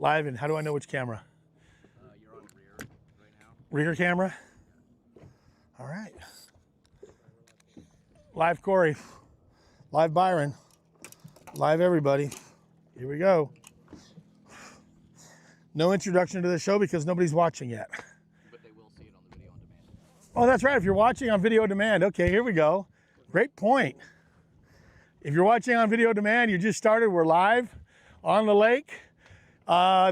Live, and how do I know which camera? You're on rear right now. Rear camera? All right. Live Corey. Live Byron. Live everybody. Here we go. No introduction to the show because nobody's watching yet. But they will see it on the video on demand. Oh, that's right. If you're watching on video demand. Okay, here we go. Great point. If you're watching on video demand, you just started. We're live on the lake.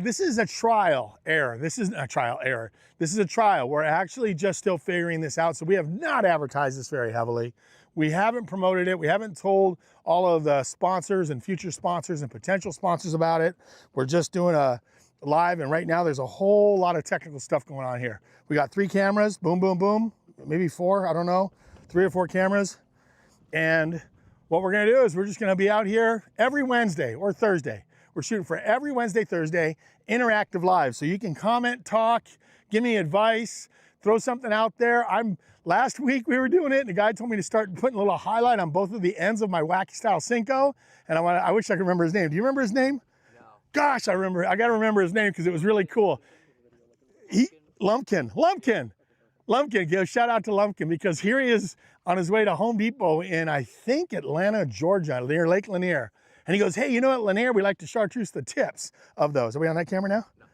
This is a trial error. This isn't a trial error. This is a trial. We're actually just still figuring this out. So we have not advertised this very heavily. We haven't promoted it. We haven't told all of the sponsors and future sponsors and potential sponsors about it. We're just doing a live, and right now there's a whole lot of technical stuff going on here. We got 3 cameras, boom, boom, boom, maybe 4, I don't know, 3 or 4 cameras. And what we're gonna do is we're just gonna be out here every Wednesday or Thursday. We're shooting for every Wednesday, Thursday, interactive live. So you can comment, talk, give me advice, throw something out there. Last week we were doing it and the guy told me to start putting a little highlight on both of the ends of my wacky style Cinco. And I wish I could remember his name. Do you remember his name? No. Gosh, I gotta remember his name because it was really cool. Lumpkin. Shout out to Lumpkin because here he is on his way to Home Depot in, I think, Atlanta, Georgia, near Lake Lanier. And he goes, hey, you know what, Lanier, we like to chartreuse the tips of those. Are we on that camera now? No.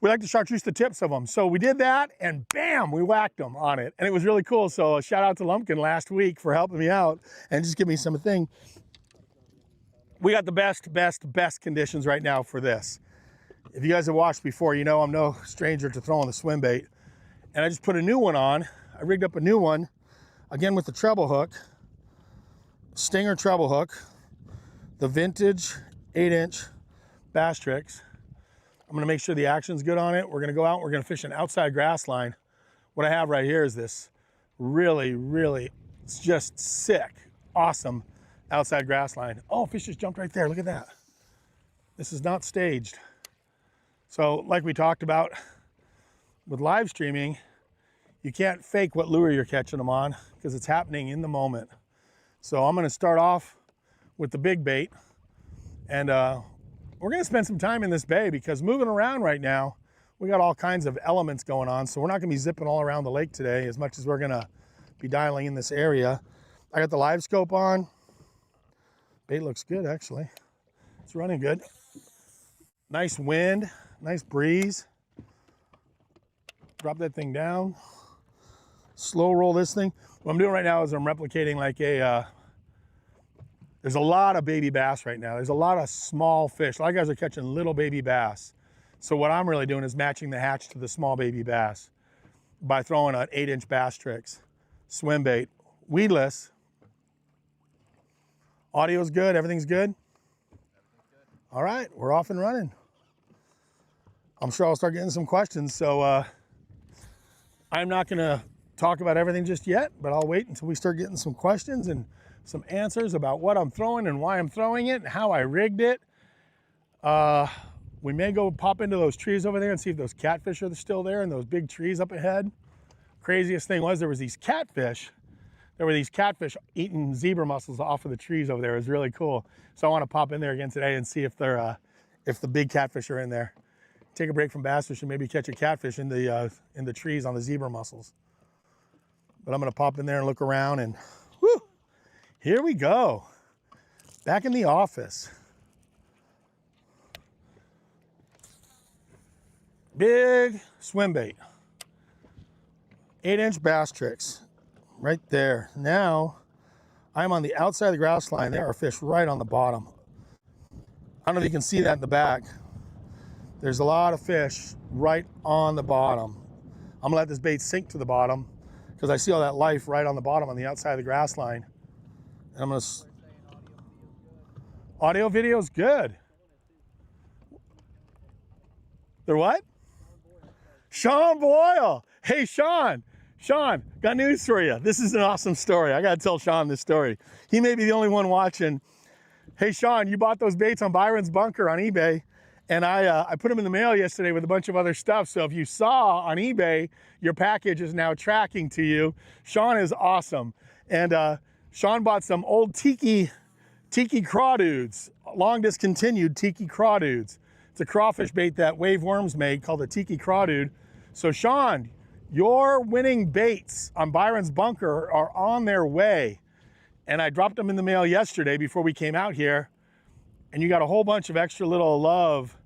We like to chartreuse the tips of them. So we did that and bam, we whacked them on it. And it was really cool. So shout out to Lumpkin last week for helping me out and just give me some thing. We got the best conditions right now for this. If you guys have watched before, you know I'm no stranger to throwing the swim bait. And I just put a new one on. I rigged up a new one, again with the treble hook, Stinger treble hook, the vintage 8-inch Bass Tricks. I'm gonna make sure the action's good on it. We're gonna go out, we're gonna fish an outside grass line. What I have right here is this really, it's just sick, awesome outside grass line. Oh, fish just jumped right there, look at that. This is not staged. So like we talked about with live streaming, you can't fake what lure you're catching them on because it's happening in the moment. So I'm gonna start off with the big bait, and we're gonna spend some time in this bay because moving around right now, we got all kinds of elements going on, so we're not gonna be zipping all around the lake today as much as we're gonna be dialing in this area. I got the live scope on. Bait looks good, actually. It's running good. Nice wind, nice breeze. Drop that thing down. Slow roll this thing. What I'm doing right now is I'm replicating like there's a lot of baby bass right now. There's a lot of small fish. A lot of guys are catching little baby bass. So what I'm really doing is matching the hatch to the small baby bass by throwing an 8-inch Bass Tricks swim bait, weedless. Audio's good, everything's good? All right, we're off and running. I'm sure I'll start getting some questions. So I'm not gonna talk about everything just yet, but I'll wait until we start getting some questions and some answers about what I'm throwing and why I'm throwing it and how I rigged it. We may go pop into those trees over there and see if those catfish are still there and those big trees up ahead. Craziest thing was there was these catfish. There were these catfish eating zebra mussels off of the trees over there. It was really cool. So I want to pop in there again today and see if they're if the big catfish are in there. Take a break from bass fishing, maybe catch a catfish in the trees on the zebra mussels. But I'm gonna pop in there and look around and whew, here we go. Back in the office. Big swim bait. 8-inch Bass Tricks. Right there. Now, I'm on the outside of the grass line. There are fish right on the bottom. I don't know if you can see that in the back. There's a lot of fish right on the bottom. I'm gonna let this bait sink to the bottom because I see all that life right on the bottom on the outside of the grass line. And I'm gonna, audio video is good. They're what? Sean Boyle. Hey, Sean, got news for you. This is an awesome story. I gotta tell Sean this story. He may be the only one watching. Hey, Sean, you bought those baits on Byron's Bunker on eBay. And I put them in the mail yesterday with a bunch of other stuff. So if you saw on eBay, your package is now tracking to you. Sean is awesome. And Sean bought some old tiki crawdudes, long discontinued tiki crawdudes. It's a crawfish bait that Wave Worms made called the Tiki Crawdude. So Sean, your winning baits on Byron's bunker are on their way. And I dropped them in the mail yesterday before we came out here. And you got a whole bunch of extra little love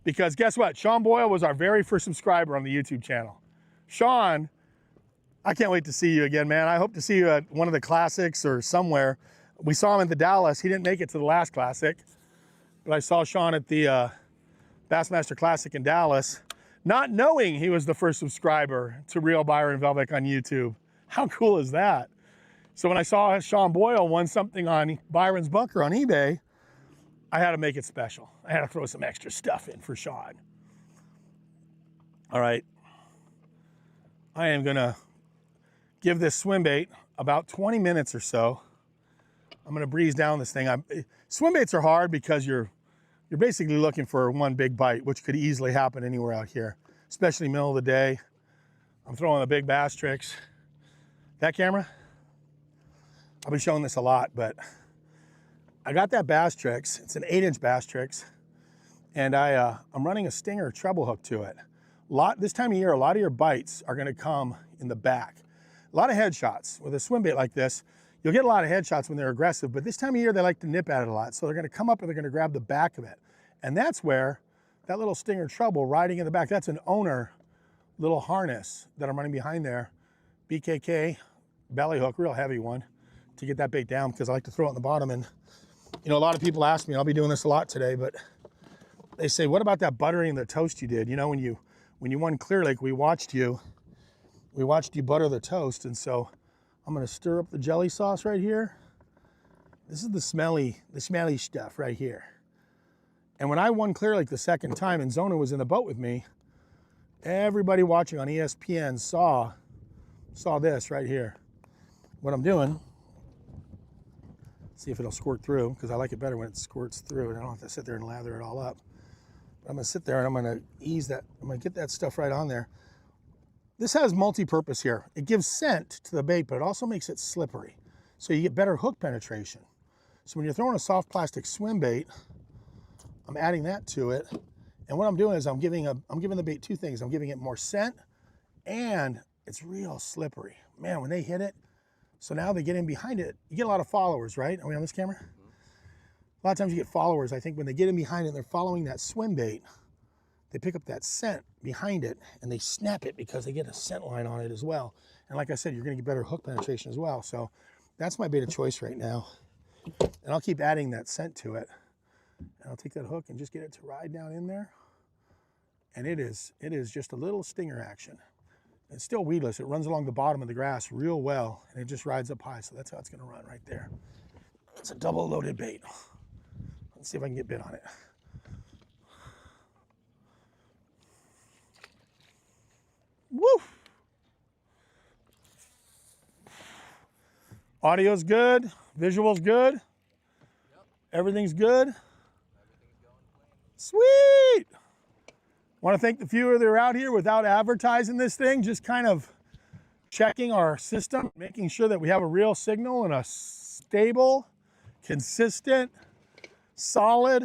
because guess what? Sean Boyle was our very first subscriber on the YouTube channel. Sean, I can't wait to see you again, man. I hope to see you at one of the classics or somewhere. We saw him at the Dallas. He didn't make it to the last classic, but I saw Sean at the Bassmaster Classic in Dallas, not knowing he was the first subscriber to Real Byron Velvick on YouTube. How cool is that? So when I saw Sean Boyle won something on Byron's bunker on eBay, I had to make it special. I had to throw some extra stuff in for Sean. All right. I am gonna give this swim bait about 20 minutes or so. I'm gonna breeze down this thing. Swim baits are hard because you're basically looking for one big bite, which could easily happen anywhere out here, especially middle of the day. I'm throwing the big bass tricks. That camera? I'll be showing this a lot, but I got that bass tricks. It's an 8-inch bass tricks, and I'm running a stinger treble hook to it. This time of year, a lot of your bites are gonna come in the back. A lot of headshots. With a swim bait like this, you'll get a lot of headshots when they're aggressive, but this time of year, they like to nip at it a lot. So they're gonna come up and they're gonna grab the back of it. And that's where that little stinger treble riding in the back, that's an owner little harness that I'm running behind there. BKK belly hook, real heavy one, to get that bait down because I like to throw it in the bottom. And you know, a lot of people ask me, I'll be doing this a lot today, but they say, what about that buttering the toast you did? You know, when you won Clear Lake, we watched you butter the toast. And so I'm gonna stir up the jelly sauce right here. This is the smelly stuff right here. And when I won Clear Lake the second time and Zona was in the boat with me, everybody watching on ESPN saw this right here. What I'm doing, see if it'll squirt through, because I like it better when it squirts through and I don't have to sit there and lather it all up. But I'm gonna sit there and I'm gonna ease that, I'm gonna get that stuff right on there. This has multi-purpose here. It gives scent to the bait, but it also makes it slippery. So you get better hook penetration. So when you're throwing a soft plastic swim bait, I'm adding that to it. And what I'm doing is I'm giving the bait two things. I'm giving it more scent and it's real slippery. Man, when they hit it, so now they get in behind it, you get a lot of followers, right? Are we on this camera? A lot of times you get followers. I think when they get in behind it and they're following that swim bait, they pick up that scent behind it and they snap it because they get a scent line on it as well. And like I said, you're gonna get better hook penetration as well. So that's my bait of choice right now. And I'll keep adding that scent to it. And I'll take that hook and just get it to ride down in there. And it is just a little stinger action. It's still weedless. It runs along the bottom of the grass real well and it just rides up high. So that's how it's gonna run right there. It's a double loaded bait. Let's see if I can get bit on it. Woo! Audio's good, visual's good, yep. Everything's good. Everything's going clean. Sweet! Want to thank the few that are out here without advertising this thing, just kind of checking our system, making sure that we have a real signal and a stable, consistent, solid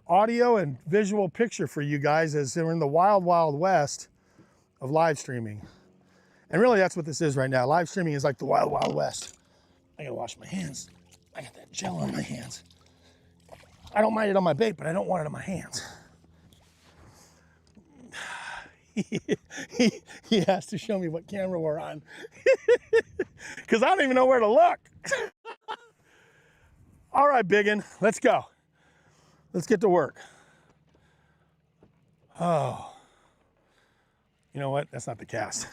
audio and visual picture for you guys as we're in the wild, wild west of live streaming. And really that's what this is right now. Live streaming is like the wild, wild west. I gotta wash my hands. I got that gel on my hands. I don't mind it on my bait, but I don't want it on my hands. He has to show me what camera we're on. Because I don't even know where to look. All right, biggin, let's go. Let's get to work. Oh. You know what? That's not the cast.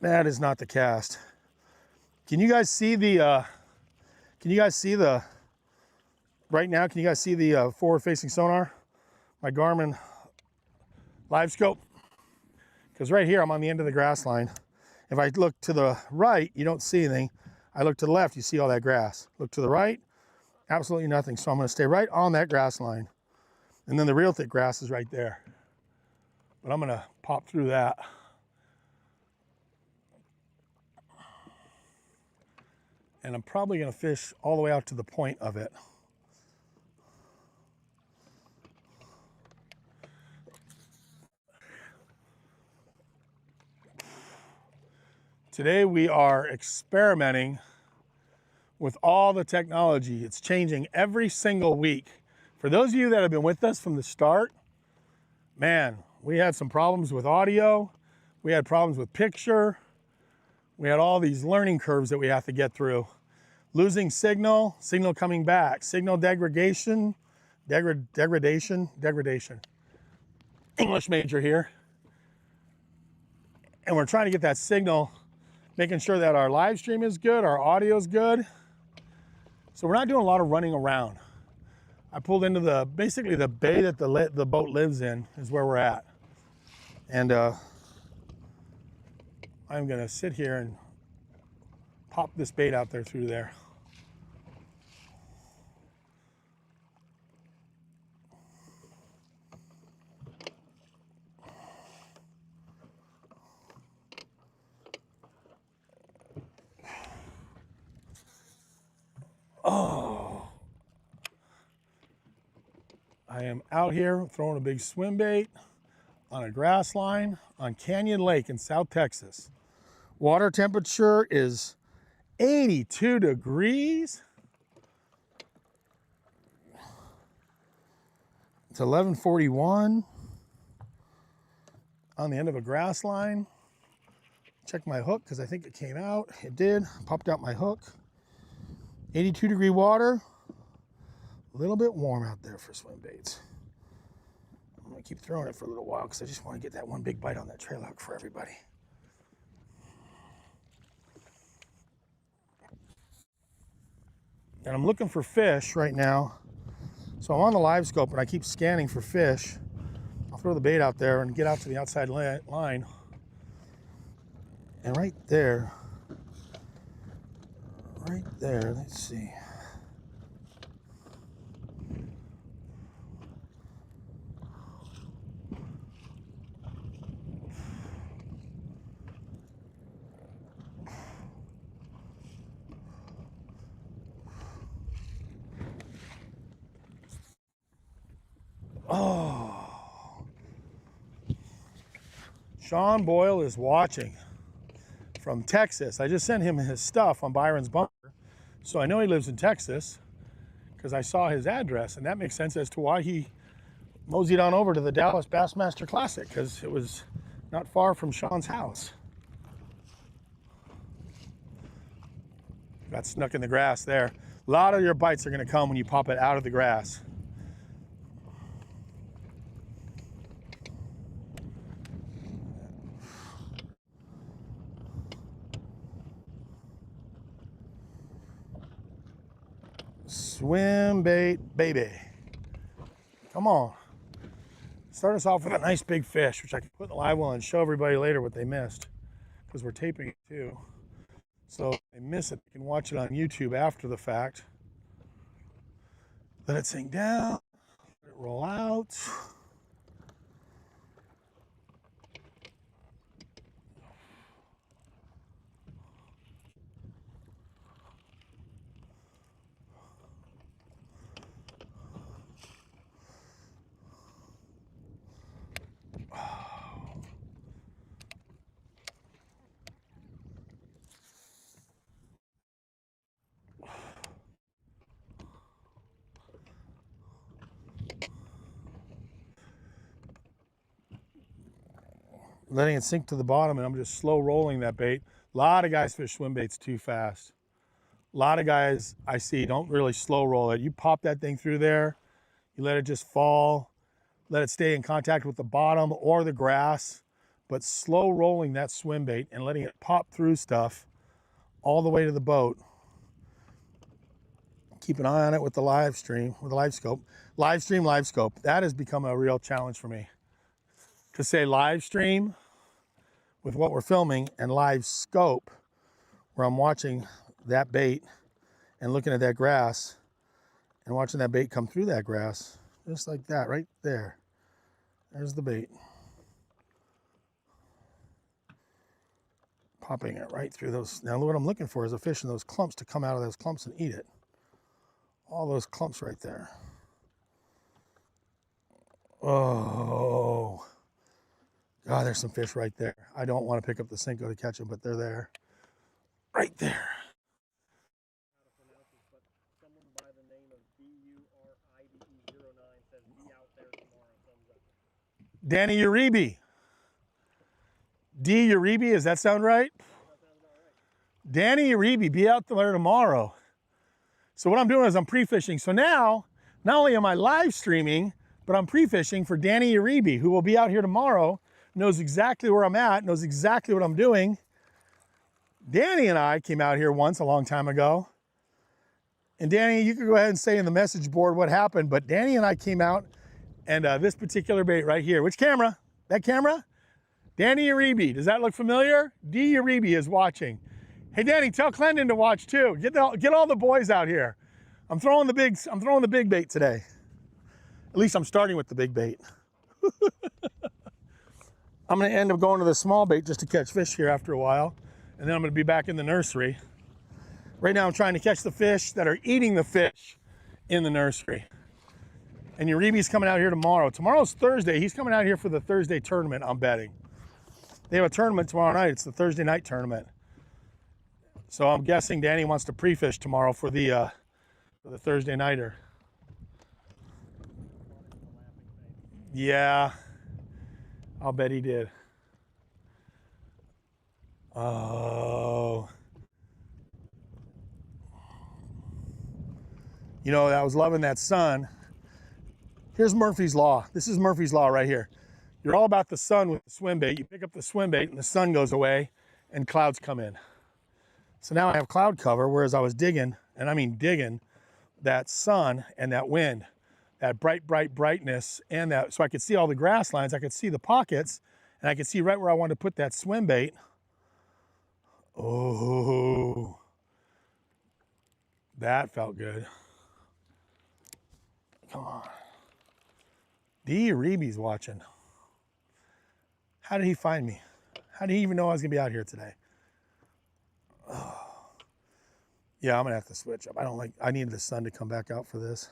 That is not the cast. Can you guys see the, right now, can you guys see the forward-facing sonar? My Garmin live scope? Because right here, I'm on the end of the grass line. If I look to the right, you don't see anything. I look to the left, you see all that grass. Look to the right, absolutely nothing. So I'm gonna stay right on that grass line. And then the real thick grass is right there. But I'm gonna pop through that. And I'm probably gonna fish all the way out to the point of it. Today we are experimenting with all the technology. It's changing every single week. For those of you that have been with us from the start, man, we had some problems with audio. We had problems with picture. We had all these learning curves that we have to get through. Losing signal, signal coming back, signal degradation. English major here. And we're trying to get that signal, making sure that our live stream is good, our audio is good. So we're not doing a lot of running around. I pulled into basically the bay that the boat lives in is where we're at. And I'm gonna sit here and pop this bait out there through there. Oh, I am out here throwing a big swim bait on a grass line on Canyon Lake in South Texas. Water temperature is 82 degrees. It's 11:41 on the end of a grass line. Check my hook because I think it came out. It did. Popped out my hook. 82-degree water. A little bit warm out there for swim baits. I'm gonna keep throwing it for a little while because I just want to get that one big bite on that trail hook for everybody. And I'm looking for fish right now. So I'm on the live scope and I keep scanning for fish. I'll throw the bait out there and get out to the outside line. And right there, let's see. Oh, Sean Boyle is watching from Texas. I just sent him his stuff on Byron's bunker. So I know he lives in Texas because I saw his address, and that makes sense as to why he moseyed on over to the Dallas Bassmaster Classic, because it was not far from Sean's house. Got snuck in the grass there. A lot of your bites are gonna come when you pop it out of the grass. Swim bait, baby. Come on. Start us off with a nice big fish, which I can put in the live well and show everybody later what they missed, because we're taping it too. So if they miss it, they can watch it on YouTube after the fact. Let it sink down, let it roll out. Letting it sink to the bottom, and I'm just slow rolling that bait. A lot of guys fish swim baits too fast. A lot of guys I see don't really slow roll it. You pop that thing through there, you let it just fall, let it stay in contact with the bottom or the grass, but slow rolling that swim bait and letting it pop through stuff all the way to the boat. Keep an eye on it with the live stream, with the live scope. Live stream, live scope. That has become a real challenge for me. To say live stream with what we're filming and live scope, where I'm watching that bait and looking at that grass and watching that bait come through that grass, just like that, right there. There's the bait. Popping it right through those. Now what I'm looking for is a fish in those clumps to come out of those clumps and eat it. All those clumps right there. Oh, God, there's some fish right there. I don't want to pick up the Cinco to catch them, but they're there. right there. How to pronounce this, but someone by the name of BURIDE09 says be out there tomorrow. Thumbs up. Danny Uribe. D. Uribe, does that sound right? That sounds about right. Danny Uribe, be out there tomorrow. So what I'm doing is I'm pre-fishing. So now, not only am I live streaming, but I'm pre-fishing for Danny Uribe, who will be out here tomorrow, knows exactly where I'm at, knows exactly what I'm doing. Danny and I came out here once a long time ago. And Danny, you could go ahead and say in the message board what happened, but Danny and I came out and this particular bait right here. Which camera? That camera? Danny Uribe. Does that look familiar? D. Uribe is watching. Hey Danny, tell Clendon to watch too. Get all the boys out here. I'm throwing the big bait today. At least I'm starting with the big bait. I'm gonna end up going to the small bait just to catch fish here after a while. And then I'm gonna be back in the nursery. Right now I'm trying to catch the fish that are eating the fish in the nursery. And Uribe's coming out here tomorrow. Tomorrow's Thursday. He's coming out here for the Thursday tournament, I'm betting. They have a tournament tomorrow night. It's the Thursday night tournament. So I'm guessing Danny wants to pre-fish tomorrow for the Thursday nighter. Yeah, I'll bet he did. Oh. You know, I was loving that sun. Here's Murphy's Law. This is Murphy's Law right here. You're all about the sun with the swim bait. You pick up the swim bait and the sun goes away and clouds come in. So now I have cloud cover, whereas I was digging, and I mean digging, that sun and that wind, that brightness, and that, so I could see all the grass lines, I could see the pockets, and I could see right where I wanted to put that swim bait. Oh, that felt good. Come on. D. Uribe's watching. How did he find me? How did he even know I was gonna be out here today? Oh. Yeah, I'm gonna have to switch up. I need the sun to come back out for this.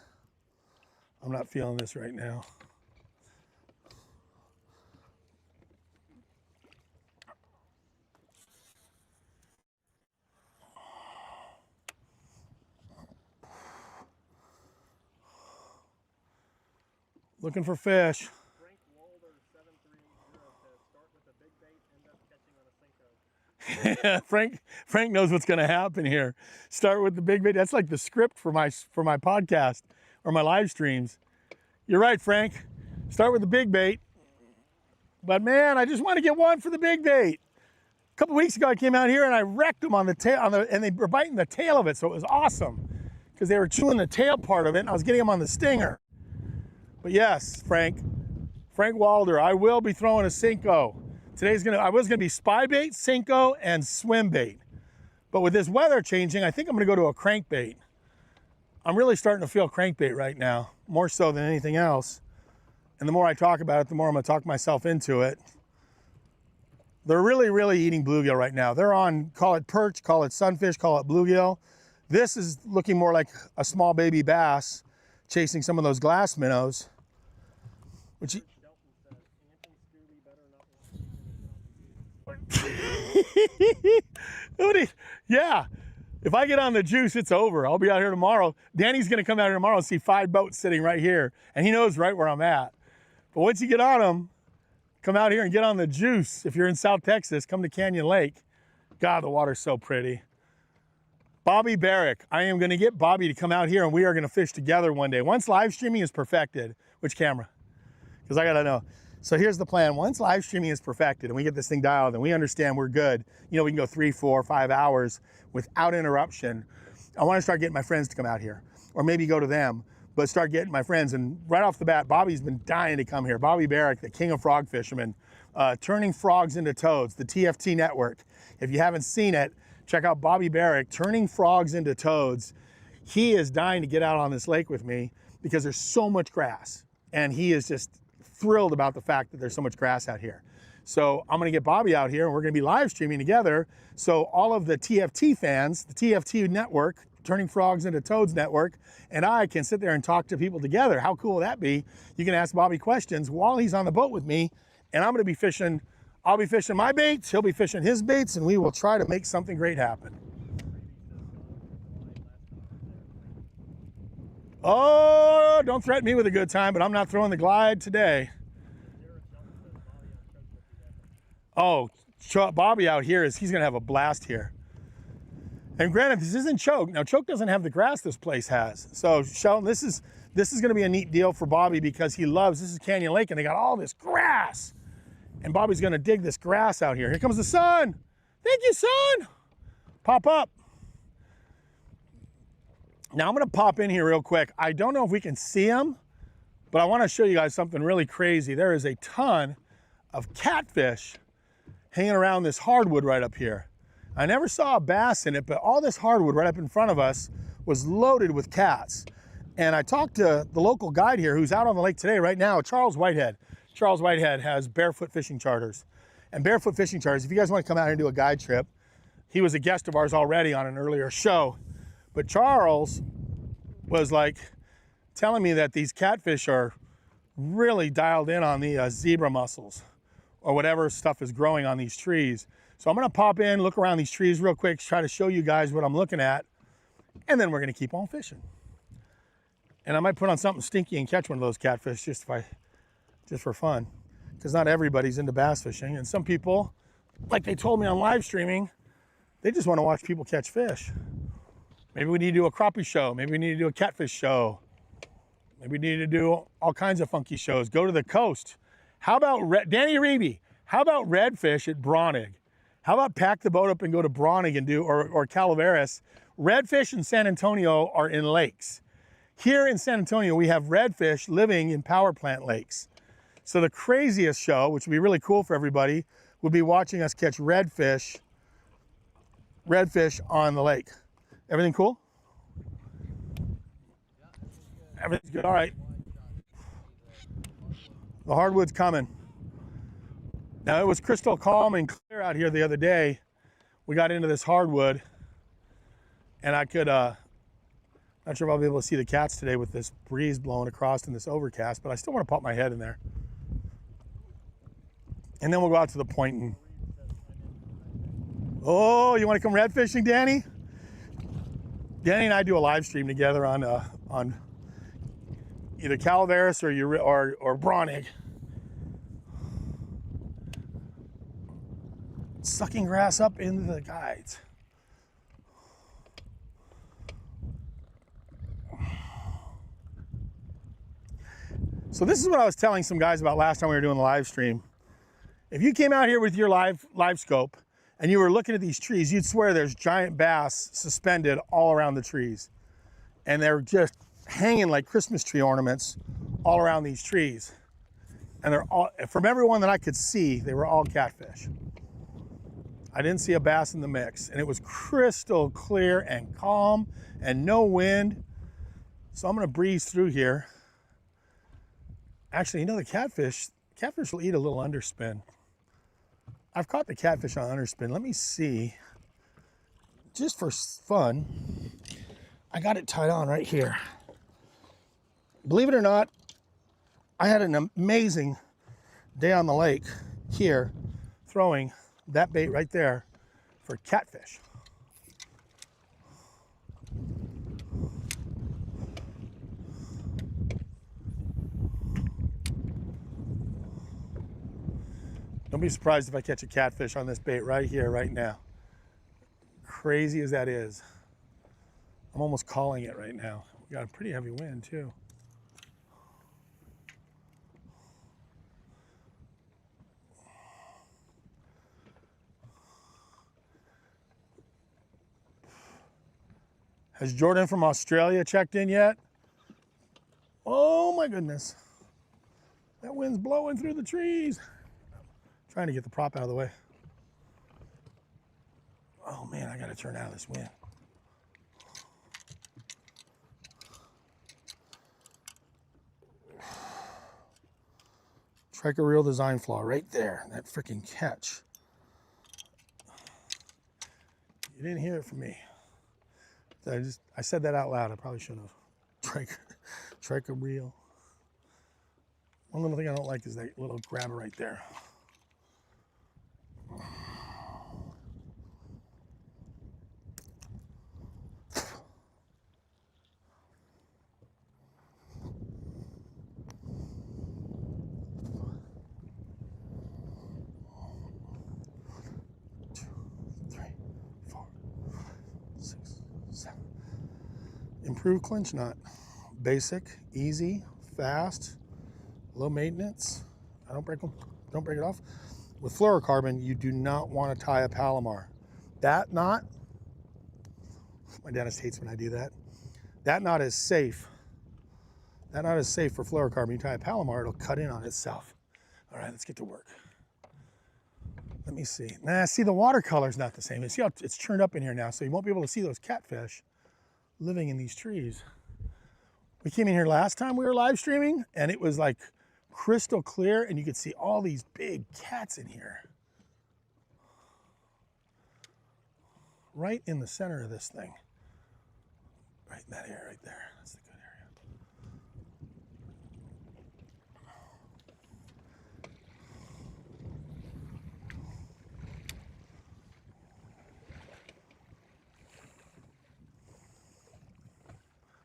I'm not feeling this right now. Looking for fish. Frank Walder 7380 says start with a big bait, end up catching on a Cinco. Frank knows what's going to happen here. Start with the big bait. That's like the script for my podcast or my live streams. You're right, Frank. Start with the big bait. But man, I just want to get one for the big bait. A couple weeks ago, I came out here and I wrecked them on the tail, and they were biting the tail of it, so it was awesome because they were chewing the tail part of it, and I was getting them on the stinger. But yes, Frank Walder, I will be throwing a Cinco. I was gonna be spy bait, Cinco, and swim bait. But with this weather changing, I think I'm gonna go to a crankbait. I'm really starting to feel crankbait right now, more so than anything else. And the more I talk about it, the more I'm gonna talk myself into it. They're really eating bluegill right now. They're on, call it perch, call it sunfish, call it bluegill. This is looking more like a small baby bass chasing some of those glass minnows. Which yeah, if I get on the juice, it's over. I'll be out here tomorrow. Danny's gonna come out here tomorrow and see 5 boats sitting right here, and he knows right where I'm at. But once you get on them, come out here and get on the juice. If you're in South Texas, come to Canyon Lake. God, the water's so pretty. Bobby Barrick, I am gonna get Bobby to come out here and we are gonna fish together one day. Once live streaming is perfected, which camera? Because I gotta know. So here's the plan. Once live streaming is perfected and we get this thing dialed and we understand we're good, you know, we can go 3, 4, 5 hours without interruption. I wanna start getting my friends to come out here, or maybe go to them, but start getting my friends. And right off the bat, Bobby's been dying to come here. Bobby Barrick, the king of frog fishermen, turning frogs into toads, the TFT network. If you haven't seen it, check out Bobby Barrick, turning frogs into toads. He is dying to get out on this lake with me because there's so much grass. And he is just thrilled about the fact that there's so much grass out here. So I'm gonna get Bobby out here and we're gonna be live streaming together. So all of the TFT fans, the TFT network, Turning Frogs into Toads network, and I can sit there and talk to people together. How cool will that be? You can ask Bobby questions while he's on the boat with me, and I'm gonna be fishing, I'll be fishing my baits, he'll be fishing his baits, and we will try to make something great happen. Oh, don't threaten me with a good time, but I'm not throwing the glide today. Oh, Bobby out here he's gonna have a blast here. And granted, this isn't Choke. Now, Choke doesn't have the grass this place has. So, Sheldon, this is gonna be a neat deal for Bobby because this is Canyon Lake and they got all this grass. And Bobby's gonna dig this grass out here. Here comes the sun. Thank you, son. Pop up. Now I'm gonna pop in here real quick. I don't know if we can see him, but I wanna show you guys something really crazy. There is a ton of catfish hanging around this hardwood right up here. I never saw a bass in it, but all this hardwood right up in front of us was loaded with cats. And I talked to the local guide here who's out on the lake today right now, Charles Whitehead. Charles Whitehead has barefoot fishing charters. And barefoot fishing charters, if you guys wanna come out here and do a guide trip, he was a guest of ours already on an earlier show. But Charles was like telling me that these catfish are really dialed in on the zebra mussels or whatever stuff is growing on these trees. So I'm gonna pop in, look around these trees real quick, try to show you guys what I'm looking at, and then we're gonna keep on fishing. And I might put on something stinky and catch one of those catfish just for fun, because not everybody's into bass fishing. And some people, like they told me on live streaming, they just wanna watch people catch fish. Maybe we need to do a crappie show. Maybe we need to do a catfish show. Maybe we need to do all kinds of funky shows. Go to the coast. How about Danny Reeby? How about redfish at Bronig? How about pack the boat up and go to Bronig and do, or Calaveras? Redfish in San Antonio are in lakes. Here in San Antonio, we have redfish living in power plant lakes. So the craziest show, which would be really cool for everybody, would be watching us catch redfish on the lake. Everything cool? Everything's good, all right. The hardwood's coming. Now it was crystal calm and clear out here the other day. We got into this hardwood and I could, not sure if I'll be able to see the cats today with this breeze blowing across in this overcast, but I still want to pop my head in there. And then we'll go out to the point and, oh, you want to come red fishing, Danny? Danny and I do a live stream together on either Calaveras or Bronig. Sucking grass up into the guides. So this is what I was telling some guys about last time we were doing the live stream. If you came out here with your live scope and you were looking at these trees, you'd swear there's giant bass suspended all around the trees. And they're just hanging like Christmas tree ornaments all around these trees. And they're all, from everyone that I could see, they were all catfish. I didn't see a bass in the mix, and it was crystal clear and calm and no wind. So I'm gonna breeze through here. Actually, you know, the catfish will eat a little underspin. I've caught the catfish on underspin. Let me see, just for fun, I got it tied on right here. Believe it or not, I had an amazing day on the lake here, throwing that bait right there for catfish. Don't be surprised if I catch a catfish on this bait right here, right now. Crazy as that is. I'm almost calling it right now. We got a pretty heavy wind too. Has Jordan from Australia checked in yet? Oh my goodness. That wind's blowing through the trees. Trying to get the prop out of the way. Oh man, I gotta turn out of this wind. Striker reel design flaw right there, that freaking catch. You didn't hear it from me. I said that out loud. I probably shouldn't have. Striker reel. One little thing I don't like is that little grabber right there. improved clinch knot. Basic, easy, fast, low maintenance. I don't break them, don't break it off. With fluorocarbon, you do not want to tie a Palomar. That knot, my dentist hates when I do that. That knot is safe. That knot is safe for fluorocarbon. You tie a Palomar, it'll cut in on itself. All right, let's get to work. Let me see. Nah, see, the watercolor's not the same. You see how it's turned up in here now, so you won't be able to see those catfish living in these trees. We came in here last time we were live streaming, and it was like crystal clear, and you could see all these big cats in here. Right in the center of this thing. Right in that area right there. That's the good area.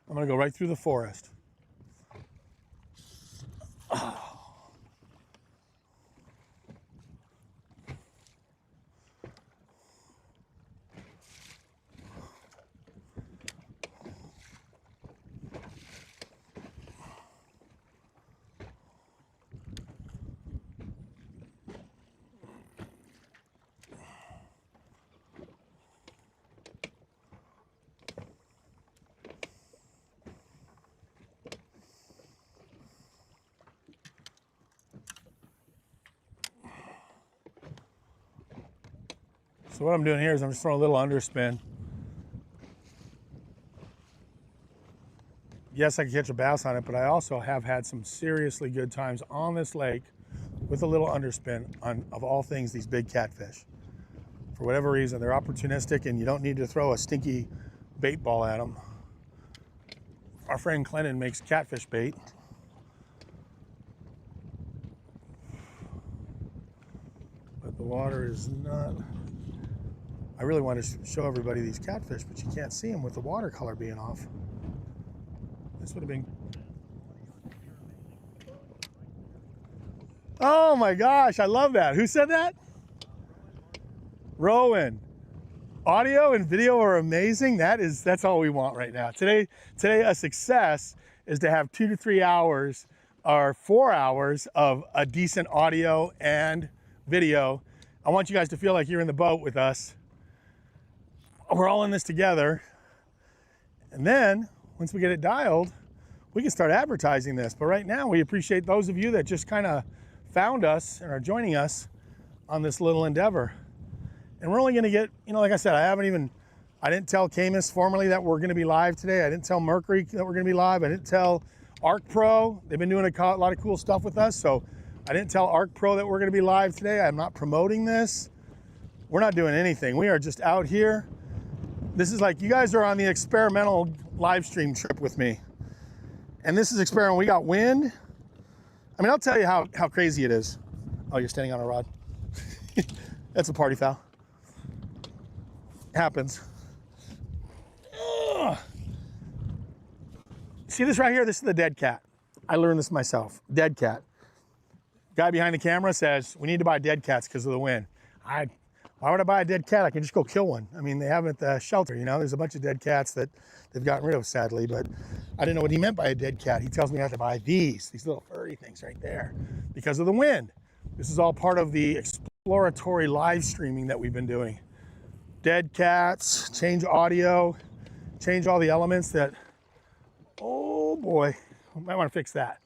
I'm gonna go right through the forest. Oh. So what I'm doing here is I'm just throwing a little underspin. Yes, I can catch a bass on it, but I also have had some seriously good times on this lake with a little underspin on, of all things, these big catfish. For whatever reason, they're opportunistic and you don't need to throw a stinky bait ball at them. Our friend Clennon makes catfish bait. But the water is not... I really want to show everybody these catfish, but you can't see them with the watercolor being off. This would have been... Oh my gosh, I love that. Who said that? Rowan. Audio and video are amazing. That's all we want right now. Today a success is to have 2 to 3 hours or 4 hours of a decent audio and video. I want you guys to feel like you're in the boat with us. We're all in this together. And then once we get it dialed, we can start advertising this. But right now we appreciate those of you that just kind of found us and are joining us on this little endeavor. And we're only going to get, like I said, I didn't tell Camus formally that we're going to be live today. I didn't tell Mercury that we're going to be live. I didn't tell Arc Pro. They've been doing a lot of cool stuff with us. So I didn't tell Arc Pro that we're going to be live today. I'm not promoting this. We're not doing anything. We are just out here. This is like, you guys are on the experimental live stream trip with me. And this is experimental. We got wind. I mean, I'll tell you how crazy it is. Oh, you're standing on a rod. That's a party foul. Happens. Ugh. See this right here? This is the dead cat. I learned this myself. Dead cat. Guy behind the camera says, we need to buy dead cats because of the wind. Why would I buy a dead cat? I can just go kill one. I mean, they have them at the shelter, There's a bunch of dead cats that they've gotten rid of, sadly, but I didn't know what he meant by a dead cat. He tells me I have to buy these little furry things right there because of the wind. This is all part of the exploratory live streaming that we've been doing. Dead cats, change audio, change all the elements that, oh boy, I might want to fix that.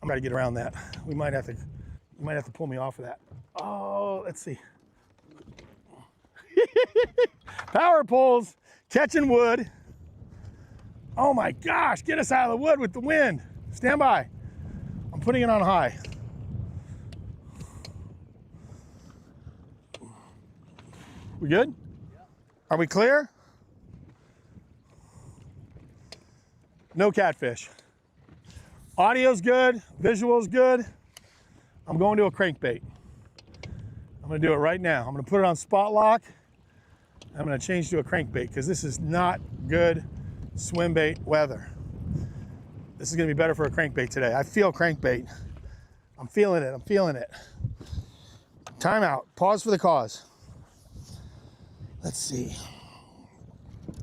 I'm going to get around that. You might have to pull me off of that. Oh, let's see. Power poles, catching wood. Oh my gosh, get us out of the wood with the wind. Stand by. I'm putting it on high. We good? Yeah. Are we clear? No catfish. Audio's good, visual's good. I'm going to a crankbait. I'm gonna do it right now. I'm gonna put it on spot lock. I'm gonna change to a crankbait because this is not good swim bait weather. This is gonna be better for a crankbait today. I feel crankbait. I'm feeling it, I'm feeling it. Time out, pause for the cause. Let's see.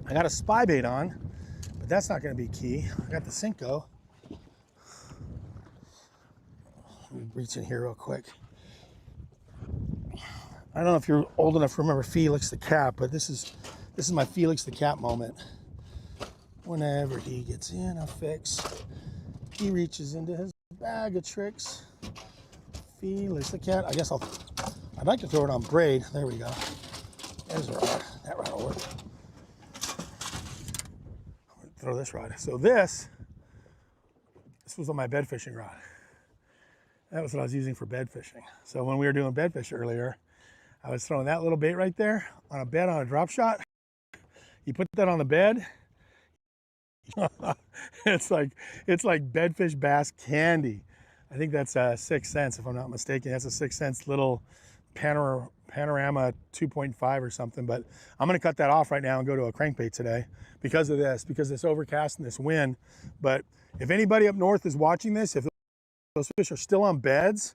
I got a spy bait on. but that's not going to be key. I got the Cinco. Let me reach in here real quick. I don't know if you're old enough to remember Felix the Cat, but this is my Felix the Cat moment. Whenever he gets in a fix, he reaches into his bag of tricks. Felix the Cat. I'd like to throw it on braid. There we go. There's a rod. That rod will work. I'm gonna throw this rod. So this was on my bed fishing rod. That was what I was using for bed fishing. So when we were doing bed fish earlier, I was throwing that little bait right there on a bed on a drop shot. You put that on the bed. it's like bedfish bass candy. I think that's 6 cents if I'm not mistaken. That's a 6 cents little panorama 2.5 or something. But I'm gonna cut that off right now and go to a crankbait today because of this overcast and this wind. But if anybody up north is watching this, if those fish are still on beds,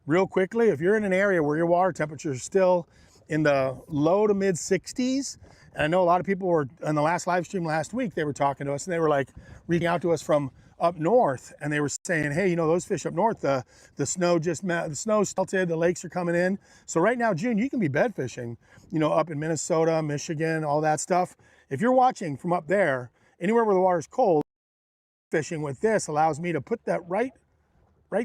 real quickly, if you're in an area where your water temperature is still in the low to mid 60s, and I know a lot of people were on the last live stream last week, they were talking to us and they were like reaching out to us from up north, and they were saying, hey, you know, those fish up north, the snow melted, the lakes are coming in. So right now, June, you can be bed fishing, you know, up in Minnesota, Michigan, all that stuff. If you're watching from up there, anywhere where the water's cold, fishing with this allows me to put that right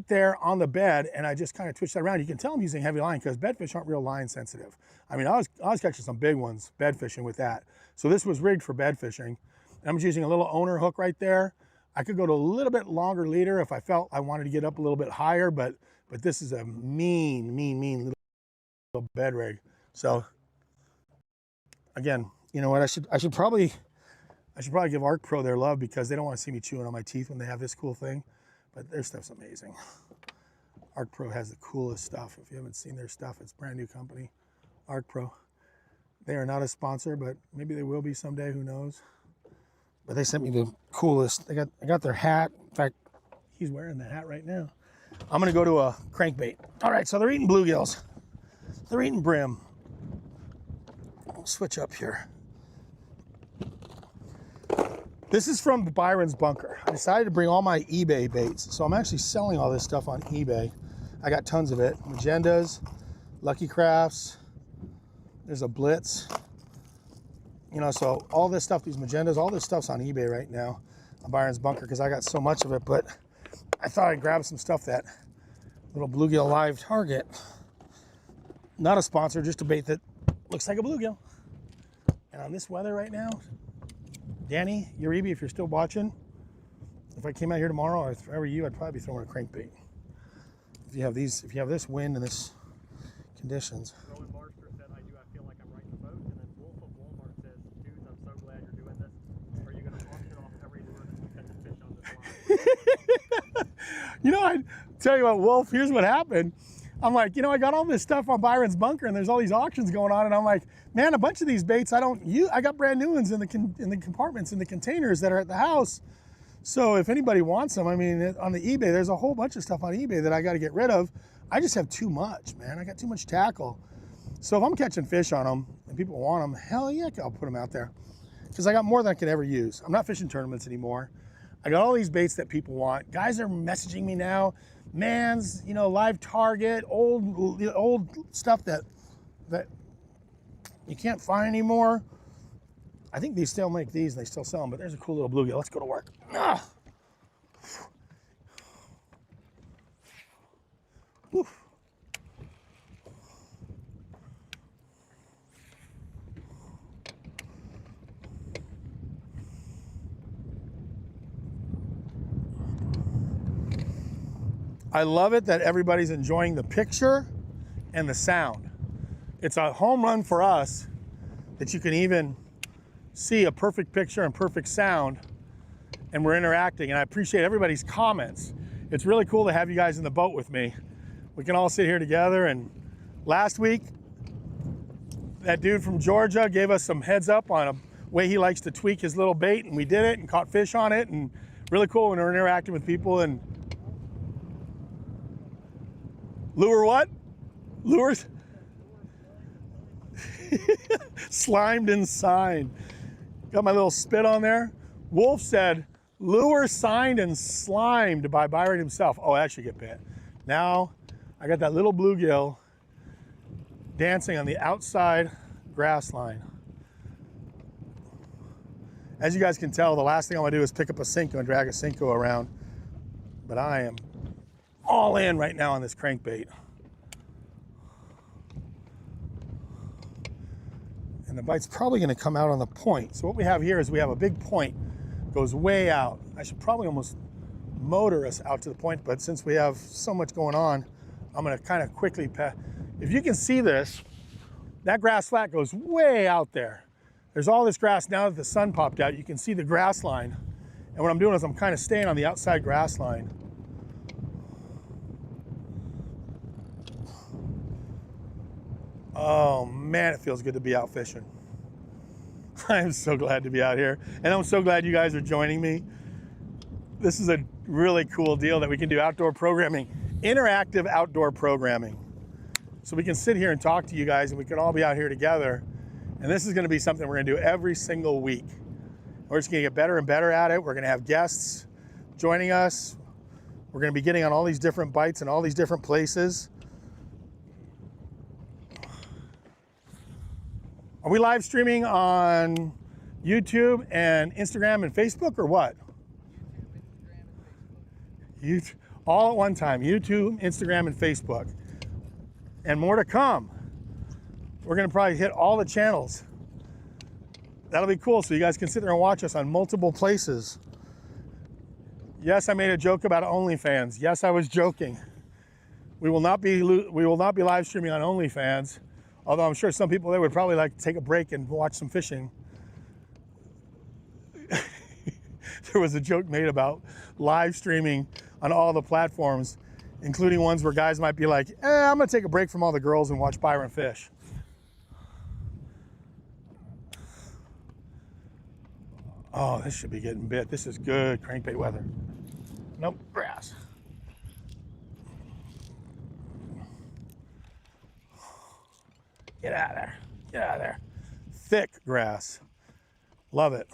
there on the bed, and I just kind of twitch that around. You can tell I'm using heavy line because bedfish aren't real line sensitive. I mean, I was catching some big ones bed fishing with that. So this was rigged for bed fishing. I'm just using a little owner hook right there. I could go to a little bit longer leader if I felt I wanted to get up a little bit higher, but this is a mean little bed rig. So again, you know what? I should probably give Arc Pro their love because they don't want to see me chewing on my teeth when they have this cool thing. But their stuff's amazing. Arc Pro has the coolest stuff. If you haven't seen their stuff, it's a brand new company, Arc Pro. They are not a sponsor, but maybe they will be someday, who knows. But they sent me the coolest. I got their hat. In fact, he's wearing the hat right now. I'm gonna go to a crankbait. All right, so they're eating bluegills. They're eating brim. I'll switch up here. This is from Byron's bunker. I decided to bring all my eBay baits. So I'm actually selling all this stuff on eBay. I got tons of it. Magendas, Lucky Crafts, there's a Blitz. You know, so all this stuff, these Magendas, all this stuff's on eBay right now on Byron's bunker because I got so much of it. But I thought I'd grab some stuff, that little bluegill live target. Not a sponsor, just a bait that looks like a bluegill. And on this weather right now, Danny, Uribe, if you're still watching, if I came out here tomorrow, or if I were you, I'd probably be throwing a crankbait. If you have this wind and this conditions. Rowan Marster said, I feel like I'm right in the boat. And then Wolf of Walmart says, dudes, I'm so glad you're doing this. Are you going to auction off every lure that we catch a fish on this line? You know, I tell you what, Wolf, here's what happened. I'm like, you know, I got all this stuff on Byron's bunker and there's all these auctions going on, and I'm like, man, a bunch of these baits I don't use. I got brand new ones in the compartments, in the containers that are at the house. So if anybody wants them, I mean, on the eBay, there's a whole bunch of stuff on eBay that I got to get rid of. I just have too much, man. I got too much tackle. So if I'm catching fish on them and people want them, hell yeah, I'll put them out there because I got more than I could ever use. I'm not fishing tournaments anymore. I got all these baits that people want. Guys are messaging me now. Man's, you know, live target, old stuff that you can't find anymore. I think they still make these and they still sell them, but there's a cool little bluegill. Let's go to work. Ah. Oof. I love it that everybody's enjoying the picture and the sound. It's a home run for us that you can even see a perfect picture and perfect sound, and we're interacting, and I appreciate everybody's comments. It's really cool to have you guys in the boat with me. We can all sit here together, and last week, that dude from Georgia gave us some heads up on a way he likes to tweak his little bait, and we did it and caught fish on it, and really cool when we're interacting with people. And lure what? Lures? Slimed and signed. Got my little spit on there. Wolf said, lure signed and slimed by Byron himself. Oh, I actually get bit. Now I got that little bluegill dancing on the outside grass line. As you guys can tell, the last thing I want to do is pick up a Cinco and drag a Cinco around. But I am all in right now on this crankbait. And the bite's probably going to come out on the point. So what we have here is we have a big point, goes way out. I should probably almost motor us out to the point, but since we have so much going on, I'm going to kind of quickly pass. If you can see this, that grass flat goes way out there. There's all this grass. Now that the sun popped out, you can see the grass line. And what I'm doing is I'm kind of staying on the outside grass line. Oh man, it feels good to be out fishing. I'm so glad to be out here. And I'm so glad you guys are joining me. This is a really cool deal that we can do outdoor programming, interactive outdoor programming. So we can sit here and talk to you guys and we can all be out here together. And this is going to be something we're going to do every single week. We're just going to get better and better at it. We're going to have guests joining us. We're going to be getting on all these different bites in all these different places. Are we live streaming on YouTube and Instagram and Facebook or what? YouTube, all at one time, YouTube, Instagram, and Facebook. And more to come. We're gonna probably hit all the channels. That'll be cool, so you guys can sit there and watch us on multiple places. Yes, I made a joke about OnlyFans. Yes, I was joking. We will not be live streaming on OnlyFans. Although I'm sure some people there would probably like to take a break and watch some fishing. There was a joke made about live streaming on all the platforms, including ones where guys might be like, I'm gonna take a break from all the girls and watch Byron fish. Oh, this should be getting bit. This is good crankbait weather. Nope, grass. Get out of there. Get out of there. Thick grass. Love it.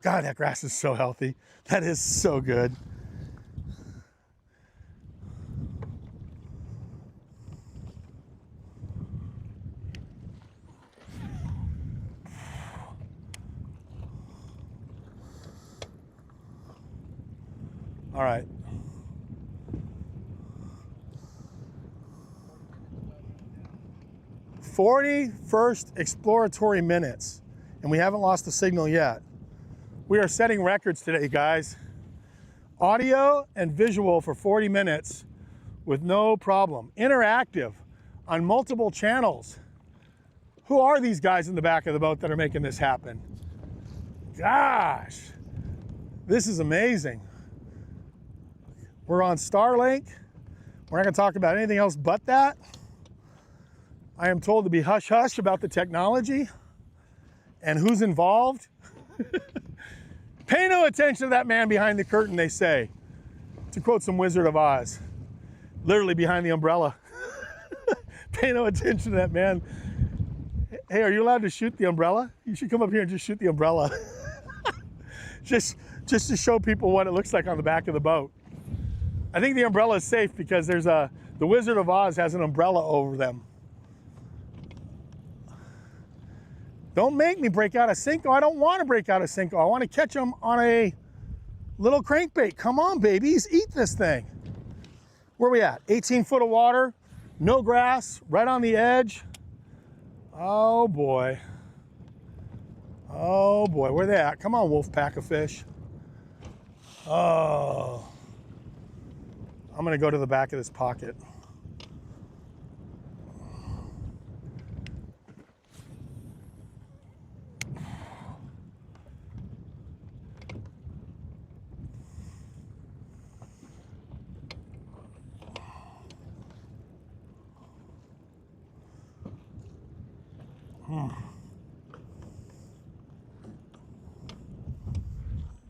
God, that grass is so healthy. That is so good. All right. 41st exploratory minutes, and we haven't lost the signal yet. We are setting records today, guys. Audio and visual for 40 minutes with no problem. Interactive on multiple channels. Who are these guys in the back of the boat that are making this happen? Gosh, this is amazing. We're on Starlink. We're not gonna talk about anything else but that. I am told to be hush hush about the technology and who's involved. Pay no attention to that man behind the curtain, they say. To quote some Wizard of Oz, literally behind the umbrella. Pay no attention to that man. Hey, are you allowed to shoot the umbrella? You should come up here and just shoot the umbrella. just to show people what it looks like on the back of the boat. I think the umbrella is safe because there's the Wizard of Oz has an umbrella over them. Don't make me break out a Cinco. I don't want to break out a Cinco. I want to catch them on a little crankbait. Come on, babies, eat this thing. Where are we at? 18 foot of water, no grass, right on the edge. Oh boy. Oh boy, where they at? Come on, wolf pack of fish. Oh. I'm gonna go to the back of this pocket.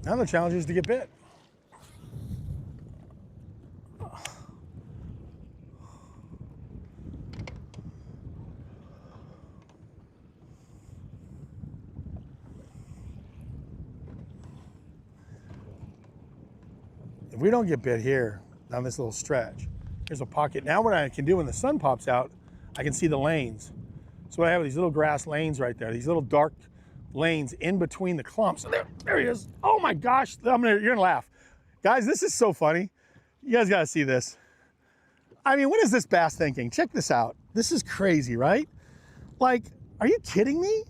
Now the challenge is to get bit. we don't get bit here down this little stretch, here's a pocket. Now what I can do when the sun pops out, I can see the lanes. So I have these little grass lanes right there, these little dark lanes in between the clumps. There he is. Oh my gosh, you're gonna laugh. Guys, this is so funny. You guys gotta see this. I mean, what is this bass thinking? Check this out. This is crazy, right? Like, are you kidding me?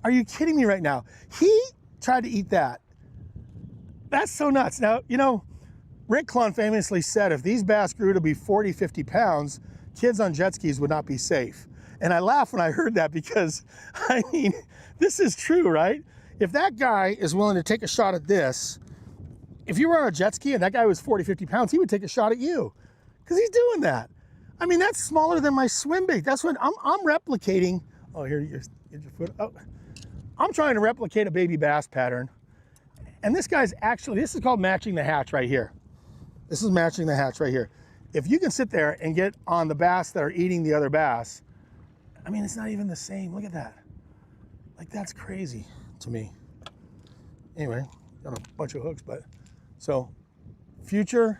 Are you kidding me right now? He tried to eat that. That's so nuts. Now, you know, Rick Clunn famously said if these bass grew to be 40, 50 pounds, kids on jet skis would not be safe. And I laughed when I heard that because, I mean, this is true, right? If that guy is willing to take a shot at this, if you were on a jet ski and that guy was 40, 50 pounds, he would take a shot at you because he's doing that. I mean, that's smaller than my swim bait. That's what I'm replicating. Oh, here, get your foot. Oh, I'm trying to replicate a baby bass pattern. And this guy's actually, this is called matching the hatch right here. This is matching the hatch right here. If you can sit there and get on the bass that are eating the other bass, I mean, it's not even the same. Look at that. Like, that's crazy to me. Anyway, got a bunch of hooks, but so future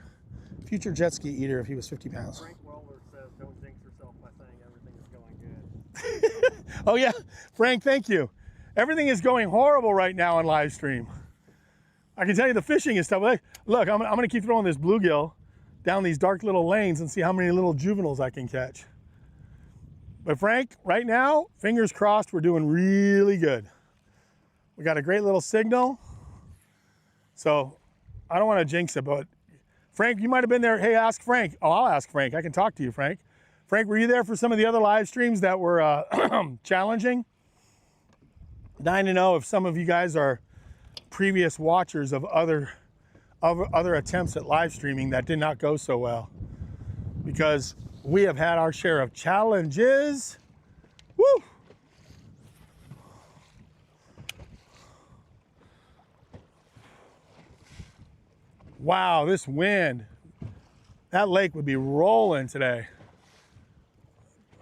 jet ski eater if he was 50 pounds. Frank Weller says, don't jinx yourself by saying everything is going good. Oh yeah, Frank, thank you. Everything is going horrible right now on live stream. I can tell you the fishing is tough. Look, I'm gonna keep throwing this bluegill down these dark little lanes and see how many little juveniles I can catch. But Frank, right now, fingers crossed, we're doing really good. We got a great little signal. So I don't want to jinx it, but Frank, you might have been there. Hey, ask Frank. Oh, I'll ask Frank. I can talk to you, Frank. Frank, were you there for some of the other live streams that were challenging? Dying to know if some of you guys are previous watchers of other attempts at live streaming that did not go so well, because we have had our share of challenges. Woo! Wow, this wind. That lake would be rolling today.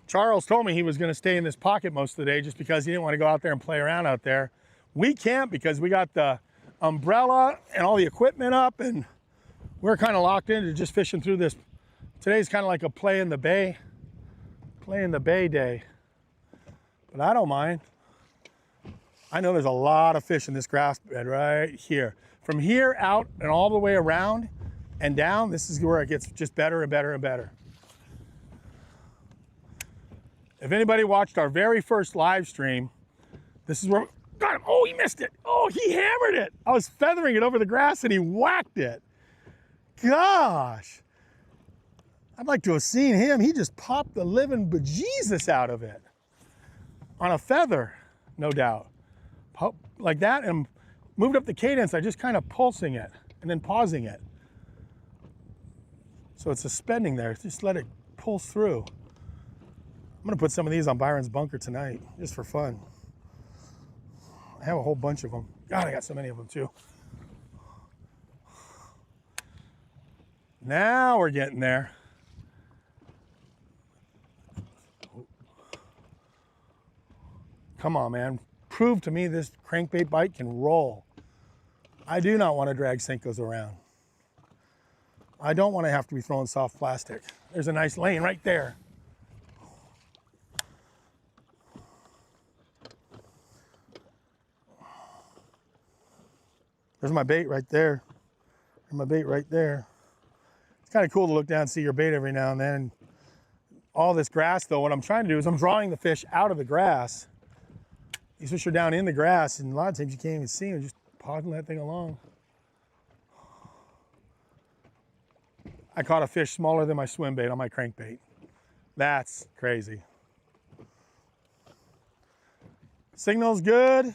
Charles told me he was going to stay in this pocket most of the day just because he didn't want to go out there and play around out there. We can't because we got the umbrella and all the equipment up, and we're kind of locked into just fishing through this. Today's kind of like a play in the bay day. But I don't mind. I know there's a lot of fish in this grass bed right here. From here out and all the way around and down, this is where it gets just better and better and better. If anybody watched our very first live stream, this is where, got him. Oh, he missed it. Oh, he hammered it. I was feathering it over the grass and he whacked it. Gosh. I'd like to have seen him. He just popped the living bejesus out of it. On a feather, no doubt. Like that, and moved up the cadence. I just kind of pulsing it and then pausing it. So it's suspending there. Just let it pulse through. I'm gonna put some of these on Byron's bunker tonight, just for fun. I have a whole bunch of them. God, I got so many of them too. Now we're getting there. Come on, man. Prove to me this crankbait bite can roll. I do not want to drag Senkos around. I don't want to have to be throwing soft plastic. There's a nice lane right there. There's my bait right there. There's my bait right there. It's kind of cool to look down and see your bait every now and then. All this grass though, what I'm trying to do is I'm drawing the fish out of the grass. These fish are down in the grass, and a lot of times you can't even see them, just pogging that thing along. I caught a fish smaller than my swim bait on my crankbait. That's crazy. Signal's good.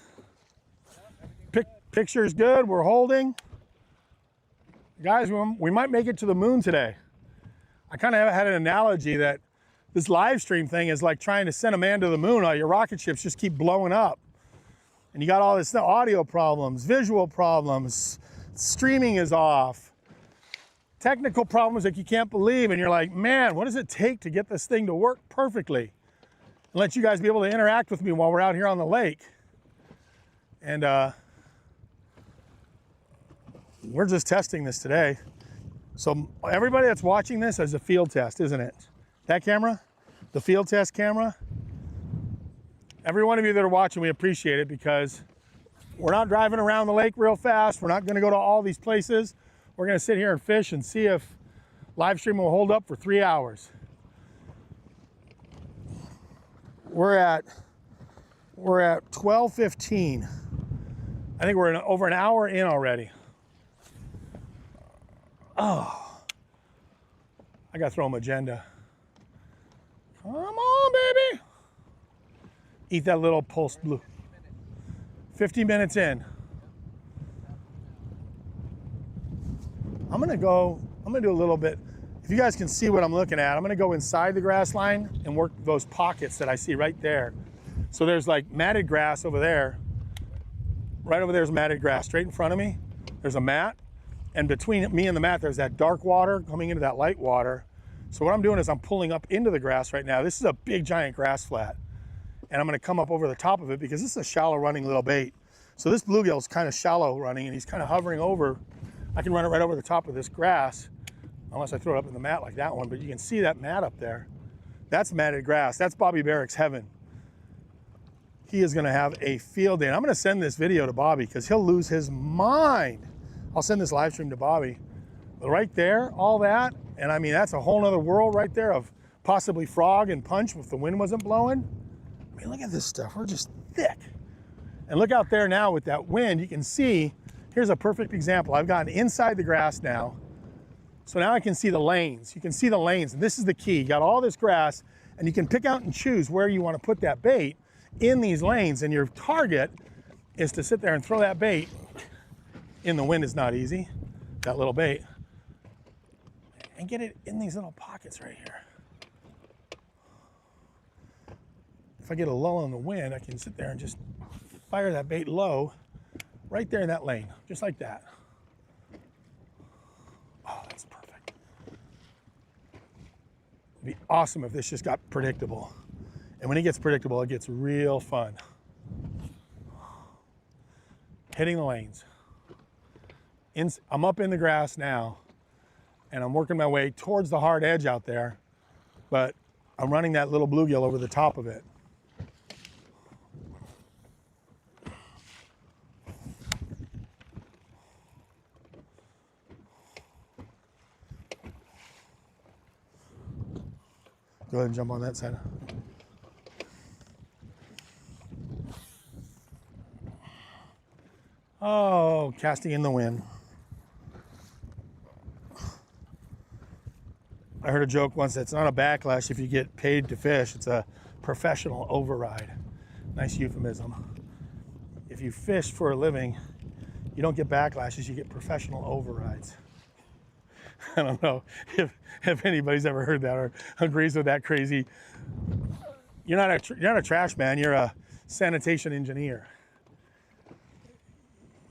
Picture's good, we're holding. Guys, we might make it to the moon today. I kind of had an analogy that this live stream thing is like trying to send a man to the moon. All your rocket ships just keep blowing up. And you got all this audio problems, visual problems, streaming is off, technical problems that you can't believe. And you're like, man, what does it take to get this thing to work perfectly? And let you guys be able to interact with me while we're out here on the lake. And we're just testing this today. So everybody that's watching this is a field test, isn't it? That camera, the field test camera. Every one of you that are watching, we appreciate it because we're not driving around the lake real fast. We're not gonna go to all these places. We're gonna sit here and fish and see if live stream will hold up for 3 hours. We're at 12:15. I think we're over an hour in already. Oh, I gotta throw a magenta. Come on, baby. Eat that little pulse blue. 50 minutes in. I'm gonna do a little bit. If you guys can see what I'm looking at, I'm gonna go inside the grass line and work those pockets that I see right there. So there's like matted grass over there. Right over there's matted grass. Straight in front of me, there's a mat. And between me and the mat, there's that dark water coming into that light water. So what I'm doing is I'm pulling up into the grass right now. This is a big giant grass flat. And I'm gonna come up over the top of it because this is a shallow running little bait. So this bluegill is kind of shallow running and he's kind of hovering over. I can run it right over the top of this grass, unless I throw it up in the mat like that one, but you can see that mat up there. That's matted grass. That's Bobby Barrick's heaven. He is gonna have a field day. And I'm gonna send this video to Bobby because he'll lose his mind. I'll send this live stream to Bobby. But right there, all that, and I mean, that's a whole nother world right there of possibly frog and punch if the wind wasn't blowing. I mean, look at this stuff, we're just thick. And look out there now with that wind, you can see, here's a perfect example. I've gotten inside the grass now. So now I can see the lanes. You can see the lanes, and this is the key. You got all this grass, and you can pick out and choose where you want to put that bait in these lanes, and your target is to sit there and throw that bait. In the wind is not easy, that little bait, and get it in these little pockets right here. If I get a lull in the wind, I can sit there and just fire that bait low right there in that lane, just like that. Oh, that's perfect. It'd be awesome if this just got predictable. And when it gets predictable, it gets real fun. Hitting the lanes. I'm up in the grass now, and I'm working my way towards the hard edge out there, but I'm running that little bluegill over the top of it. Go ahead and jump on that side. Oh, casting in the wind. I heard a joke once that it's not a backlash if you get paid to fish, it's a professional override. Nice euphemism. If you fish for a living, you don't get backlashes, you get professional overrides. I don't know if anybody's ever heard that or agrees with that crazy. You're not a trash man, you're a sanitation engineer.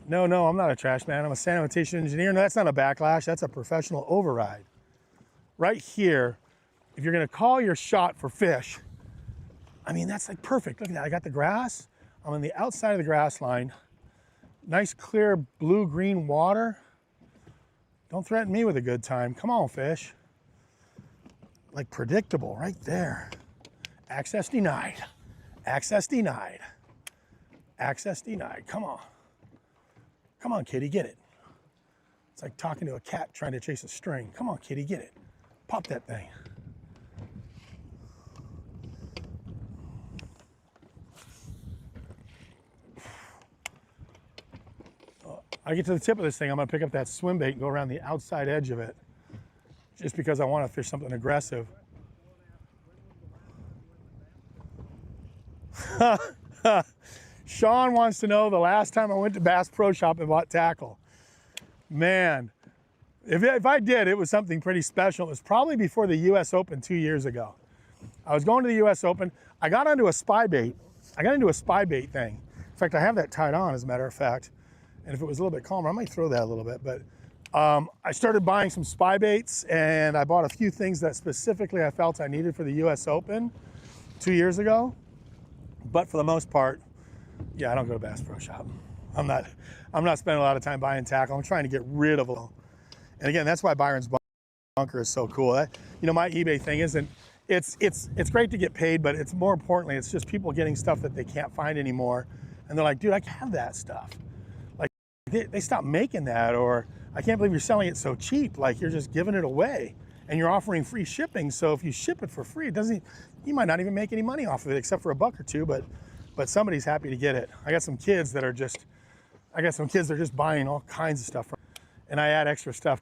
No, I'm not a trash man, I'm a sanitation engineer. No, that's not a backlash, that's a professional override. Right here, if you're gonna call your shot for fish, I mean, that's like perfect. Look at that, I got the grass. I'm on the outside of the grass line. Nice, clear, blue-green water. Don't threaten me with a good time. Come on, fish. Like predictable, right there. Access denied. Access denied. Access denied, come on. Come on, kitty, get it. It's like talking to a cat trying to chase a string. Come on, kitty, get it. Pop that thing. I get to the tip of this thing, I'm gonna pick up that swim bait and go around the outside edge of it, just because I want to fish something aggressive. Sean wants to know the last time I went to Bass Pro Shop and bought tackle. Man, if I did, it was something pretty special. It was probably before the US Open 2 years ago. I was going to the US Open. I got onto a spy bait. I got into a spy bait thing. In fact, I have that tied on, as a matter of fact. And if it was a little bit calmer, I might throw that a little bit. But I started buying some spy baits, and I bought a few things that specifically I felt I needed for the US Open 2 years ago. But for the most part, yeah, I don't go to Bass Pro Shop. I'm not spending a lot of time buying tackle. I'm trying to get rid of them. And again, that's why Byron's bunker is so cool. You know, my eBay thing isn't, it's great to get paid, but it's more importantly, it's just people getting stuff that they can't find anymore. And they're like, dude, I can have that stuff. Like they stopped making that, or I can't believe you're selling it so cheap. Like you're just giving it away and you're offering free shipping. So if you ship it for free, you might not even make any money off of it except for a buck or two, but somebody's happy to get it. I got some kids that are just buying all kinds of stuff. And I add extra stuff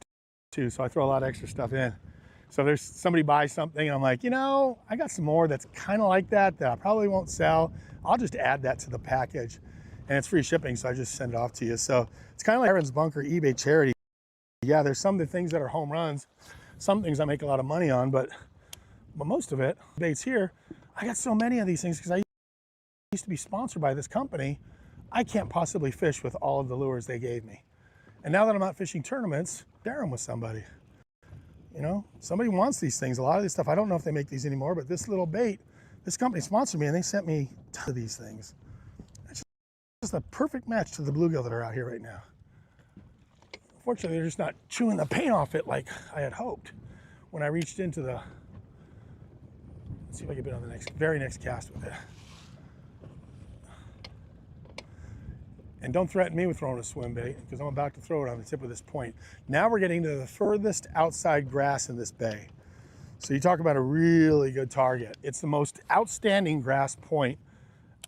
too. So I throw a lot of extra stuff in. So there's somebody buys something and I'm like, you know, I got some more that's kind of like that I probably won't sell. I'll just add that to the package and it's free shipping. So I just send it off to you. So it's kind of like Byron's Bunker eBay charity. Yeah, there's some of the things that are home runs. Some things I make a lot of money on, but most of it, baits here, I got so many of these things because I used to be sponsored by this company. I can't possibly fish with all of the lures they gave me. And now that I'm not fishing tournaments, share them with somebody. You know, somebody wants these things. A lot of this stuff, I don't know if they make these anymore, but this little bait, this company sponsored me and they sent me tons of these things. It's just a perfect match to the bluegill that are out here right now. Unfortunately, they're just not chewing the paint off it like I had hoped when I reached into the, let's see if I can get on the very next cast with it. And don't threaten me with throwing a swim bait because I'm about to throw it on the tip of this point. Now we're getting to the furthest outside grass in this bay. So you talk about a really good target. It's the most outstanding grass point,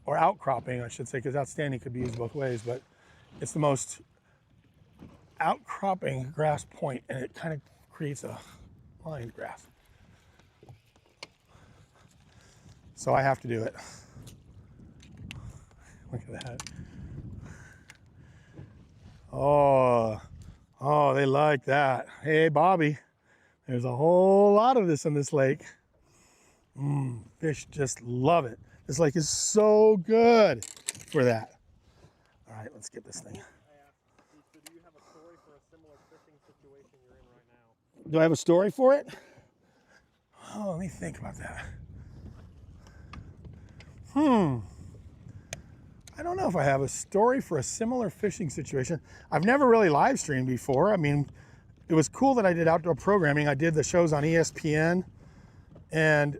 or outcropping I should say, because outstanding could be used both ways, but it's the most outcropping grass point and it kind of creates a lined grass. So I have to do it. Look at that. Oh, they like that. Hey, Bobby, there's a whole lot of this in this lake. Fish just love it. This lake is so good for that. All right, let's get this thing. So do you have a story for a similar fishing situation you're in right now? Do I have a story for it? Oh, let me think about that. I don't know if I have a story for a similar fishing situation. I've never really live streamed before. I mean, it was cool that I did outdoor programming. I did the shows on ESPN, and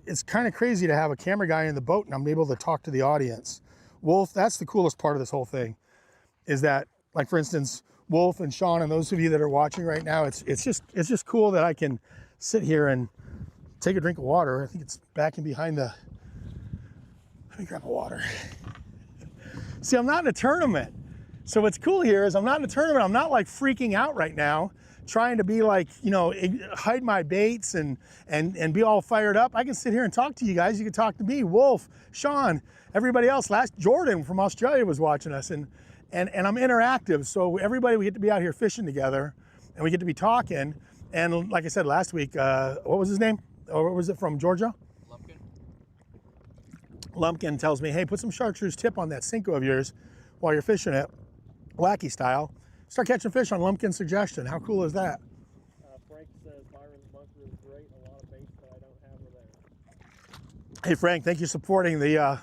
it's kind of crazy to have a camera guy in the boat and I'm able to talk to the audience. Wolf, that's the coolest part of this whole thing, is that, like for instance, Wolf and Sean and those of you that are watching right now, it's just cool that I can sit here and take a drink of water. I think it's back in behind the, let me grab a water. See, I'm not in a tournament. So what's cool here is I'm not in a tournament. I'm not like freaking out right now, trying to be like, you know, hide my baits and be all fired up. I can sit here and talk to you guys. You can talk to me, Wolf, Sean, everybody else. Jordan from Australia was watching us, and I'm interactive. So everybody, we get to be out here fishing together and we get to be talking. And like I said last week, what was his name? Or was it from Georgia? Lumpkin tells me, hey, put some chartreuse tip on that Cinco of yours while you're fishing it, wacky style. Start catching fish on Lumpkin's suggestion. How cool is that? Frank says Byron's Bunker is great. A lot of baits that I don't have are there. Hey Frank, thank you for supporting the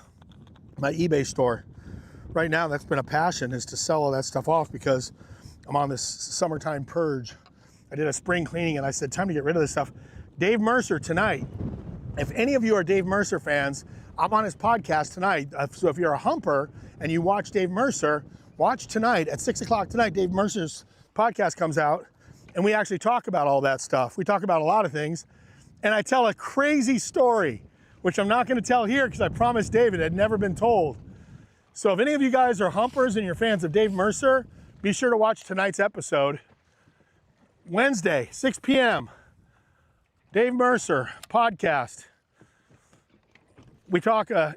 my eBay store. Right now, that's been a passion, is to sell all that stuff off because I'm on this summertime purge. I did a spring cleaning and I said, time to get rid of this stuff. Dave Mercer tonight. If any of you are Dave Mercer fans, I'm on his podcast tonight. So if you're a humper and you watch Dave Mercer, watch tonight at 6 o'clock tonight. Dave Mercer's podcast comes out and we actually talk about all that stuff. We talk about a lot of things. And I tell a crazy story, which I'm not going to tell here because I promised David it had never been told. So if any of you guys are humpers and you're fans of Dave Mercer, be sure to watch tonight's episode. Wednesday, 6 p.m. Dave Mercer podcast. We talk I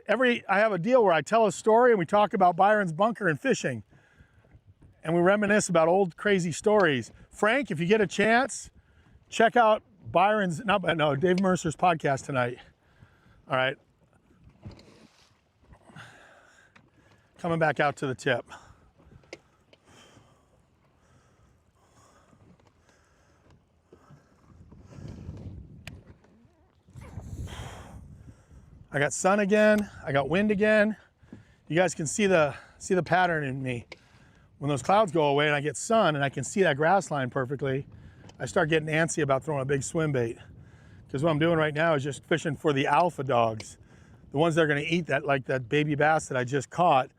have a deal where I tell a story and we talk about Byron's Bunker and fishing. And we reminisce about old crazy stories. Frank, if you get a chance, check out Dave Mercer's podcast tonight. All right. Coming back out to the tip. I got sun again, I got wind again. You guys can see the pattern in me. when those clouds go away and I get sun and I can see that grass line perfectly, I start getting antsy about throwing a big swim bait. Because what I'm doing right now is just fishing for the alpha dogs, the ones that are going to eat that, like that baby bass that I just caught.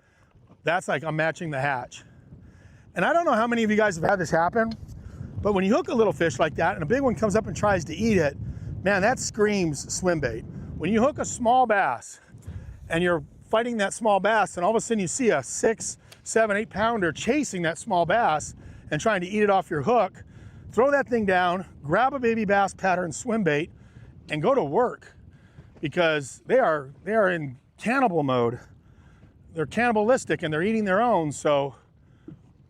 That's like I'm matching the hatch. And I don't know how many of you guys have had this happen, but when you hook a little fish like that and a big one comes up and tries to eat it, man, that screams swim bait. When you hook a small bass and you're fighting that small bass and all of a sudden you see a 6, 7, 8 pounder chasing that small bass and trying to eat it off your hook, throw that thing down, grab a baby bass pattern swim bait and go to work, because they are in cannibal mode. They're cannibalistic and they're eating their own. So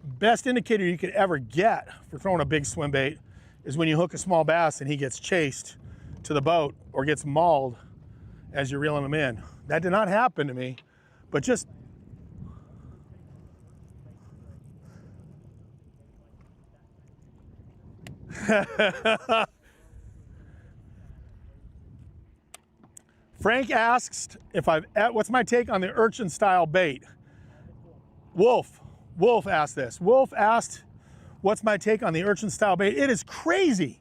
best indicator you could ever get for throwing a big swim bait is when you hook a small bass and he gets chased to the boat or gets mauled as you're reeling him in. That did not happen to me, but just Frank asks what's my take on the urchin style bait. Wolf asked this. Wolf asked, what's my take on the urchin style bait? It is crazy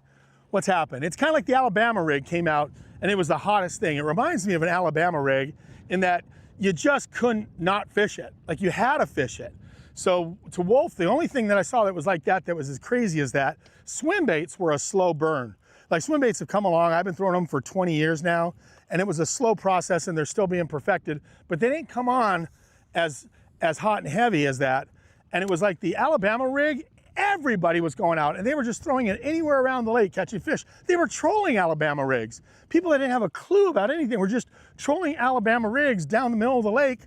what's happened. It's kind of like the Alabama rig came out and it was the hottest thing. It reminds me of an Alabama rig in that you just couldn't not fish it. Like you had to fish it. So to Wolf, the only thing that I saw that was like that was as crazy as that, swim baits were a slow burn. Like swim baits have come along, I've been throwing them for 20 years now, and it was a slow process and they're still being perfected, but they didn't come on as hot and heavy as that. And it was like the Alabama rig, everybody was going out and they were just throwing it anywhere around the lake catching fish. They were trolling Alabama rigs. People that didn't have a clue about anything were just trolling Alabama rigs down the middle of the lake,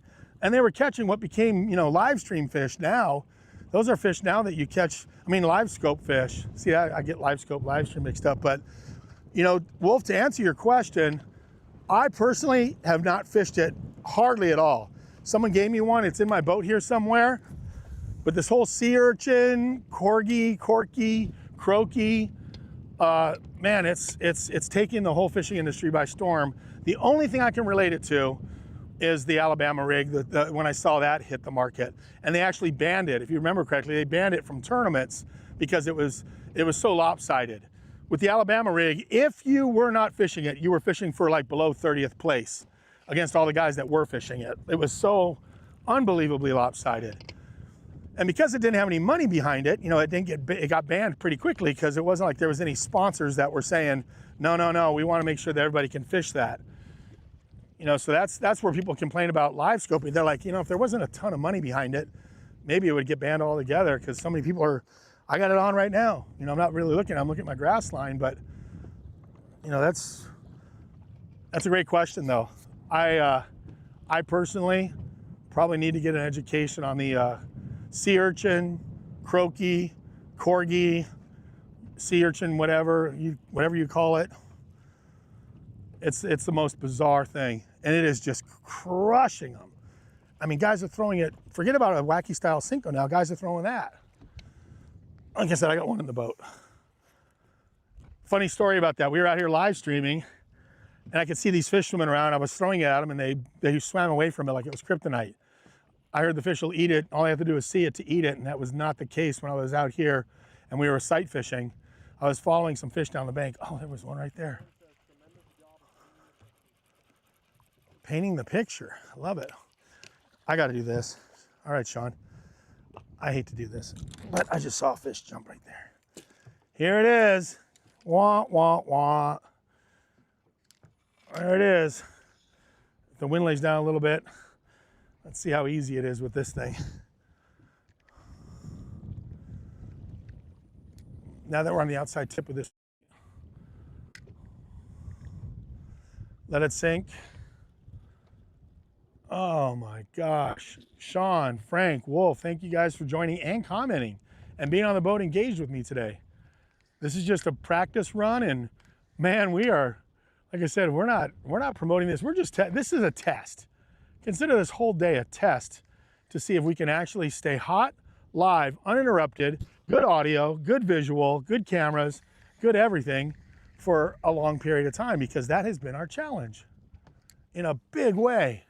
and they were catching what became, live stream fish now. Those are fish now that you catch, live scope fish. See, I get live scope, live stream mixed up, but Wolf, to answer your question, I personally have not fished it hardly at all. Someone gave me one, it's in my boat here somewhere, but this whole sea urchin, corky, croaky, man, it's taking the whole fishing industry by storm. The only thing I can relate it to is the Alabama rig, when I saw that hit the market. And they actually banned it. If you remember correctly, they banned it from tournaments because it was so lopsided. With the Alabama rig, if you were not fishing it, you were fishing for like below 30th place against all the guys that were fishing it. It was so unbelievably lopsided. And because it didn't have any money behind it, it got banned pretty quickly, because it wasn't like there was any sponsors that were saying, no, we want to make sure that everybody can fish that. So that's where people complain about live scoping. They're like, if there wasn't a ton of money behind it, maybe it would get banned altogether, because so many people I got it on right now. I'm not really looking, I'm looking at my grass line, but that's a great question though. I personally probably need to get an education on the sea urchin, croaky, corgi, sea urchin, whatever you call it. It's the most bizarre thing, and it is just crushing them. Guys are throwing it, forget about a wacky style Cinco now, guys are throwing that. Like I said, I got one in the boat. Funny story about that, we were out here live streaming, and I could see these fish swimming around. I was throwing it at them, and they swam away from it like it was kryptonite. I heard the fish will eat it, all I have to do is see it to eat it, and that was not the case when I was out here and we were sight fishing. I was following some fish down the bank. Oh, there was one right there. Painting the picture, I love it. I gotta do this. All right, Sean. I hate to do this, but I just saw a fish jump right there. Here it is. Wah, wah, wah. There it is. If the wind lays down a little bit, let's see how easy it is with this thing. Now that we're on the outside tip of this, let it sink. Oh my gosh. Sean, Frank, Wolf, thank you guys for joining and commenting and being on the boat engaged with me today. This is just a practice run, and man, we are, like I said, we're not promoting this. We're just, this is a test. Consider this whole day a test to see if we can actually stay hot, live, uninterrupted, good audio, good visual, good cameras, good everything for a long period of time, because that has been our challenge in a big way.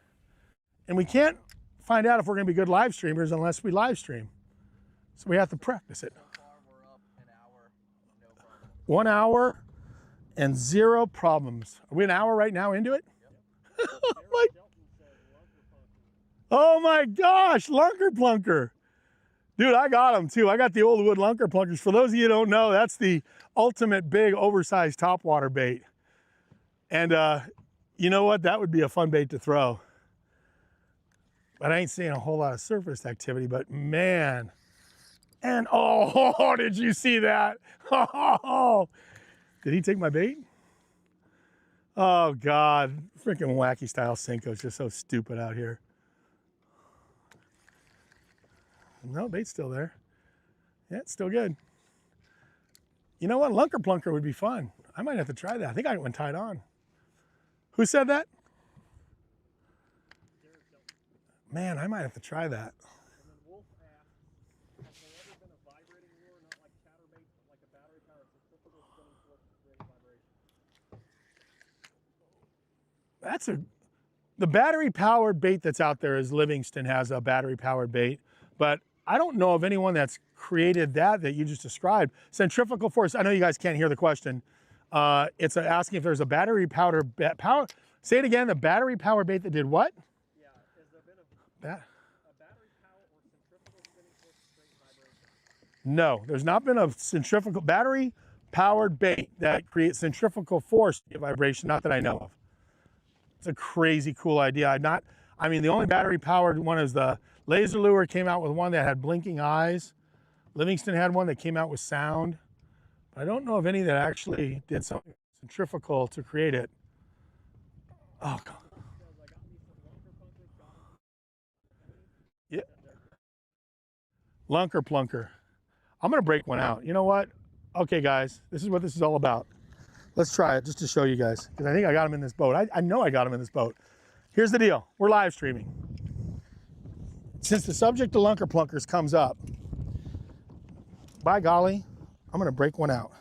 And we can't find out if we're going to be good live streamers unless we live stream. So we have to practice it. So far, we're up an hour, no problem. 1 hour and 0 problems. Are we an hour right now into it? Oh my gosh, lunker plunker. Dude, I got them too. I got the old wood lunker plunkers. For those of you who don't know, that's the ultimate big oversized topwater bait. And you know what? That would be a fun bait to throw. But I ain't seeing a whole lot of surface activity, but man. And oh, did you see that? Oh, did he take my bait? Oh God, freaking wacky style Senko is just so stupid out here. No, bait's still there. Yeah, it's still good. You know what? Lunker plunker would be fun. I might have to try that. I think I got one tied on. Who said that? Man, I might have to try that. And then Wolf asked, has there ever been a vibrating lure, not like chatterbait, but like a battery powered centrifugal spinning force to create vibration? The battery powered bait that's out there is Livingston has a battery powered bait, but I don't know of anyone that's created that you just described. Centrifugal force, I know you guys can't hear the question. It's asking if there's a battery power, say it again, the battery powered bait that did what? Yeah, has there been a battery power or centrifugal spinning force to create vibration? No, there's not been a centrifugal, battery powered bait that creates centrifugal force to get vibration, not that I know of. It's a crazy cool idea. I mean, the only battery powered one is the Laser Lure came out with one that had blinking eyes. Livingston had one that came out with sound. I don't know of any that actually did something centrifugal to create it. Oh, God. Yeah. Lunker plunker. I'm gonna break one out. You know what? Okay, guys, this is what this is all about. Let's try it just to show you guys, because I think I got him in this boat. I know I got him in this boat. Here's the deal. We're live streaming. Since the subject of lunker plunkers comes up, by golly, I'm gonna break one out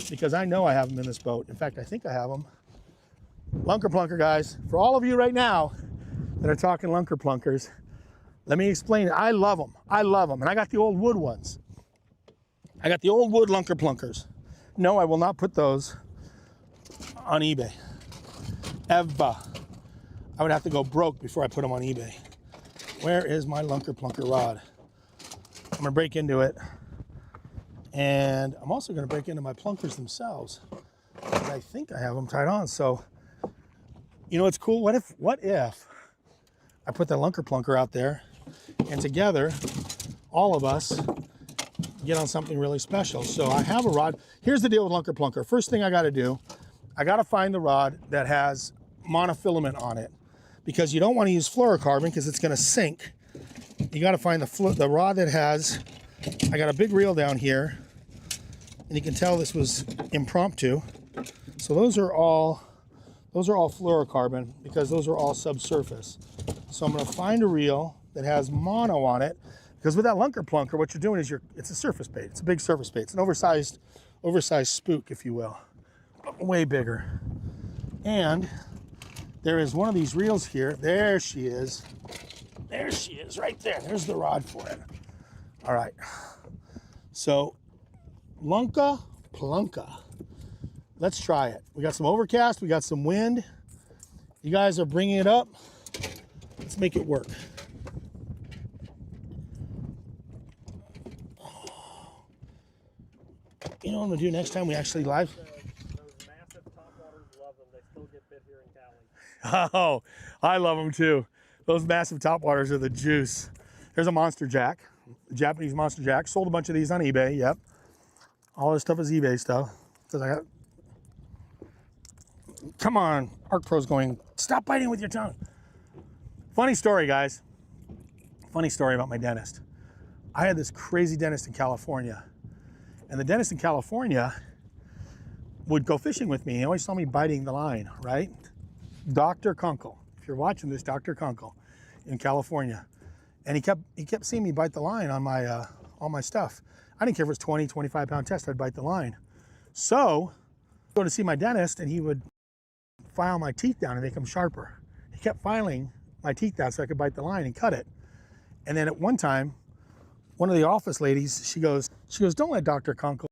because I know I have them in this boat. In fact, I think I have them. Lunker plunker, guys. For all of you right now that are talking lunker plunkers, let me explain it. I love them. I love them. And I got the old wood ones. I got the old wood lunker plunkers. No, I will not put those on eBay. Ever. I would have to go broke before I put them on eBay. Where is my lunker plunker rod? I'm gonna break into it. And I'm also gonna break into my plunkers themselves. And I think I have them tied on. So, you know what's cool? What if I put the lunker plunker out there and together, all of us get on something really special. So I have a rod. Here's the deal with lunker plunker. First thing I gotta do, I gotta find the rod that has monofilament on it, because you don't want to use fluorocarbon because it's gonna sink. You gotta find the rod that has, I got a big reel down here, and you can tell this was impromptu. So those are all fluorocarbon because those are all subsurface. So I'm gonna find a reel that has mono on it, because with that lunker plunker, what you're doing is it's a surface bait. It's a big surface bait. It's an oversized spook, if you will, way bigger. And there is one of these reels here. There she is. There she is, right there. There's the rod for it. All right. So, lunker plunker. Let's try it. We got some overcast. We got some wind. You guys are bringing it up. Let's make it work. You know what I'm gonna do next time we actually live? Those massive topwaters love them. They still get bit here in Cali. Oh, I love them too. Those massive topwaters are the juice. Here's a monster jack, Japanese monster jack. Sold a bunch of these on eBay. Yep. All this stuff is eBay stuff. Because I got. Come on, Arc Pro's going. Stop biting with your tongue. Funny story, guys. Funny story about my dentist. I had this crazy dentist in California. And the dentist in California would go fishing with me. He always saw me biting the line, right? Dr. Kunkel. If you're watching this, Dr. Kunkel in California. And he kept seeing me bite the line on my all my stuff. I didn't care if it was 20, 25 pound test, I'd bite the line. So I'd go to see my dentist and he would file my teeth down and make them sharper. He kept filing my teeth down so I could bite the line and cut it. And then at one time, one of the office ladies, she goes, don't let Dr. Kunkel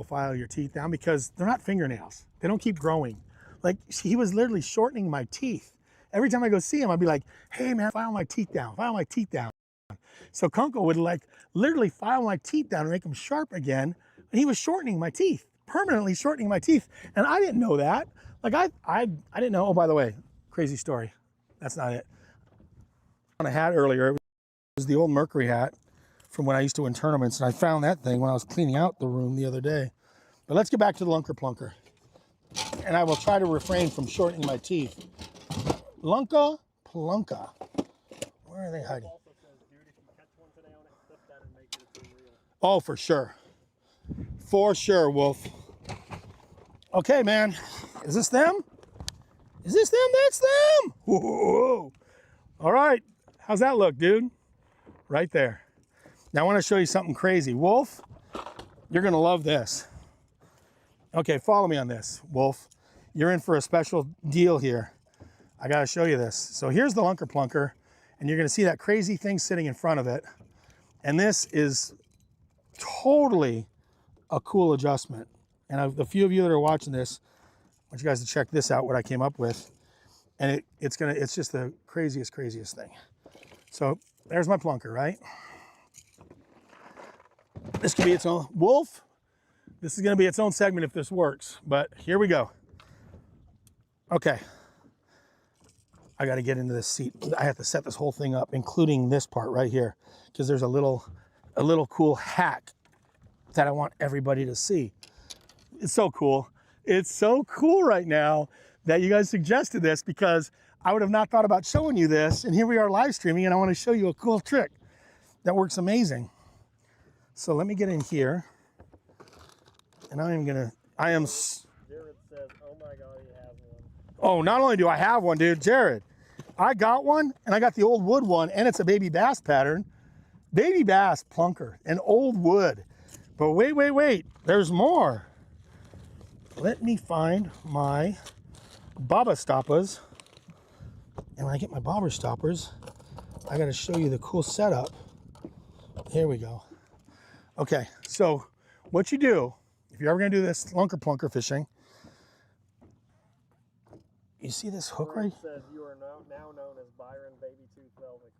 file your teeth down because they're not fingernails. They don't keep growing. Like, he was literally shortening my teeth. Every time I go see him, I'd be like, hey man, file my teeth down, file my teeth down. So Kunkel would like literally file my teeth down and make them sharp again. And he was shortening my teeth, permanently shortening my teeth. And I didn't know that. Like I didn't know, oh, by the way, crazy story. That's not it. On a hat earlier, it was the old Mercury hat from when I used to win tournaments. And I found that thing when I was cleaning out the room the other day. But let's get back to the Lunker Plunker. And I will try to refrain from shortening my teeth. Lunka Plunka. Where are they hiding? Oh, for sure. For sure, Wolf. Okay, man. Is this them? Is this them? That's them. Whoa. All right. How's that look, dude? Right there. Now I want to show you something crazy. Wolf, you're going to love this. Okay, follow me on this, Wolf. You're in for a special deal here. I got to show you this. So here's the Lunker Plunker, and you're going to see that crazy thing sitting in front of it. And this is totally a cool adjustment. And the few of you that are watching this, I want you guys to check this out, what I came up with. And it's just the craziest thing. So there's my plunker, right? This could be its own, Wolf, this is gonna be its own segment if this works, but here we go. Okay. I gotta get into this seat. I have to set this whole thing up, including this part right here, because there's a little cool hack that I want everybody to see. It's so cool. It's so cool right now that you guys suggested this, because I would have not thought about showing you this, and here we are live streaming, and I want to show you a cool trick that works amazing. So let me get in here, and Jared says, oh my God, he has one. Oh, not only do I have one, dude, Jared, I got one, and I got the old wood one, and it's a baby bass pattern. Baby bass plunker, an old wood. But wait, there's more. Let me find my bobber stoppers. And when I get my bobber stoppers, I gotta show you the cool setup. Here we go. Okay, so what you do, if you're ever gonna do this Lunker Plunker fishing, you see this hook right? Says you are now known as Byron Baby Tooth Velvet.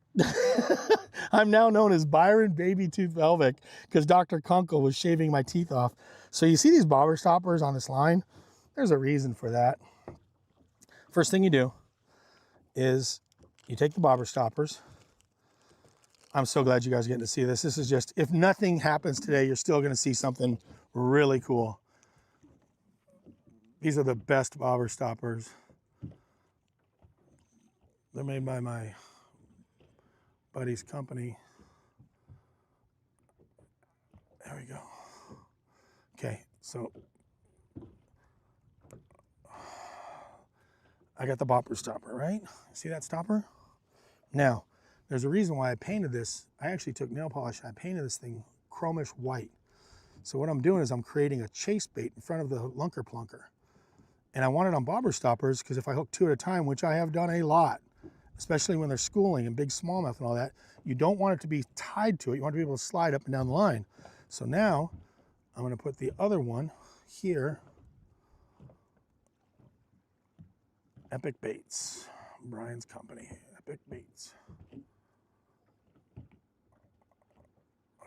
I'm now known as Byron Baby Tooth Velvet because Dr. Kunkel was shaving my teeth off. So you see these bobber stoppers on this line? There's a reason for that. First thing you do is you take the bobber stoppers. I'm so glad you guys are getting to see this. This is just, if nothing happens today, you're still gonna see something really cool. These are the best bobber stoppers. They're made by my buddy's company. There we go. Okay, so I got the bobber stopper, right? See that stopper? Now, there's a reason why I painted this. I actually took nail polish and I painted this thing chromish white. So what I'm doing is I'm creating a chase bait in front of the Lunker Plunker. And I want it on bobber stoppers because if I hook two at a time, which I have done a lot, especially when they're schooling and big smallmouth and all that, you don't want it to be tied to it. You want to be able to slide up and down the line. So now I'm going to put the other one here. Epic Baits, Brian's company, Epic Baits.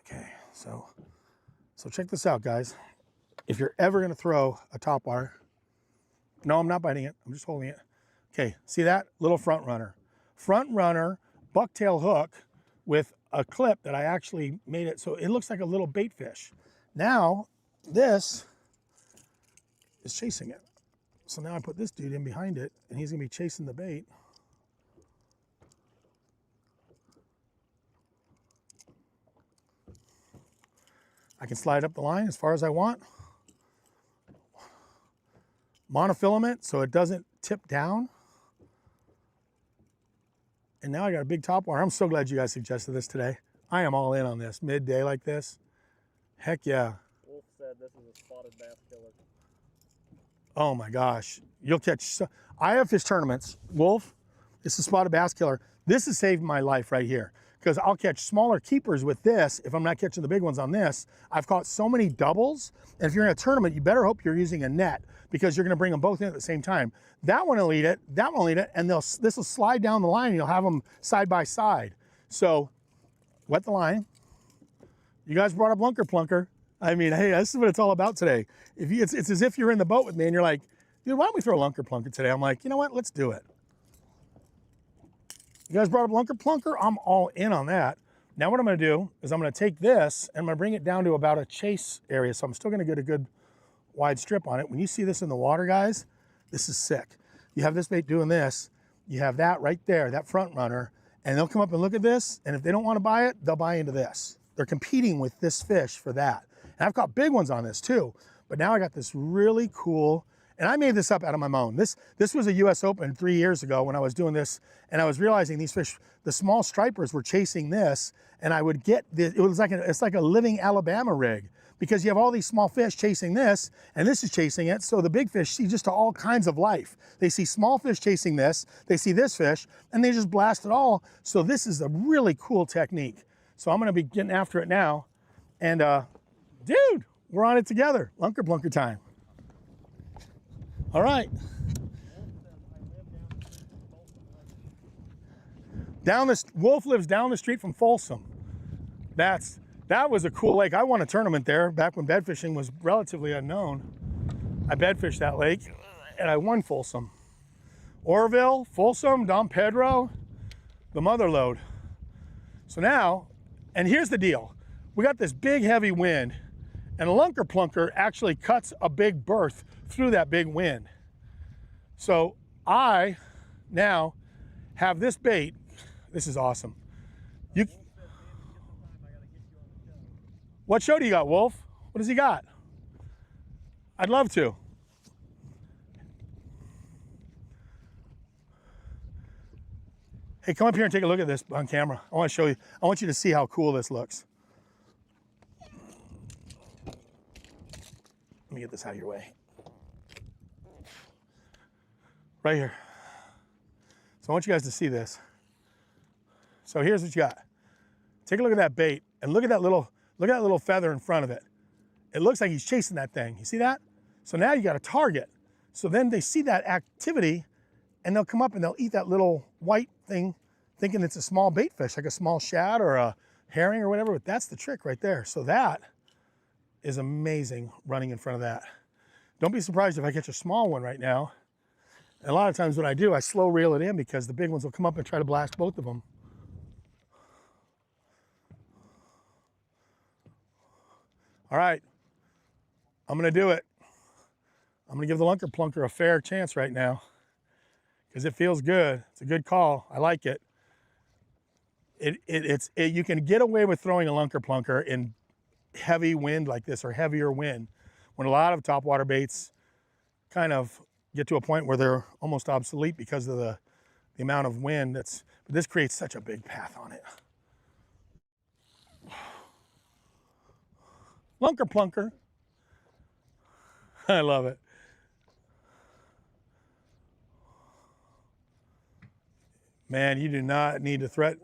Okay, so check this out, guys. If you're ever going to throw a topwater, no, I'm not biting it. I'm just holding it. Okay, see that? Little front runner. Front runner bucktail hook with a clip that I actually made it so it looks like a little bait fish. Now, this is chasing it. So now I put this dude in behind it, and he's gonna be chasing the bait. I can slide up the line as far as I want. Monofilament so it doesn't tip down. And now I got a big topwater. I'm so glad you guys suggested this today. I am all in on this, midday like this. Heck yeah. Wolf said this is a spotted bass killer. Oh my gosh. You'll catch, I have fish tournaments. Wolf, it's a spotted bass killer. This has saved my life right here. because I'll catch smaller keepers with this if I'm not catching the big ones on this. I've caught so many doubles, and if you're in a tournament, you better hope you're using a net because you're gonna bring them both in at the same time. That one will eat it, that one will eat it, and this will slide down the line and you'll have them side by side. So, wet the line. You guys brought up Lunker Plunker. I mean, hey, this is what it's all about today. It's as if you're in the boat with me and you're like, dude, why don't we throw a Lunker Plunker today? I'm like, you know what, let's do it. You guys brought up Lunker Plunker, I'm all in on that. Now what I'm gonna do is I'm gonna take this and I'm gonna bring it down to about a chase area, so I'm still gonna get a good wide strip on it. When you see this in the water, guys, this is sick. You have this bait doing this, you have that right there, that front runner, and they'll come up and look at this, and if they don't wanna buy it, they'll buy into this. They're competing with this fish for that. And I've caught big ones on this too, but now I got this really cool, and I made this up out of my own. This was a US Open 3 years ago when I was doing this, and I was realizing these fish, the small stripers were chasing this, and I would get this, it's like a living Alabama rig, because you have all these small fish chasing this, and this is chasing it, so the big fish see just all kinds of life. They see small fish chasing this, they see this fish, and they just blast it all. So this is a really cool technique. So I'm gonna be getting after it now, and dude, we're on it together. Lunker Plunker time. All right. Wolf lives down the street from Folsom. That was a cool lake. I won a tournament there back when bed fishing was relatively unknown. I bed fished that lake and I won Folsom. Orville, Folsom, Don Pedro, the mother lode. So now, and here's the deal. We got this big heavy wind, and a Lunker Plunker actually cuts a big berth through that big wind. So I now have this bait. This is awesome. What show do you got, Wolf? What does he got? I'd love to. Hey, come up here and take a look at this on camera. I want to show you. I want you to see how cool this looks. Let me get this out of your way. Right here. So I want you guys to see this. So here's what you got. Take a look at that bait and look at that little feather in front of it. It looks like he's chasing that thing. You see that? So now you got a target. So then they see that activity and they'll come up and they'll eat that little white thing thinking it's a small bait fish, like a small shad or a herring or whatever, but that's the trick right there. So that is amazing running in front of that. Don't be surprised if I catch a small one right now. And a lot of times when I do, I slow reel it in because the big ones will come up and try to blast both of them. All right, I'm gonna do it. I'm gonna give the Lunker Plunker a fair chance right now because it feels good. It's a good call. I like it. You can get away with throwing a Lunker Plunker in heavy wind like this or heavier wind when a lot of topwater baits kind of get to a point where they're almost obsolete because of the amount of wind but this creates such a big path on it. Lunker Plunker. I love it. Man, you do not need to threat.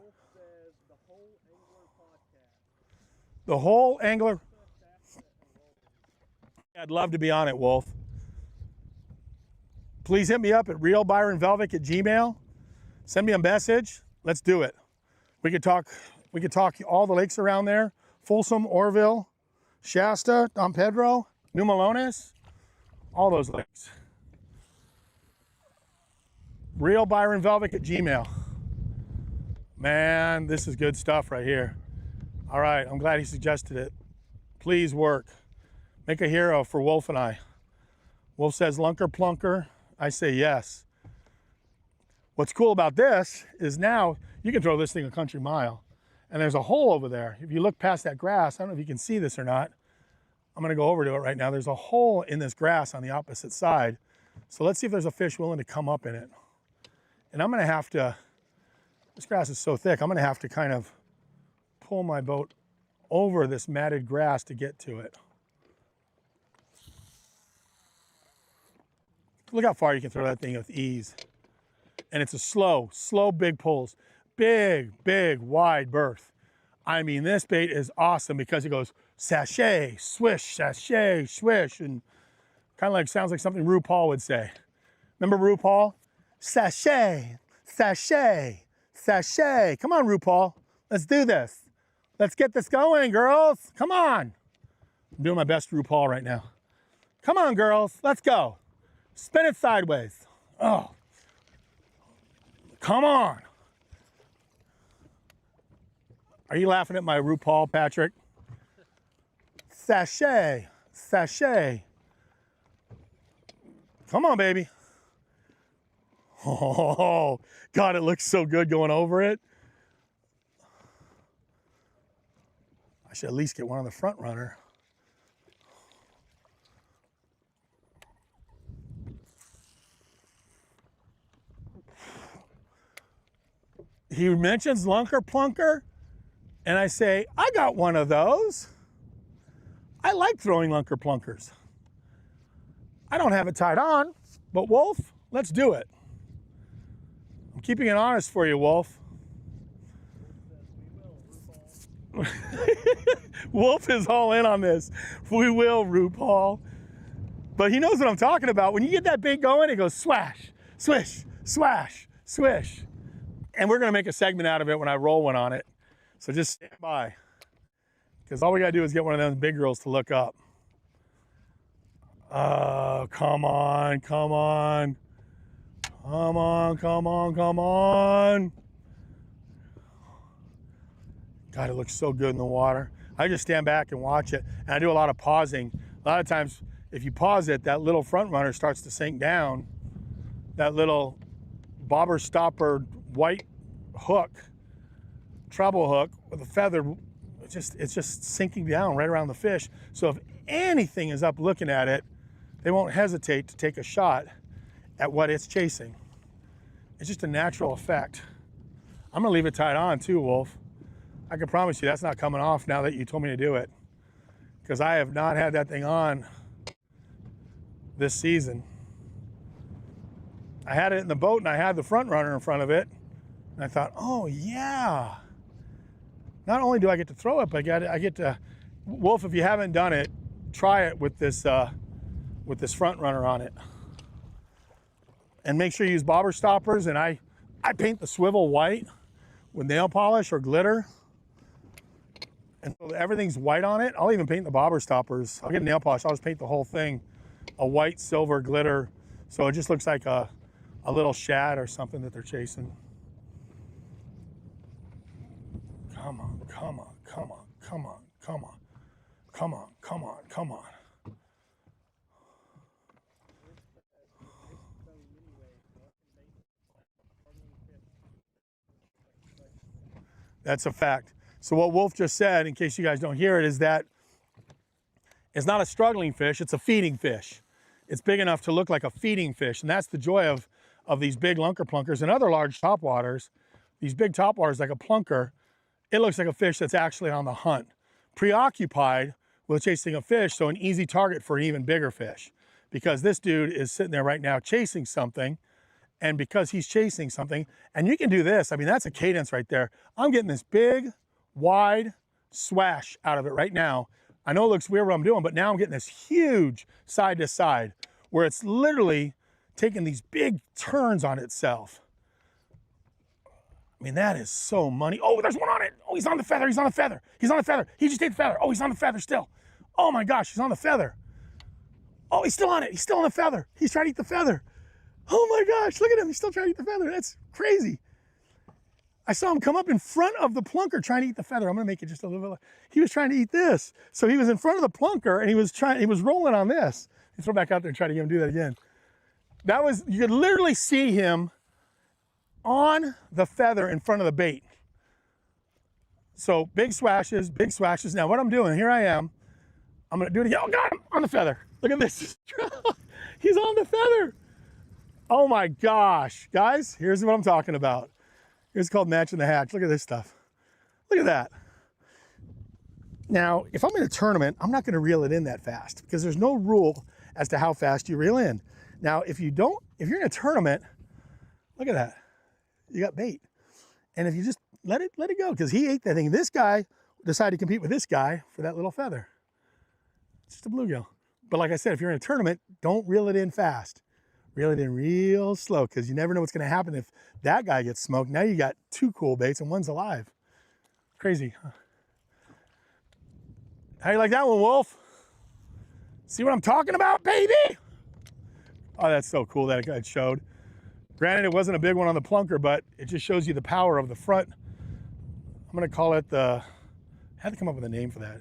The whole angler. I'd love to be on it, Wolf. Please hit me up at realbyronvelvic@gmail. Send me a message. Let's do it. We could talk all the lakes around there. Folsom, Orville, Shasta, Don Pedro, New Melones, all those lakes. realbyronvelvic@gmail. Man, this is good stuff right here. All right, I'm glad he suggested it. Please work. Make a hero for Wolf and I. Wolf says Lunker Plunker. I say yes. What's cool about this is now you can throw this thing a country mile. And there's a hole over there. If you look past that grass, I don't know if you can see this or not. I'm gonna go over to it right now. There's a hole in this grass on the opposite side. So let's see if there's a fish willing to come up in it. And I'm gonna have to, this grass is so thick, I'm gonna have to kind of pull my boat over this matted grass to get to it. Look how far you can throw that thing with ease. And it's a slow big pulls. big, big, wide berth. I mean, this bait is awesome because it goes sashay, swish, sashay, swish, and kind of like sounds like something RuPaul would say. Remember RuPaul? Sashay, sashay, sashay. Come on, RuPaul. Let's do this. Let's get this going, girls. Come on. I'm doing my best RuPaul right now. Come on, girls. Let's go. Spin it sideways. Oh. Come on. Are you laughing at my RuPaul, Patrick? Sashay, sashay. Come on, baby. Oh, God, it looks so good going over it. I should at least get one on the front runner. He mentions lunker plunker, and I say, I got one of those. I like throwing lunker plunkers. I don't have it tied on, but Wolf, let's do it. I'm keeping it honest for you, Wolf. Wolf is all in on this. We will, RuPaul. But he knows what I'm talking about. When you get that bait going, it goes swash, swish, swash, swish. And we're gonna make a segment out of it when I roll one on it. So just stand by. Because all we gotta do is get one of those big girls to look up. Come on, come on. Come on, come on, come on. God, it looks so good in the water. I just stand back and watch it. And I do a lot of pausing. A lot of times, if you pause it, that little front runner starts to sink down. That little bobber stopper white hook, treble hook with a feather, it's just sinking down right around the fish. So if anything is up looking at it, they won't hesitate to take a shot at what it's chasing. It's just a natural effect. I'm gonna leave it tied on too, Wolf. I can promise you that's not coming off now that you told me to do it, because I have not had that thing on this season. I had it in the boat and I had the front runner in front of it, and I thought, oh yeah, not only do I get to throw it, but I get to, Wolf, if you haven't done it, try it with this front runner on it. And make sure you use bobber stoppers, and I paint the swivel white with nail polish or glitter. And so everything's white on it. I'll even paint the bobber stoppers. I'll get nail polish, I'll just paint the whole thing a white silver glitter, so it just looks like a little shad or something that they're chasing. Come on, come on, come on, come on, come on, come on, come on, come on. That's a fact. So what Wolf just said, in case you guys don't hear it, is that it's not a struggling fish, it's a feeding fish. It's big enough to look like a feeding fish, and that's the joy of these big lunker plunkers and other large topwaters. These big topwaters, like a plunker, it looks like a fish that's actually on the hunt, preoccupied with chasing a fish, so an easy target for an even bigger fish. Because this dude is sitting there right now chasing something, and because he's chasing something, and you can do this, I mean, that's a cadence right there. I'm getting this big, wide swash out of it right now. I know it looks weird what I'm doing, but now I'm getting this huge side to side where it's literally taking these big turns on itself. I mean, that is so money. Oh, there's one on it. Oh, he's on the feather, he's on the feather. He's on the feather. He just ate the feather. Oh, he's on the feather still. Oh my gosh, he's on the feather. Oh, he's still on it. He's still on the feather. He's trying to eat the feather. Oh my gosh, look at him. He's still trying to eat the feather. That's crazy. I saw him come up in front of the plunker trying to eat the feather. I'm gonna make it just a little bit, he was trying to eat this. So he was in front of the plunker and he was rolling on this. You throw back out there and try to get him to do that again. That was, you could literally see him on the feather in front of the bait. So big swashes, big swashes. Now what I'm doing, here I am. I'm gonna do it again. Oh, got him on the feather. Look at this. He's on the feather. Oh my gosh. Guys, here's what I'm talking about. It's called matching the hatch. Look at this stuff. Look at that. Now, if I'm in a tournament, I'm not gonna reel it in that fast because there's no rule as to how fast you reel in. Now, if you're in a tournament, look at that. You got bait. And if you just let it go, because he ate that thing. This guy decided to compete with this guy for that little feather. It's just a bluegill. But like I said, if you're in a tournament, don't reel it in fast. Reel it in real slow, because you never know what's going to happen if that guy gets smoked. Now you got 2 cool baits and one's alive. Crazy. How you like that one, Wolf? See what I'm talking about, baby? Oh, that's so cool that it showed. Granted, it wasn't a big one on the plunker, but it just shows you the power of the front. I'm going to call it the, I had to come up with a name for that.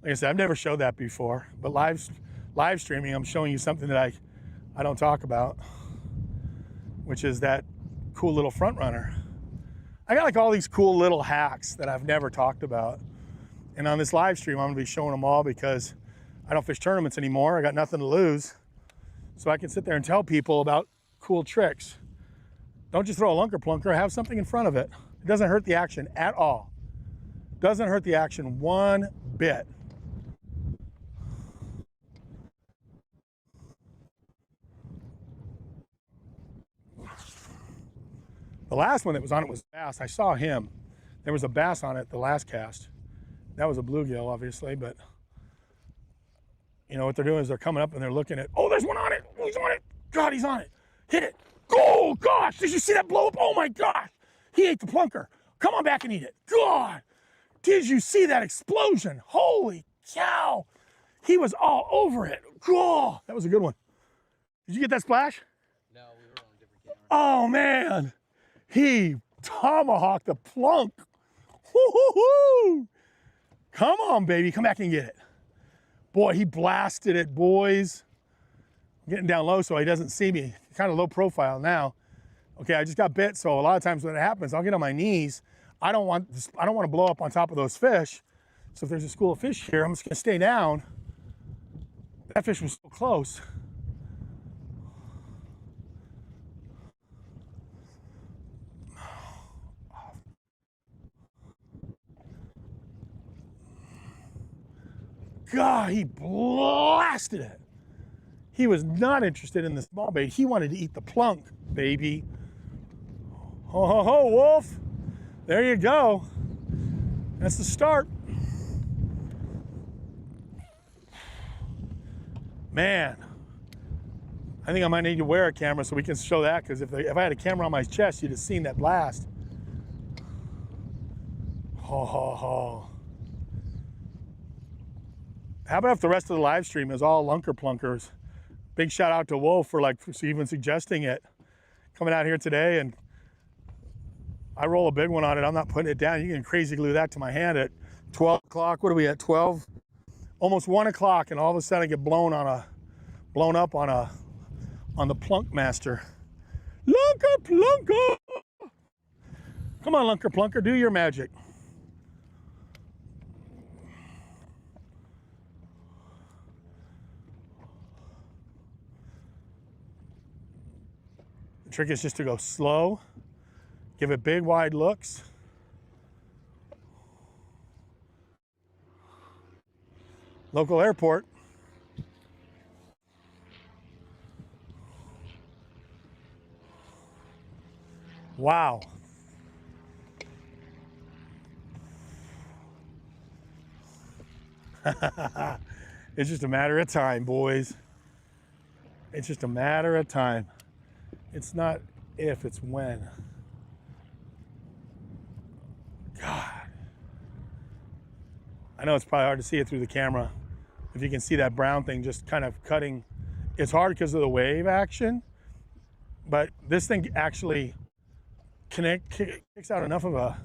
Like I said, I've never showed that before, but live streaming, I'm showing you something that I don't talk about, which is that cool little front runner. I got like all these cool little hacks that I've never talked about. And on this live stream, I'm gonna be showing them all because I don't fish tournaments anymore. I got nothing to lose. So I can sit there and tell people about cool tricks. Don't just throw a lunker plunker, have something in front of it. It doesn't hurt the action at all. Doesn't hurt the action one bit. The last one that was on it was bass. I saw him. There was a bass on it the last cast. That was a bluegill, obviously, but you know what they're doing is they're coming up and they're looking at, oh, there's one on it. Oh, he's on it. God, he's on it. Hit it. Oh, gosh, did you see that blow up? Oh, my gosh. He ate the plunker. Come on back and eat it. God, did you see that explosion? Holy cow. He was all over it. God, that was a good one. Did you get that splash? No, we were on a different camera. Oh, man. He tomahawked the plunk. Woo-hoo-hoo. Come on, baby. Come back and get it. Boy, he blasted it, boys. I'm getting down low so he doesn't see me. Kind of low profile now. Okay, I just got bit, so a lot of times when it happens, I'll get on my knees. I don't want to blow up on top of those fish. So if there's a school of fish here, I'm just gonna stay down. That fish was so close. God, he blasted it. He was not interested in the small bait. He wanted to eat the plunk, baby. Ho, ho, ho, Wolf. There you go. That's the start. Man, I think I might need to wear a camera so we can show that, because if I had a camera on my chest, you'd have seen that blast. Ho, ho, ho. How about if the rest of the live stream is all lunker plunkers? Big shout out to Wolf for even suggesting it. Coming out here today, and I roll a big one on it. I'm not putting it down. You can crazy glue that to my hand at 12 o'clock. What are we at? 12? Almost 1 o'clock, and all of a sudden I get blown up on the plunk master. Lunker plunker! Come on, lunker plunker, do your magic. The trick is just to go slow, give it big wide looks. Local airport. Wow. It's just a matter of time, boys. It's just a matter of time. It's not if, it's when. God. I know it's probably hard to see it through the camera. If you can see that brown thing just kind of cutting. It's hard because of the wave action, but this thing actually kicks out enough of a,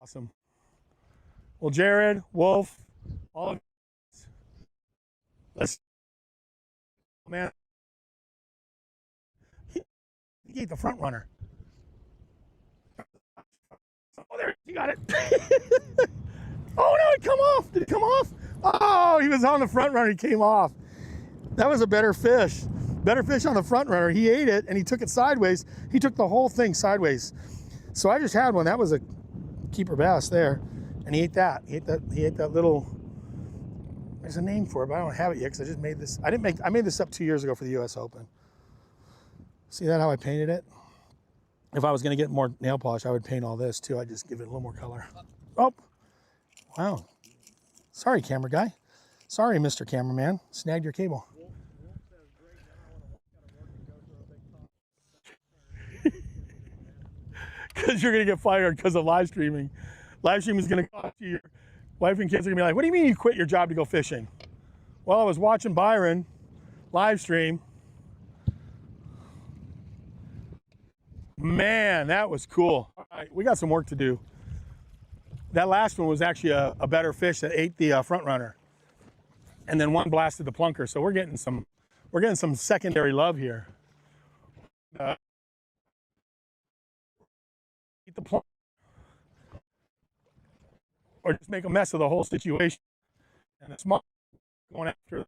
awesome. Well, Jared, Wolf, all of you, let's, man, he ate the front runner. Oh, there, you got it. Oh no, it come off. Did it come off? Oh, he was on the front runner, he came off. That was a better fish. Better fish on the front runner. He ate it and he took it sideways. He took the whole thing sideways. So I just had one. That was a keeper bass there. And he ate that. He ate that little, there's a name for it, but I don't have it yet because I just made this. I made this up 2 years ago for the US Open. See that, how I painted it? If I was gonna get more nail polish, I would paint all this too. I'd just give it a little more color. Oh, wow. Sorry, camera guy. Sorry, Mr. Cameraman. Snagged your cable. Because you're gonna get fired because of live streaming. Live streaming is gonna cost you. Your wife and kids are gonna be like, "What do you mean you quit your job to go fishing?" Well, I was watching Byron live stream. Man, that was cool. All right, we got some work to do. That last one was actually a better fish that ate the front runner, and then one blasted the plunker. So we're getting some secondary love here. Eat the plunker, or just make a mess of the whole situation. And it's going after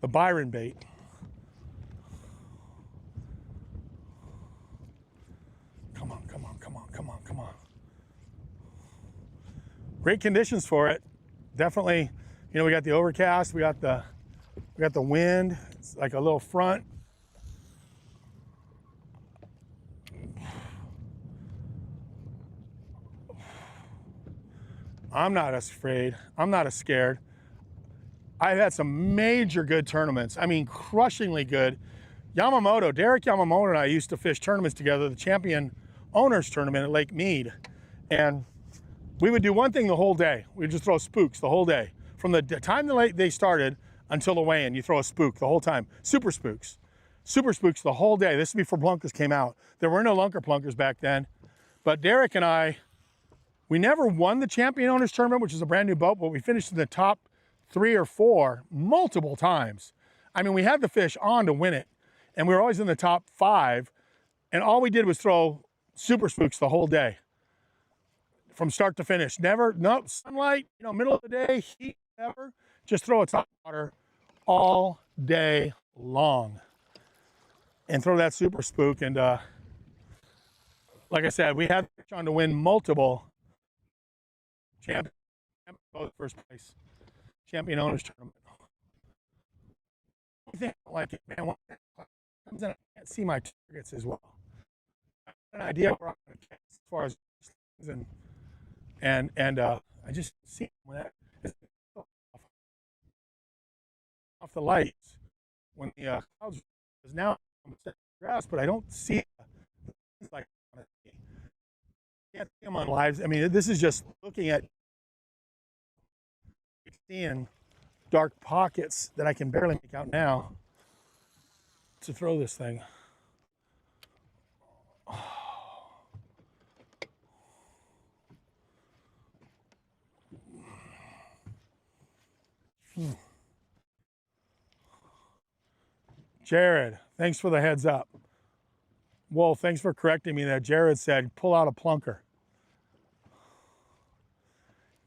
the Byron bait. Come on, come on, come on, come on, come on. Great conditions for it. Definitely, you know, we got the overcast, we got the wind. It's like a little front. I'm not as afraid. I'm not as scared. I've had some major good tournaments. I mean, crushingly good. Derek Yamamoto and I used to fish tournaments together, the Champion Owners Tournament at Lake Mead. And we would do one thing the whole day. We'd just throw spooks the whole day. From the time they started until the weigh-in, you throw a spook the whole time. Super spooks. Super spooks the whole day. This is before plunkers came out. There were no lunker plunkers back then. But Derek and I, we never won the Champion Owners Tournament, which is a brand new boat, but we finished in the top 3 or 4 multiple times. I mean, we had the fish on to win it, and we were always in the top 5, and all we did was throw super spooks the whole day, from start to finish. No sunlight, you know, middle of the day, heat, never. Just throw it top water all day long, and throw that super spook. And like I said, we had fish on to win multiple first place Champion Owners Tournament. I think I like it, man. When it comes in, I can't see my targets as well. I have an idea where I'm going to catch as far as and I just see when that is off the lights when the clouds is now grass, but I don't see things like I can't see them on lives. I mean, this is just looking at seeing dark pockets that I can barely make out now to throw this thing. Jared, thanks for the heads up. Wolf, thanks for correcting me that Jared said pull out a plunker.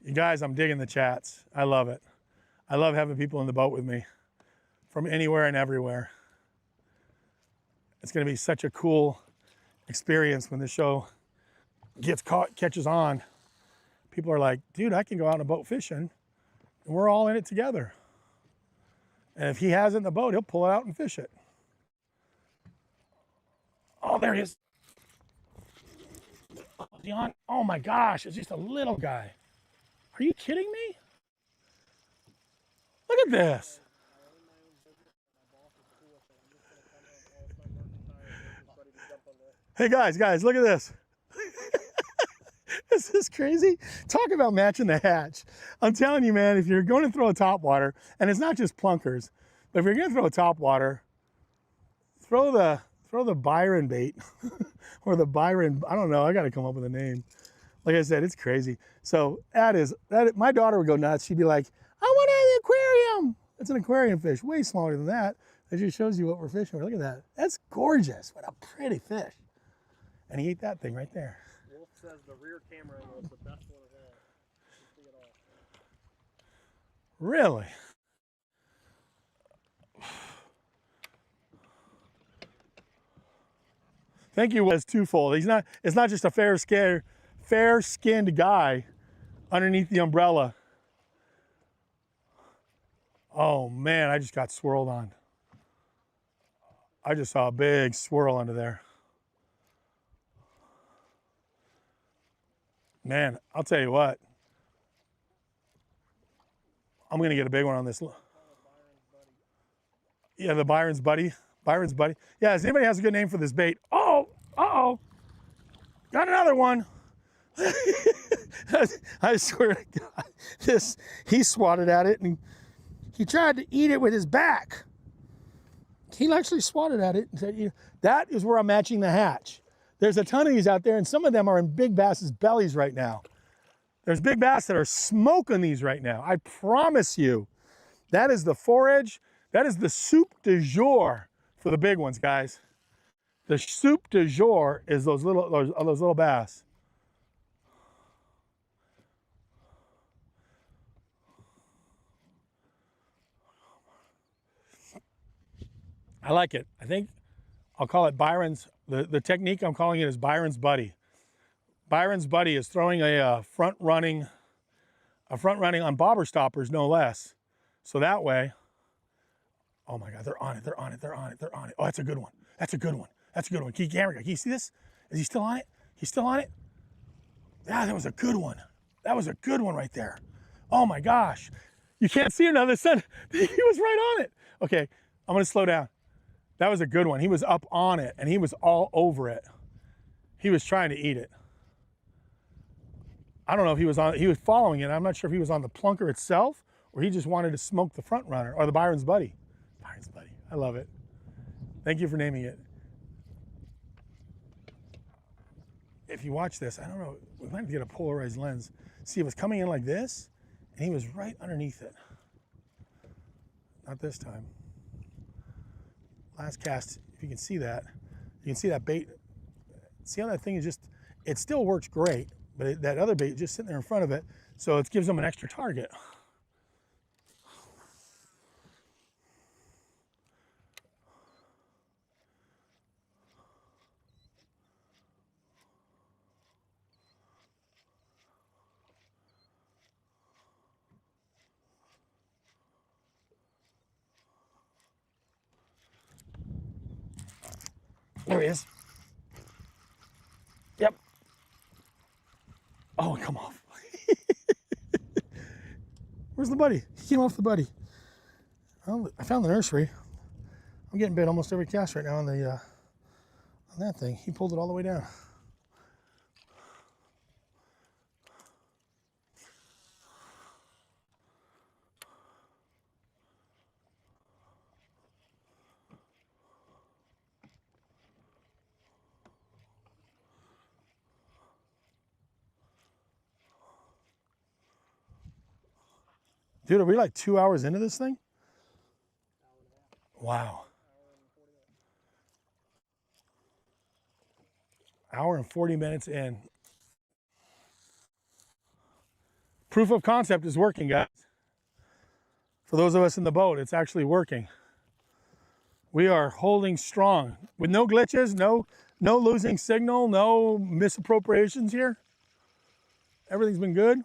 You guys, I'm digging the chats. I love it. I love having people in the boat with me from anywhere and everywhere. It's going to be such a cool experience when the show catches on. People are like, dude, I can go out on a boat fishing and we're all in it together. And if he has it in the boat, he'll pull it out and fish it. Oh, there he is. Oh, is he on? Oh my gosh, it's just a little guy. Are you kidding me? Look at this. Hey guys, look at this. This is crazy. Talk about matching the hatch. I'm telling you, man, if you're going to throw a topwater, and it's not just plunkers, but if you're going to throw a topwater, throw the Byron bait or the Byron, I don't know, I got to come up with a name. Like I said, it's crazy. So my daughter would go nuts. She'd be like, I want an aquarium. It's an aquarium fish, way smaller than that. It just shows you what we're fishing. Look at that. That's gorgeous. What a pretty fish. And he ate that thing right there. Wolf says the rear camera angle is the best one of all. You see it all. Really? Thank you was twofold. It's not just a fair-skinned guy underneath the umbrella. Oh man, I just got swirled on. I just saw a big swirl under there. Man, I'll tell you what. I'm gonna get a big one on this. Yeah, the Byron's buddy. Byron's buddy. Yeah, does anybody has a good name for this bait? Oh, uh-oh. Got another one. I swear to God, he swatted at it and he tried to eat it with his back. He actually swatted at it and said, that is where I'm matching the hatch. There's a ton of these out there, and some of them are in big bass's bellies right now. There's big bass that are smoking these right now. I promise you, that is the forage. That is the soup du jour for the big ones, guys. The soup du jour is those little bass. I like it. I think I'll call it Byron's. The technique I'm calling it is Byron's buddy. Byron's buddy is throwing a front running on bobber stoppers, no less. So that way, oh my God, they're on it, they're on it, they're on it, they're on it. Oh, that's a good one. That's a good one. That's a good one. Camera guy, can you see this? Is he still on it? He's still on it? Yeah, that was a good one. That was a good one right there. Oh my gosh. You can't see him now, the sun. He was right on it. Okay, I'm gonna slow down. That was a good one. He was up on it and he was all over it. He was trying to eat it. I don't know if he was following it. I'm not sure if he was on the plunker itself or he just wanted to smoke the front runner or the Byron's buddy. Byron's buddy, I love it. Thank you for naming it. If you watch this, I don't know, we might have to get a polarized lens. See, it was coming in like this and he was right underneath it. Not this time. Last cast, if you can see that, you can see that bait. See how that thing is just, it still works great, but that other bait is just sitting there in front of it, so it gives them an extra target. There he is. Yep. Oh, come off. Where's the buddy? He came off the buddy. Well, I found the nursery. I'm getting bit almost every cast right now on that thing. He pulled it all the way down. Dude, are we like 2 hours into this thing? Wow. Hour and 40 minutes in. Proof of concept is working, guys. For those of us in the boat, it's actually working. We are holding strong with no glitches, no losing signal, no misappropriations here. Everything's been good.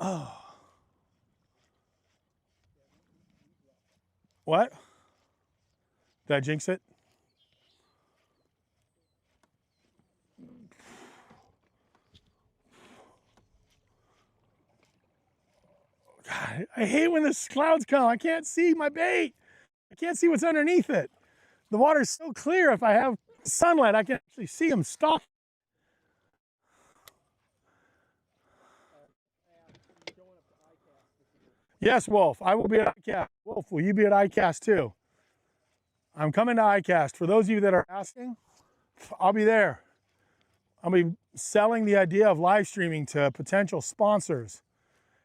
Oh. What? Did I jinx it? God, I hate when the clouds come. I can't see my bait. I can't see what's underneath it. The water's so clear. If I have sunlight, I can actually see them stalk. Yes, Wolf, I will be at ICAST. Wolf, will you be at ICAST too? I'm coming to ICAST. For those of you that are asking, I'll be there. I'll be selling the idea of live streaming to potential sponsors.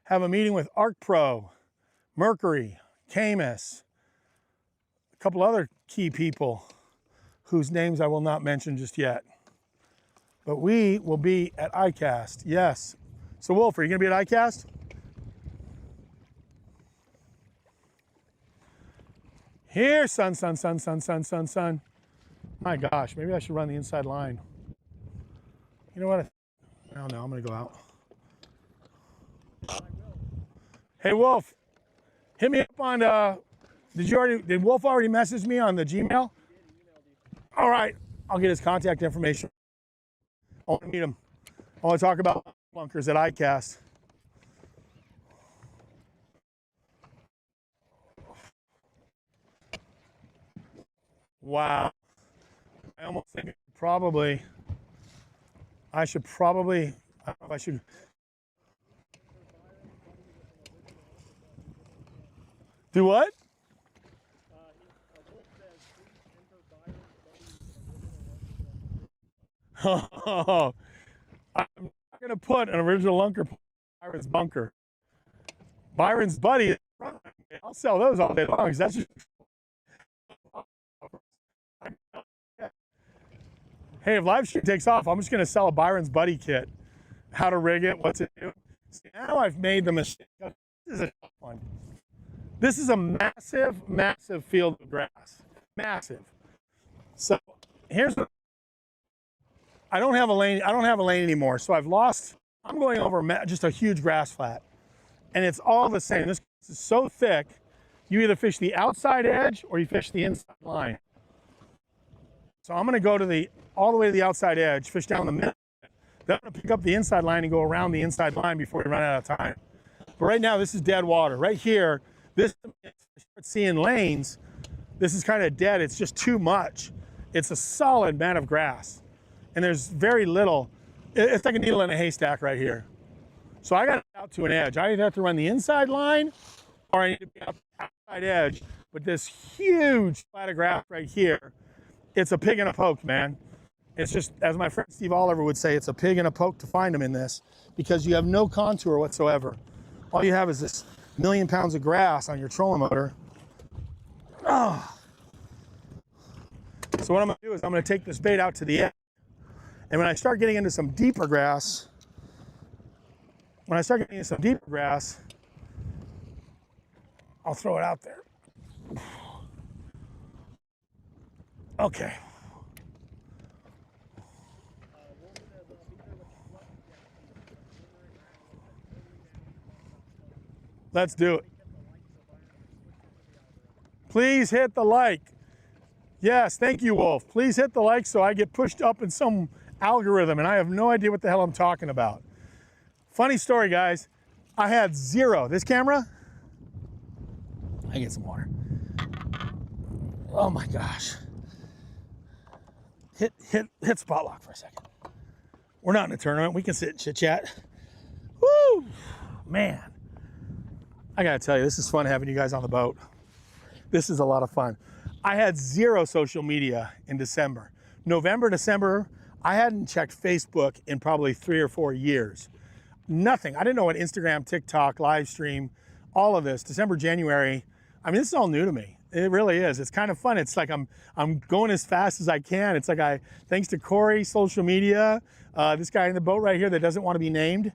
Have a meeting with Arc Pro, Mercury, Camus, a couple other key people whose names I will not mention just yet. But we will be at ICAST, yes. So Wolf, are you gonna be at ICAST? Here, sun. My gosh, maybe I should run the inside line. You know what? No, I'm gonna go out. Hey Wolf, hit me up on did Wolf already message me on the Gmail? All right, I'll get his contact information. I want to meet him. I want to talk about bunkers at ICAST. Wow. I almost think I should probably, I don't know if I should. Do what? Oh, I'm not going to put an original lunker in Byron's bunker. Byron's buddy, I'll sell those all day long because that's just. Hey, if live stream takes off, I'm just going to sell a Byron's buddy kit. How to rig it, what to do. See, now I've made the mistake. This is a tough one. This is a massive, massive field of grass. Massive. So here's what I don't have a lane. I don't have a lane anymore. So I've lost. I'm going over just a huge grass flat, and it's all the same. This is so thick. You either fish the outside edge or you fish the inside line. So I'm going to go to all the way to the outside edge, fish down the middle. Then I'm going to pick up the inside line and go around the inside line before we run out of time. But right now, this is dead water. Right here, this start seeing lanes. This is kind of dead. It's just too much. It's a solid mat of grass, and there's very little. It's like a needle in a haystack right here. So I got it out to an edge. I either have to run the inside line, or I need to be up the outside edge. But this huge flat of grass right here, it's a pig in a poke, man. It's just, as my friend Steve Oliver would say, it's a pig in a poke to find them in this, because you have no contour whatsoever. All you have is this 1,000,000 pounds of grass on your trolling motor. Oh. So what I'm gonna do is I'm gonna take this bait out to the end. And when I start getting into some deeper grass, I'll throw it out there. Okay. Let's do it. Please hit the like. Yes, thank you, Wolf. Please hit the like so I get pushed up in some algorithm, and I have no idea what the hell I'm talking about. Funny story, guys. I had zero. This camera? I get some water. Oh my gosh. Hit spot lock for a second. We're not in a tournament. We can sit and chit chat. Woo! Man. I gotta tell you, this is fun having you guys on the boat. This is a lot of fun. I had zero social media in December. November, December, I hadn't checked Facebook in probably 3 or 4 years. Nothing. I didn't know what Instagram, TikTok, live stream, all of this. December, January. I mean, this is all new to me. It really is. It's kind of fun. It's like I'm going as fast as I can. It's like thanks to Corey, social media, this guy in the boat right here that doesn't want to be named.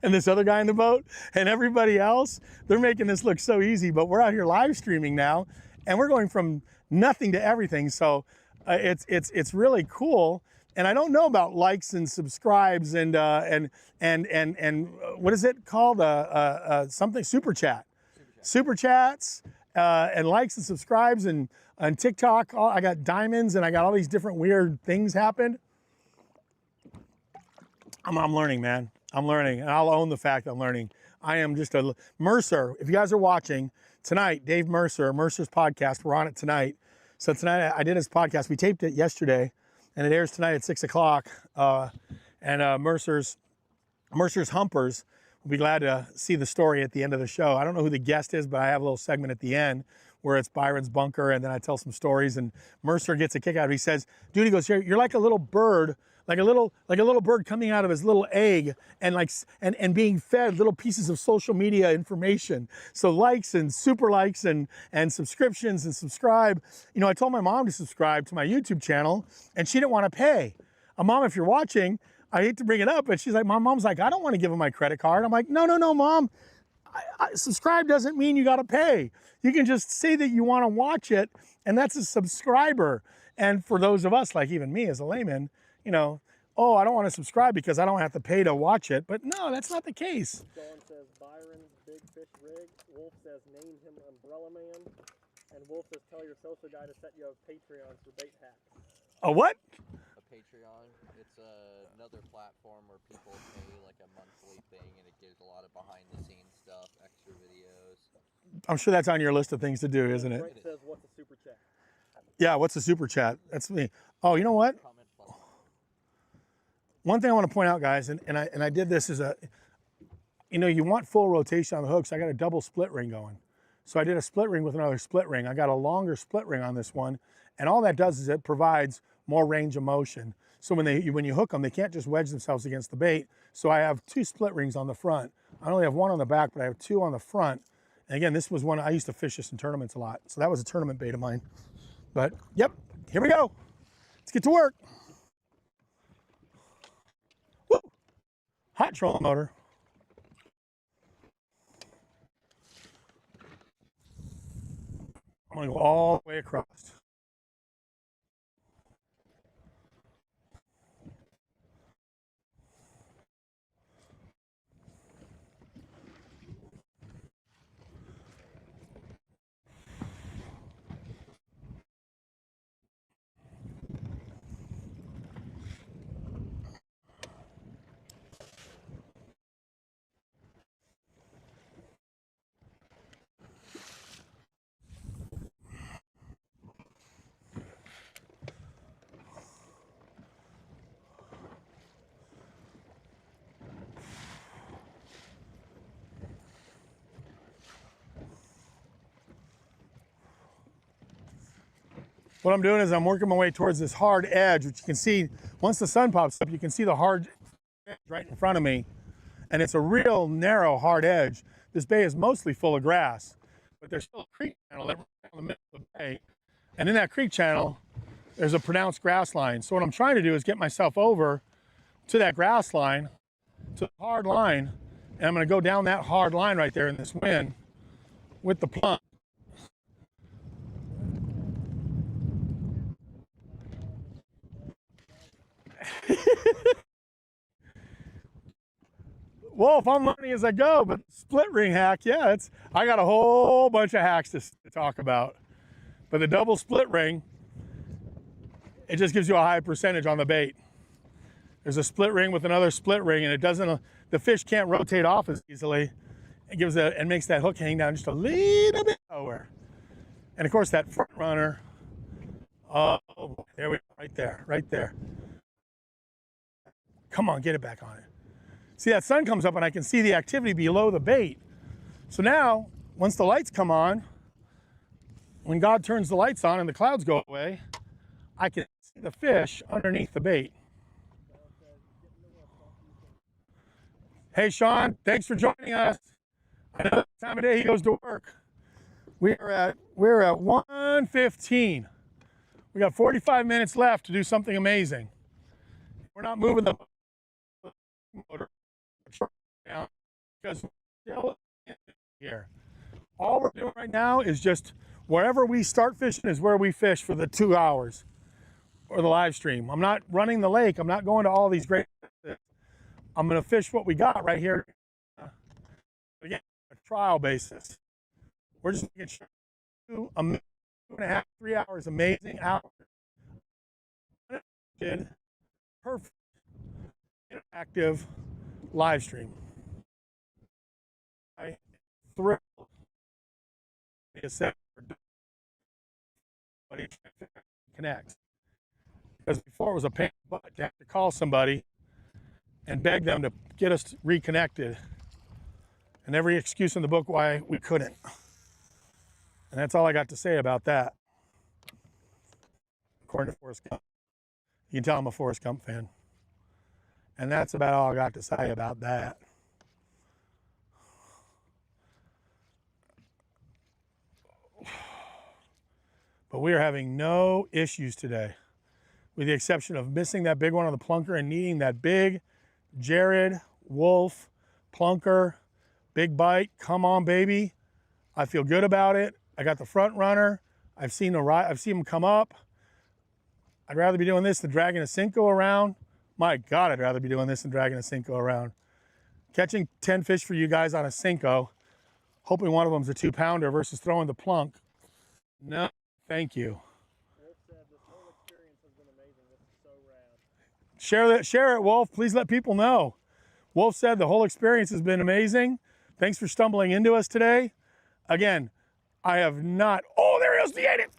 And this other guy in the boat and everybody else, they're making this look so easy, but we're out here live streaming now and we're going from nothing to everything. So it's really cool. And I don't know about likes and subscribes and what is it called? Something super chats and likes and subscribes and on TikTok. I got diamonds and I got all these different weird things happened. I'm learning, man. I'm learning, and I'll own the fact I'm learning. I am just a Mercer. If you guys are watching tonight, Dave Mercer's podcast, we're on it tonight. So tonight I did his podcast. We taped it yesterday, and it airs tonight at 6 o'clock. Mercer's Humpers will be glad to see the story at the end of the show. I don't know who the guest is, but I have a little segment at the end where it's Byron's bunker, and then I tell some stories, and Mercer gets a kick out of it. He says, dude, he goes, you're like a little bird, like a little bird coming out of his little egg and being fed little pieces of social media information. So likes and super likes and subscriptions and subscribe. You know, I told my mom to subscribe to my YouTube channel and she didn't want to pay. Mom, if you're watching, I hate to bring it up, but she's like, my mom's like, I don't want to give him my credit card. I'm like, no, Mom. Subscribe doesn't mean you got to pay. You can just say that you want to watch it, and that's a subscriber. And for those of us, like even me as a layman, you know, oh, I don't want to subscribe because I don't have to pay to watch it. But no, that's not the case. Sean says Byron's big fish rig. Wolf says name him Umbrella Man. And Wolf says tell your social guy to set you up Patreon for bait hacks. A what? A Patreon. It's another platform where people pay like a monthly thing, and it gives a lot of behind-the-scenes stuff, extra videos. I'm sure that's on your list of things to do, isn't it? Frank says what's a super chat? Yeah, what's a super chat? That's me. Oh, you know what? Comment below. One thing I want to point out, guys, and I did this as a, you know, you want full rotation on the hooks. I got a double split ring going. So I did a split ring with another split ring. I got a longer split ring on this one. And all that does is it provides more range of motion. So when you hook them, they can't just wedge themselves against the bait. So I have 2 split rings on the front. I only have 1 on the back, but I have 2 on the front. And again, this was one, I used to fish this in tournaments a lot. So that was a tournament bait of mine. But yep, here we go. Let's get to work. Woo! Hot trolling motor. I'm gonna go all the way across. What I'm doing is I'm working my way towards this hard edge, which you can see, once the sun pops up, you can see the hard edge right in front of me. And it's a real narrow, hard edge. This bay is mostly full of grass, but there's still a creek channel that runs down the middle of the bay. And in that creek channel, there's a pronounced grass line. So what I'm trying to do is get myself over to that grass line, to the hard line, and I'm gonna go down that hard line right there in this wind with the plump. Wolf, I'm learning as I go, but split ring hack, yeah, I got a whole bunch of hacks to talk about. But the double split ring, it just gives you a high percentage on the bait. There's a split ring with another split ring, and it doesn't, the fish can't rotate off as easily. It gives and makes that hook hang down just a little bit lower. And of course that front runner, oh, there we go, right there. Come on, get it back on it. See, that sun comes up and I can see the activity below the bait. So now, once the lights come on, when God turns the lights on and the clouds go away, I can see the fish underneath the bait. Hey, Sean, thanks for joining us. I know the time of day he goes to work. We're at 1:15. We got 45 minutes left to do something amazing. We're not moving the motor down because we're still here. All we're doing right now is just wherever we start fishing is where we fish for the 2 hours or the live stream. I'm not running the lake. I'm not going to all these great places. I'm going to fish what we got right here. Again, a trial basis. We're just going to do a 2.5, 3 hours, amazing hour. Perfect, interactive live stream. I thrilled. Connect. Because before it was a pain in the butt to have to call somebody and beg them to get us reconnected. And every excuse in the book why we couldn't. And that's all I got to say about that. According to Forrest Gump. You can tell I'm a Forrest Gump fan. And that's about all I got to say about that. But we are having no issues today, with the exception of missing that big one on the plunker and needing that big Jared, Wolf, plunker, big bite. Come on, baby. I feel good about it. I got the front runner. I've seen him come up. I'd rather be doing this than dragging a Cinco around. My God, I'd rather be doing this than dragging a Cinco around. Catching 10 fish for you guys on a Cinco, hoping one of them's a 2-pounder versus throwing the plunk. No, thank you. Wolf said this whole experience has been amazing. This is so rad. Share it, Wolf. Please let people know. Wolf said the whole experience has been amazing. Thanks for stumbling into us today. Again, I have not. Oh, there he is. He ate it.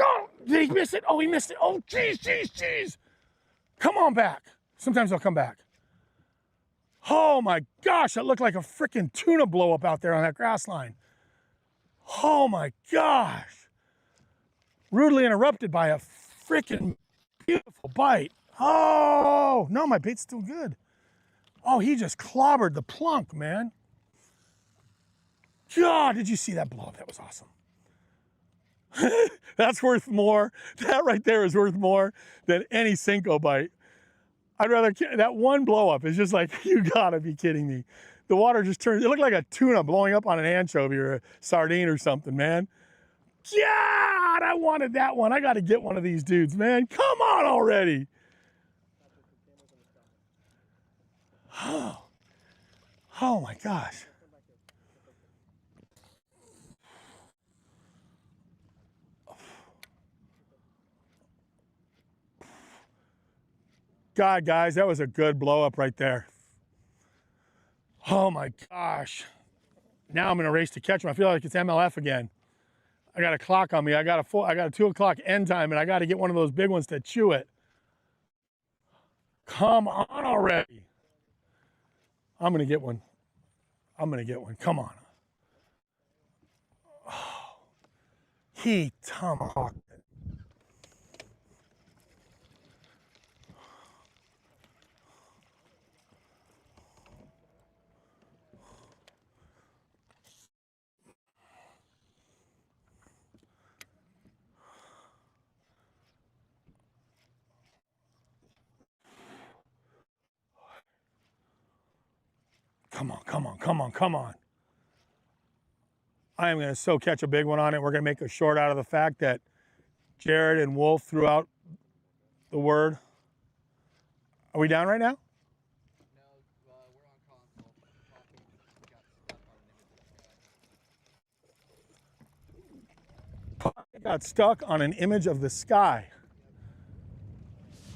Oh, did he miss it? Oh, he missed it. Oh, geez. Come on back. Sometimes I'll come back. Oh my gosh, that looked like a freaking tuna blow up out there on that grass line. Oh my gosh. Rudely interrupted by a freaking beautiful bite. Oh, no, my bait's still good. Oh, he just clobbered the plunk, man. God, did you see that blow up? That was awesome. That's worth more. That right there is worth more than any Cinco bite. I'd rather, that one blow up is just like, you gotta be kidding me. The water just turned, it looked like a tuna blowing up on an anchovy or a sardine or something, man. God, I wanted that one. I gotta get one of these dudes, man. Come on already. Oh my gosh. God, guys, that was a good blow up right there. Oh my gosh. Now I'm in a race to catch him. I feel like it's MLF again. I got a clock on me. I got a 2 o'clock end time, and I got to get one of those big ones to chew it. Come on already. I'm going to get one. Come on. Oh, he tomahawked it. Come on. I am going to so catch a big one on it. We're going to make a short out of the fact that Jared and Wolf threw out the word. Are we down right now? No, we're on console. Pocket got stuck on an image of the sky.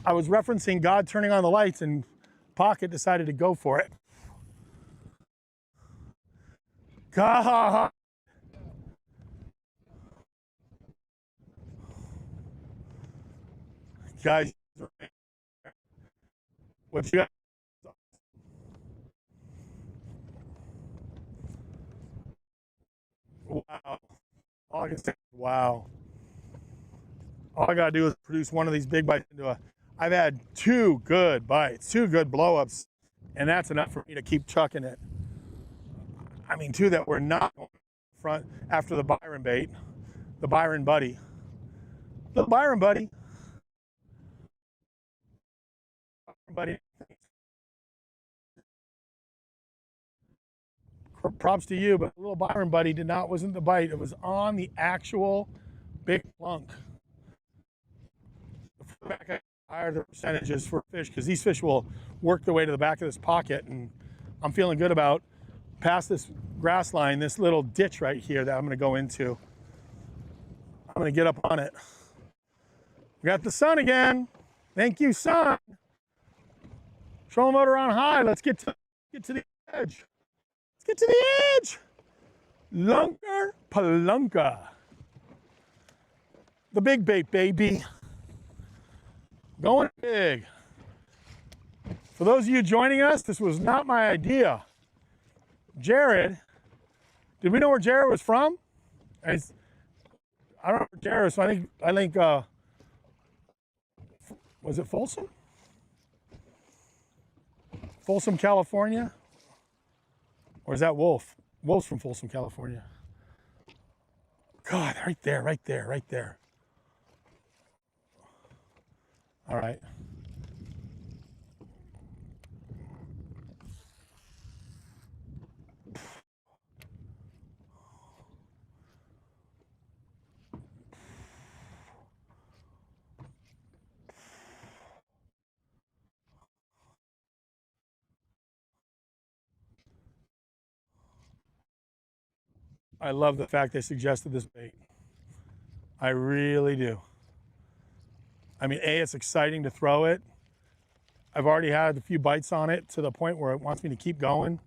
I was referencing God turning on the lights, and Pocket decided to go for it. God. Guys, what you got? Wow. All I can say is wow. All I got to do is produce one of these big bites into a. I've had 2 good bites, 2 good blow-ups, and that's enough for me to keep chucking it. I mean, 2 that were not front after the Byron bait, the Byron buddy. The Byron buddy. Props to you, but the little Byron buddy wasn't the bite. It was on the actual big plunk. The back I higher the percentages for fish, because these fish will work their way to the back of this pocket, and I'm feeling good about past this grass line, this little ditch right here that I'm gonna go into. I'm gonna get up on it. We got the sun again. Thank you, sun. Trolling motor on high. Let's get to the edge. Let's get to the edge. Lunker Palunka. The big bait, baby. Going big. For those of you joining us, this was not my idea. Jared, did we know where Jared was from? I don't know where Jared is, so I think was it Folsom? Folsom, California? Or is that Wolf? Wolf's from Folsom, California. God, right there. All right. I love the fact they suggested this bait. I really do. I mean, A, it's exciting to throw it. I've already had a few bites on it to the point where it wants me to keep going.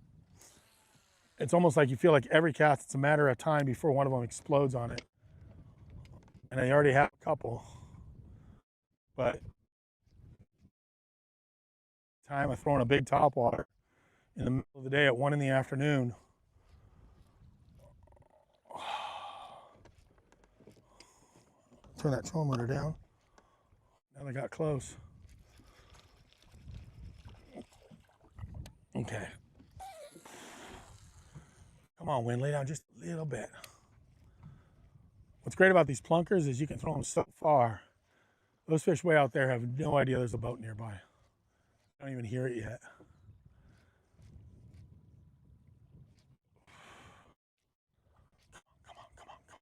It's almost like you feel like every cast, it's a matter of time before one of them explodes on it. And I already have a couple. But time of throwing a big topwater in the middle of the day at 1 in the afternoon. Turn that trolling motor down. Now they got close. Okay. Come on, wind, lay down just a little bit. What's great about these plunkers is you can throw them so far. Those fish way out there have no idea there's a boat nearby. Don't even hear it yet. Come on, come on, come on.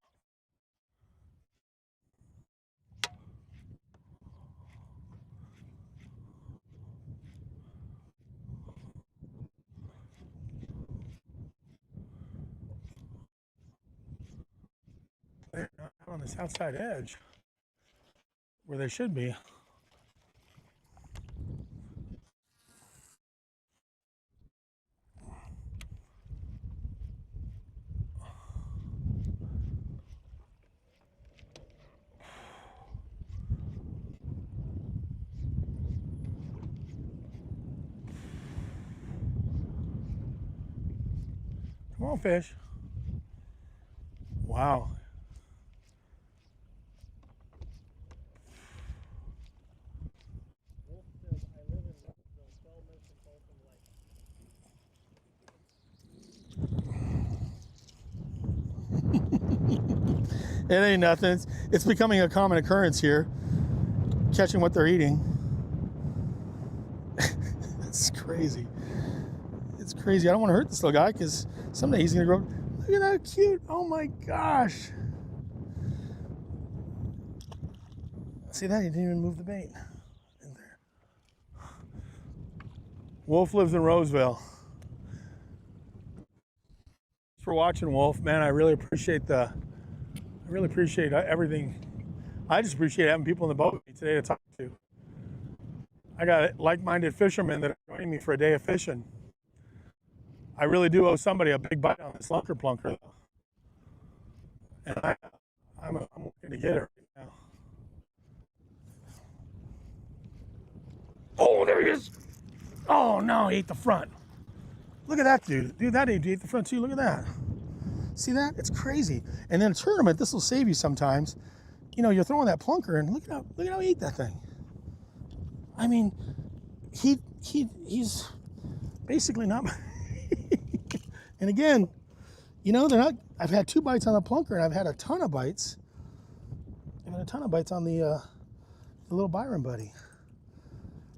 They're not on this outside edge where they should be. Come on, fish. Wow. Wolf says, I live in Roseville, 12 minutes from Folsom Lake. It ain't nothing. It's becoming a common occurrence here, catching what they're eating. It's crazy. It's crazy. I don't want to hurt this little guy because someday he's going to grow. Look at that cute. Oh my gosh. See that? He didn't even move the bait in there. Wolf lives in Roseville. Thanks for watching, Wolf. Man, I really appreciate everything. I just appreciate having people in the boat with me today to talk to. I got like-minded fishermen that are joining me for a day of fishing. I really do owe somebody a big bite on this lunker plunker, though. And I'm looking to get it right now. Oh, there he is. Oh, no, he ate the front. Look at that dude. Dude, that dude ate the front, too. Look at that. See that? It's crazy. And in a tournament, this will save you sometimes. You know, you're throwing that plunker, and look at how he ate that thing. I mean, he's basically not... And again, you know, they're not. I've had 2 bites on the plunker, and I've had a ton of bites. I've had a ton of bites on the little Byron buddy.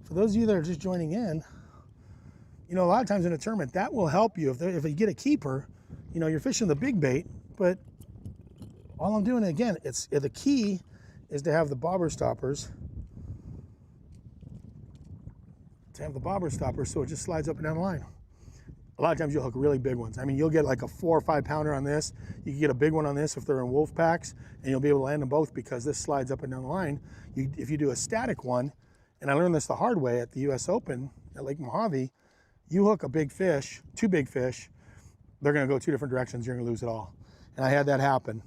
For those of you that are just joining in, you know, a lot of times in a tournament, that will help you. If you get a keeper, you know, you're fishing the big bait, but all I'm doing, again, the key is to have the bobber stoppers. To have the bobber stoppers so it just slides up and down the line. A lot of times you'll hook really big ones. I mean, you'll get like a 4 or 5 pounder on this. You can get a big one on this if they're in wolf packs, and you'll be able to land them both because this slides up and down the line. If you do a static one, and I learned this the hard way at the US Open at Lake Mojave, you hook a big fish, 2 big fish, they're gonna go 2 different directions, you're gonna lose it all. And I had that happen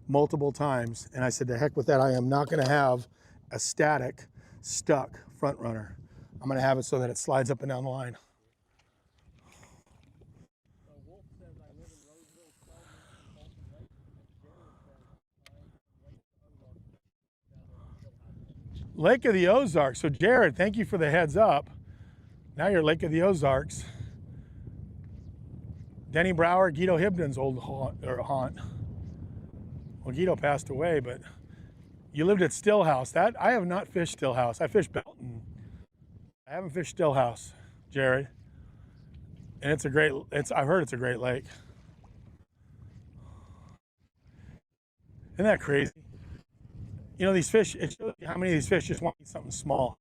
multiple times, and I said, to heck with that, I am not gonna have a static, stuck front runner. I'm gonna have it so that it slides up and down the line. Lake of the Ozarks. So Jared, thank you for the heads up. Now you're Lake of the Ozarks. Denny Brower, Guido Hibden's old haunt. Well, Guido passed away, but you lived at Stillhouse. I have not fished Stillhouse. I fished Belton. I haven't fished Stillhouse, Jared. And I've heard it's a great lake. Isn't that crazy? You know, these fish, it shows you how many of these fish just want to eat something small.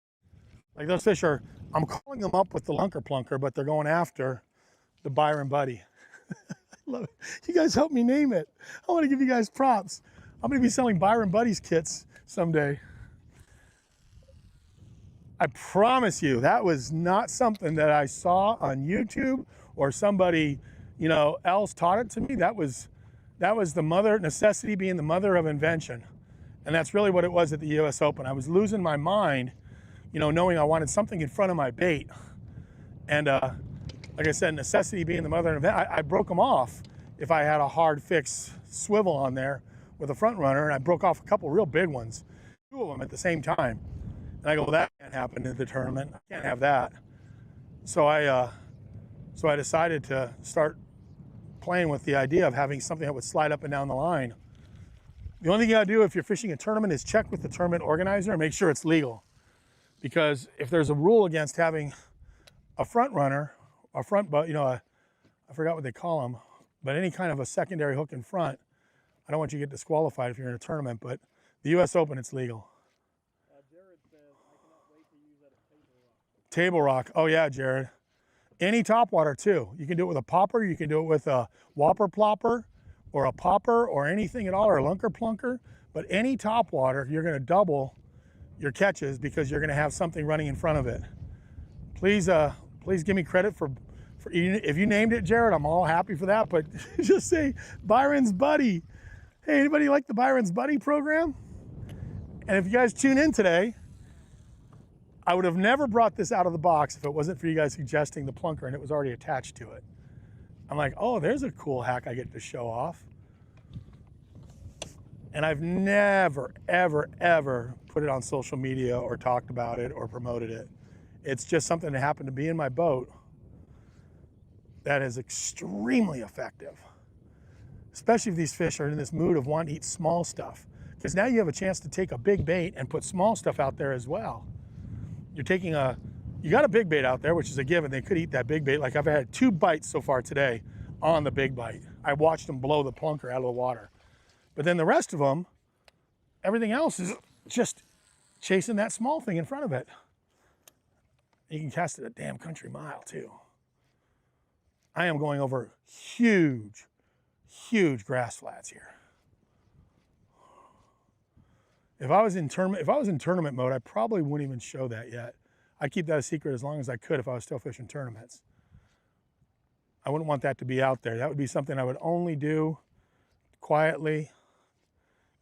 Like those fish I'm calling them up with the lunker plunker, but they're going after the Byron buddy. Love it. You guys help me name it. I want to give you guys props. I'm going to be selling Byron Buddies kits someday. I promise you, that was not something that I saw on YouTube or somebody, you know, else taught it to me. That was the mother, necessity being the mother of invention. And that's really what it was at the US Open. I was losing my mind, you know, knowing I wanted something in front of my bait. And like I said, necessity being the mother of invention, I broke them off if I had a hard fix swivel on there with a front runner, and I broke off a couple real big ones, 2 of them at the same time. And I go, well, that can't happen in the tournament. I can't have that. So I decided to start playing with the idea of having something that would slide up and down the line. The only thing you gotta do if you're fishing a tournament is check with the tournament organizer and make sure it's legal. Because if there's a rule against having a front runner, a front, you know, I forgot what they call them, but any kind of a secondary hook in front, I don't want you to get disqualified if you're in a tournament, but the US Open, it's legal. Jared says, I cannot wait to use that at Table Rock. Table rock, oh yeah, Jared. Any topwater too. You can do it with a popper, you can do it with a whopper plopper, or a popper, or anything at all, or a lunker plunker, but any topwater, you're gonna double your catches because you're gonna have something running in front of it. Please, please give me credit for if you named it, Jared, I'm all happy for that, but just say Byron's Buddy. Hey, anybody like the Byron's Buddy program? And if you guys tune in today, I would have never brought this out of the box if it wasn't for you guys suggesting the plunker and it was already attached to it. I'm like, oh, there's a cool hack I get to show off. And I've never, ever, ever put it on social media or talked about it or promoted it. It's just something that happened to be in my boat that is extremely effective, especially if these fish are in this mood of wanting to eat small stuff. Because now you have a chance to take a big bait and put small stuff out there as well. You're taking you got a big bait out there, which is a given. They could eat that big bait. Like I've had 2 bites so far today on the big bite. I watched them blow the plunker out of the water. But then the rest of them, everything else is just chasing that small thing in front of it. You can cast it a damn country mile too. I am going over huge, huge grass flats here. If I was in tournament mode, I probably wouldn't even show that yet. I'd keep that a secret as long as I could if I was still fishing tournaments. I wouldn't want that to be out there. That would be something I would only do quietly,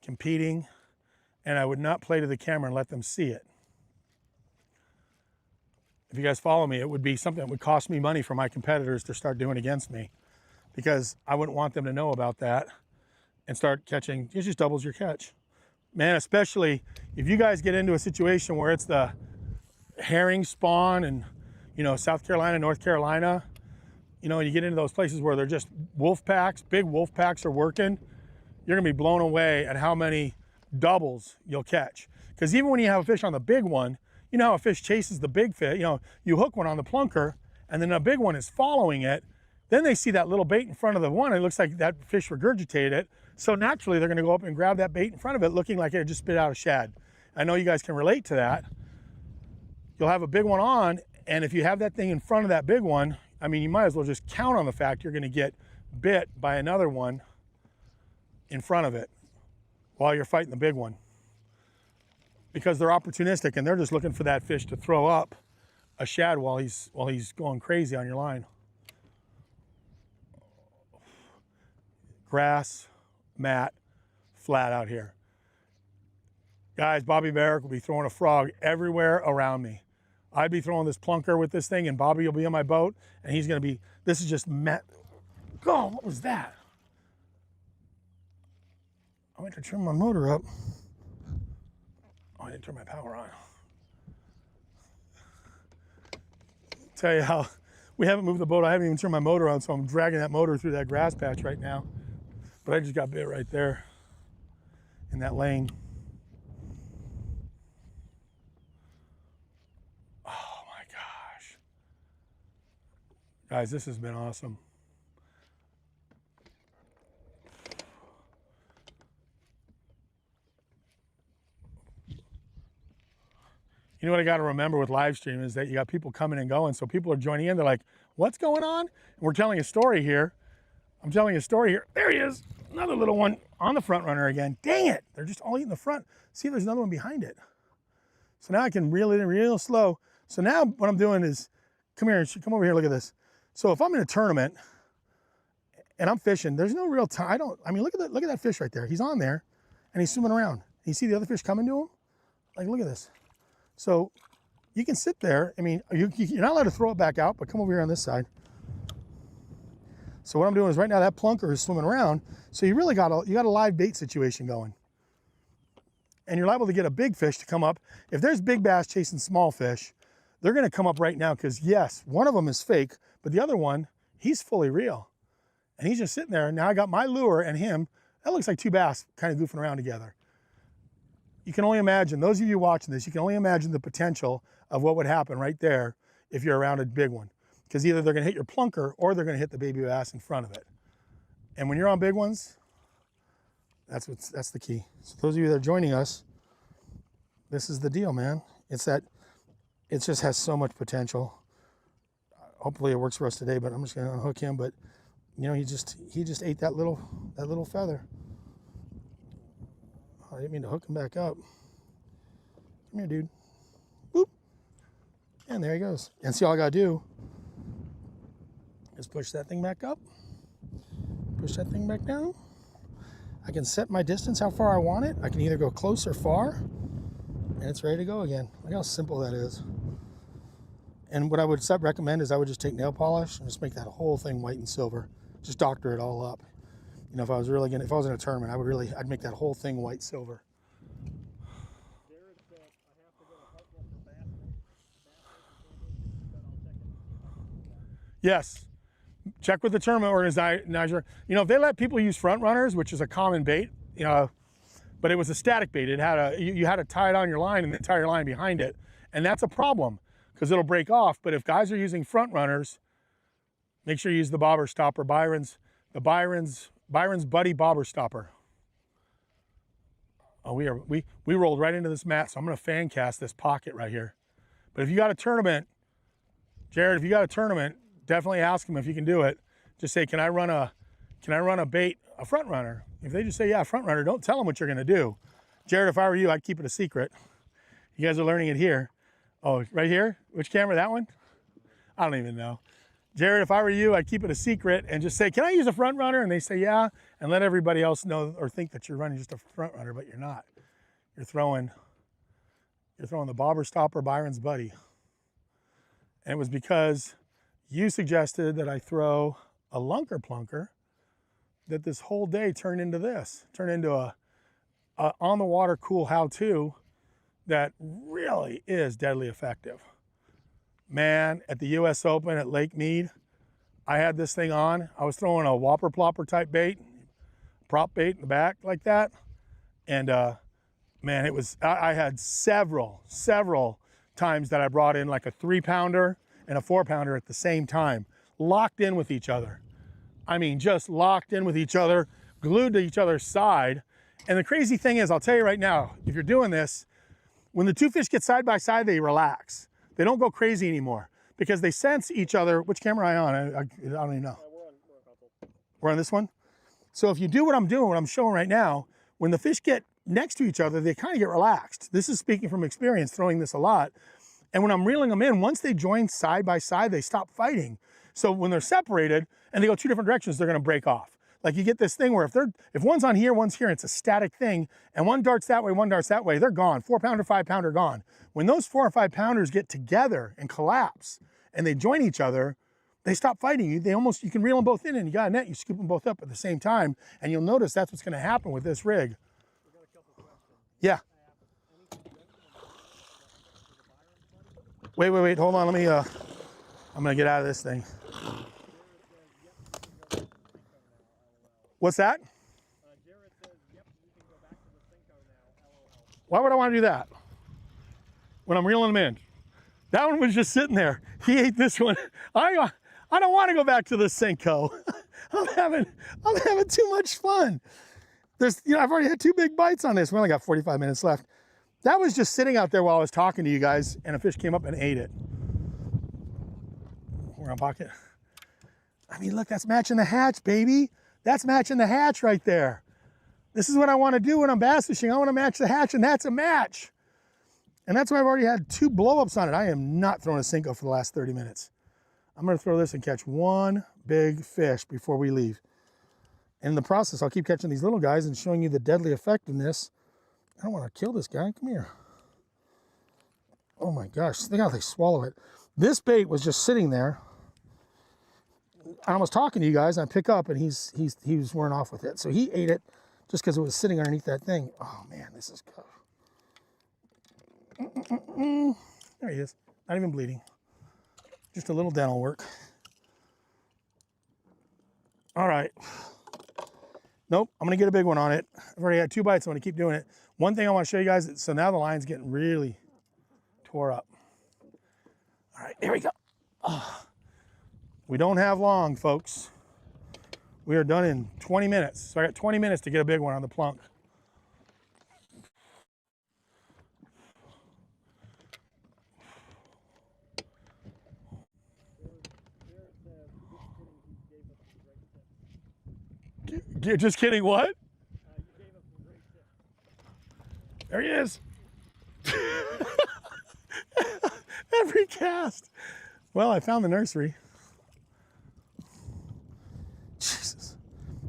competing, and I would not play to the camera and let them see it. If you guys follow me, it would be something that would cost me money for my competitors to start doing against me, because I wouldn't want them to know about that and start catching. It just doubles your catch. Man, especially if you guys get into a situation where it's the herring spawn and, you know, South Carolina, North Carolina, you know, you get into those places where they're just wolf packs, big wolf packs are working, you're gonna be blown away at how many doubles you'll catch. Because even when you have a fish on the big one, you know how a fish chases the big fish, you know, you hook one on the plunker and then a big one is following it, then they see that little bait in front of the one and it looks like that fish regurgitated it. So naturally they're gonna go up and grab that bait in front of it looking like it just spit out a shad. I know you guys can relate to that. You'll have a big one on, and if you have that thing in front of that big one, I mean, you might as well just count on the fact you're gonna get bit by another one in front of it while you're fighting the big one. Because they're opportunistic and they're just looking for that fish to throw up a shad while he's going crazy on your line. Grass, mat, flat out here. Guys, Bobby Barrick will be throwing a frog everywhere around me. I'd be throwing this plunker with this thing and Bobby will be on my boat and he's gonna be, this is just mat. God, what was that? I went to turn my motor up. Oh, I didn't turn my power on. Tell you how, we haven't moved the boat. I haven't even turned my motor on, so I'm dragging that motor through that grass patch right now. But I just got bit right there in that lane. Oh my gosh. Guys, this has been awesome. You know what I got to remember with live stream is that you got people coming and going. So people are joining in. They're like, what's going on? And we're telling a story here. I'm telling you a story here. There he is, another little one on the front runner again. Dang it, they're just all eating the front. See, there's another one behind it. So now I can reel it in real slow. So now what I'm doing is, come here, come over here, look at this. So if I'm in a tournament and I'm fishing, there's no real time. I mean, look at that fish right there. He's on there and he's swimming around. You see the other fish coming to him? Like, look at this. So you can sit there. I mean, you're not allowed to throw it back out, but come over here on this side. So what I'm doing is right now that plunker is swimming around. So you really got a live bait situation going. And you're liable to get a big fish to come up. If there's big bass chasing small fish, they're gonna come up right now because yes, one of them is fake, but the other one, he's fully real. And he's just sitting there. Now I got my lure and him. That looks like two bass kind of goofing around together. You can only imagine, those of you watching this, you can only imagine the potential of what would happen right there if you're around a big one. Because either they're gonna hit your plunker or they're gonna hit the baby bass in front of it. And when you're on big ones, that's the key. So those of you that are joining us, this is the deal, man. It's that it just has so much potential. Hopefully it works for us today, but I'm just gonna unhook him. But you know, he just ate that little feather. I didn't mean to hook him back up. Come here, dude. Boop. And there he goes. And see, all I gotta do is push that thing back up, push that thing back down. I can set my distance how far I want it. I can either go close or far, and it's ready to go again. Look how simple that is. And what I would recommend is I would just take nail polish and just make that whole thing white and silver. Just doctor it all up. You know, if I was in a tournament, I'd make that whole thing white silver. Yes. Check with the tournament organizer. You know, if they let people use front runners, which is a common bait, you know, but it was a static bait. It had you had to tie it on your line and then tie your line behind it. And that's a problem because it'll break off. But if guys are using front runners, make sure you use the bobber stopper, Byron's Buddy bobber stopper. Oh, we rolled right into this mat, so I'm gonna fan cast this pocket right here. But if you got a tournament, Jared, if you got a tournament, definitely ask them if you can do it. Just say, can I run a bait, a front runner? If they just say, yeah, front runner, don't tell them what you're gonna do. Jared, if I were you, I'd keep it a secret. You guys are learning it here. Oh, right here? Which camera, that one? I don't even know. Jared, if I were you, I'd keep it a secret and just say, can I use a front runner? And they say, yeah, and let everybody else know or think that you're running just a front runner, but you're not. You're throwing the bobber stopper, Byron's Buddy. And it was because you suggested that I throw a lunker plunker that this whole day turned into a on the water cool how-to that really is deadly effective. Man, at the US Open at Lake Mead, I had this thing on. I was throwing a whopper plopper type bait, prop bait in the back like that. And man, I had several times that I brought in like a 3-pounder and a 4-pounder at the same time, locked in with each other. I mean, just locked in with each other, glued to each other's side. And the crazy thing is, I'll tell you right now, if you're doing this, when the two fish get side by side, they relax. They don't go crazy anymore because they sense each other. Which camera am I on? I don't even know. We're on this one? So if you do what I'm doing, what I'm showing right now, when the fish get next to each other, they kind of get relaxed. This is speaking from experience, throwing this a lot. And when I'm reeling them in, once they join side by side, they stop fighting. So when they're separated and they go two different directions, they're gonna break off. Like you get this thing where if one's on here, one's here, and it's a static thing, and one darts that way, one darts that way, they're gone. 4-pounder, 5-pounder gone. When those 4 or 5-pounders get together and collapse and they join each other, they stop fighting you. You can reel them both in and you got a net, you scoop them both up at the same time, and you'll notice that's what's gonna happen with this rig. Yeah. Wait, hold on, let me, I'm gonna get out of this thing. What's that? Jared says, yep, you can go back to the Cinco now, LOL. Why would I want to do that when I'm reeling them in? That one was just sitting there. He ate this one. I don't want to go back to the Cinco. I'm having too much fun. I've already had 2 big bites on this. We only got 45 minutes left. That was just sitting out there while I was talking to you guys, and a fish came up and ate it. We're on pocket. I mean, look, that's matching the hatch, baby. That's matching the hatch right there. This is what I want to do when I'm bass fishing. I want to match the hatch, and that's a match. And that's why I've already had 2 blow-ups on it. I am not throwing a Cinco for the last 30 minutes. I'm going to throw this and catch 1 big fish before we leave. And in the process, I'll keep catching these little guys and showing you the deadly effectiveness. I don't want to kill this guy. Come here. Oh my gosh, think how they swallow it. This bait was just sitting there. I was talking to you guys, and I pick up, and he was wearing off with it. So he ate it just because it was sitting underneath that thing. Oh man, this is good. There he is. Not even bleeding. Just a little dental work. All right. Nope, I'm gonna get a big one on it. I've already had 2 bites, I'm gonna keep doing it. One thing I wanna show you guys, so now the line's getting really tore up. All right, here we go. Oh. We don't have long, folks. We are done in 20 minutes. So I got 20 minutes to get a big one on the plunk. Just kidding, what? There he is. Every cast. Well, I found the nursery. Jesus.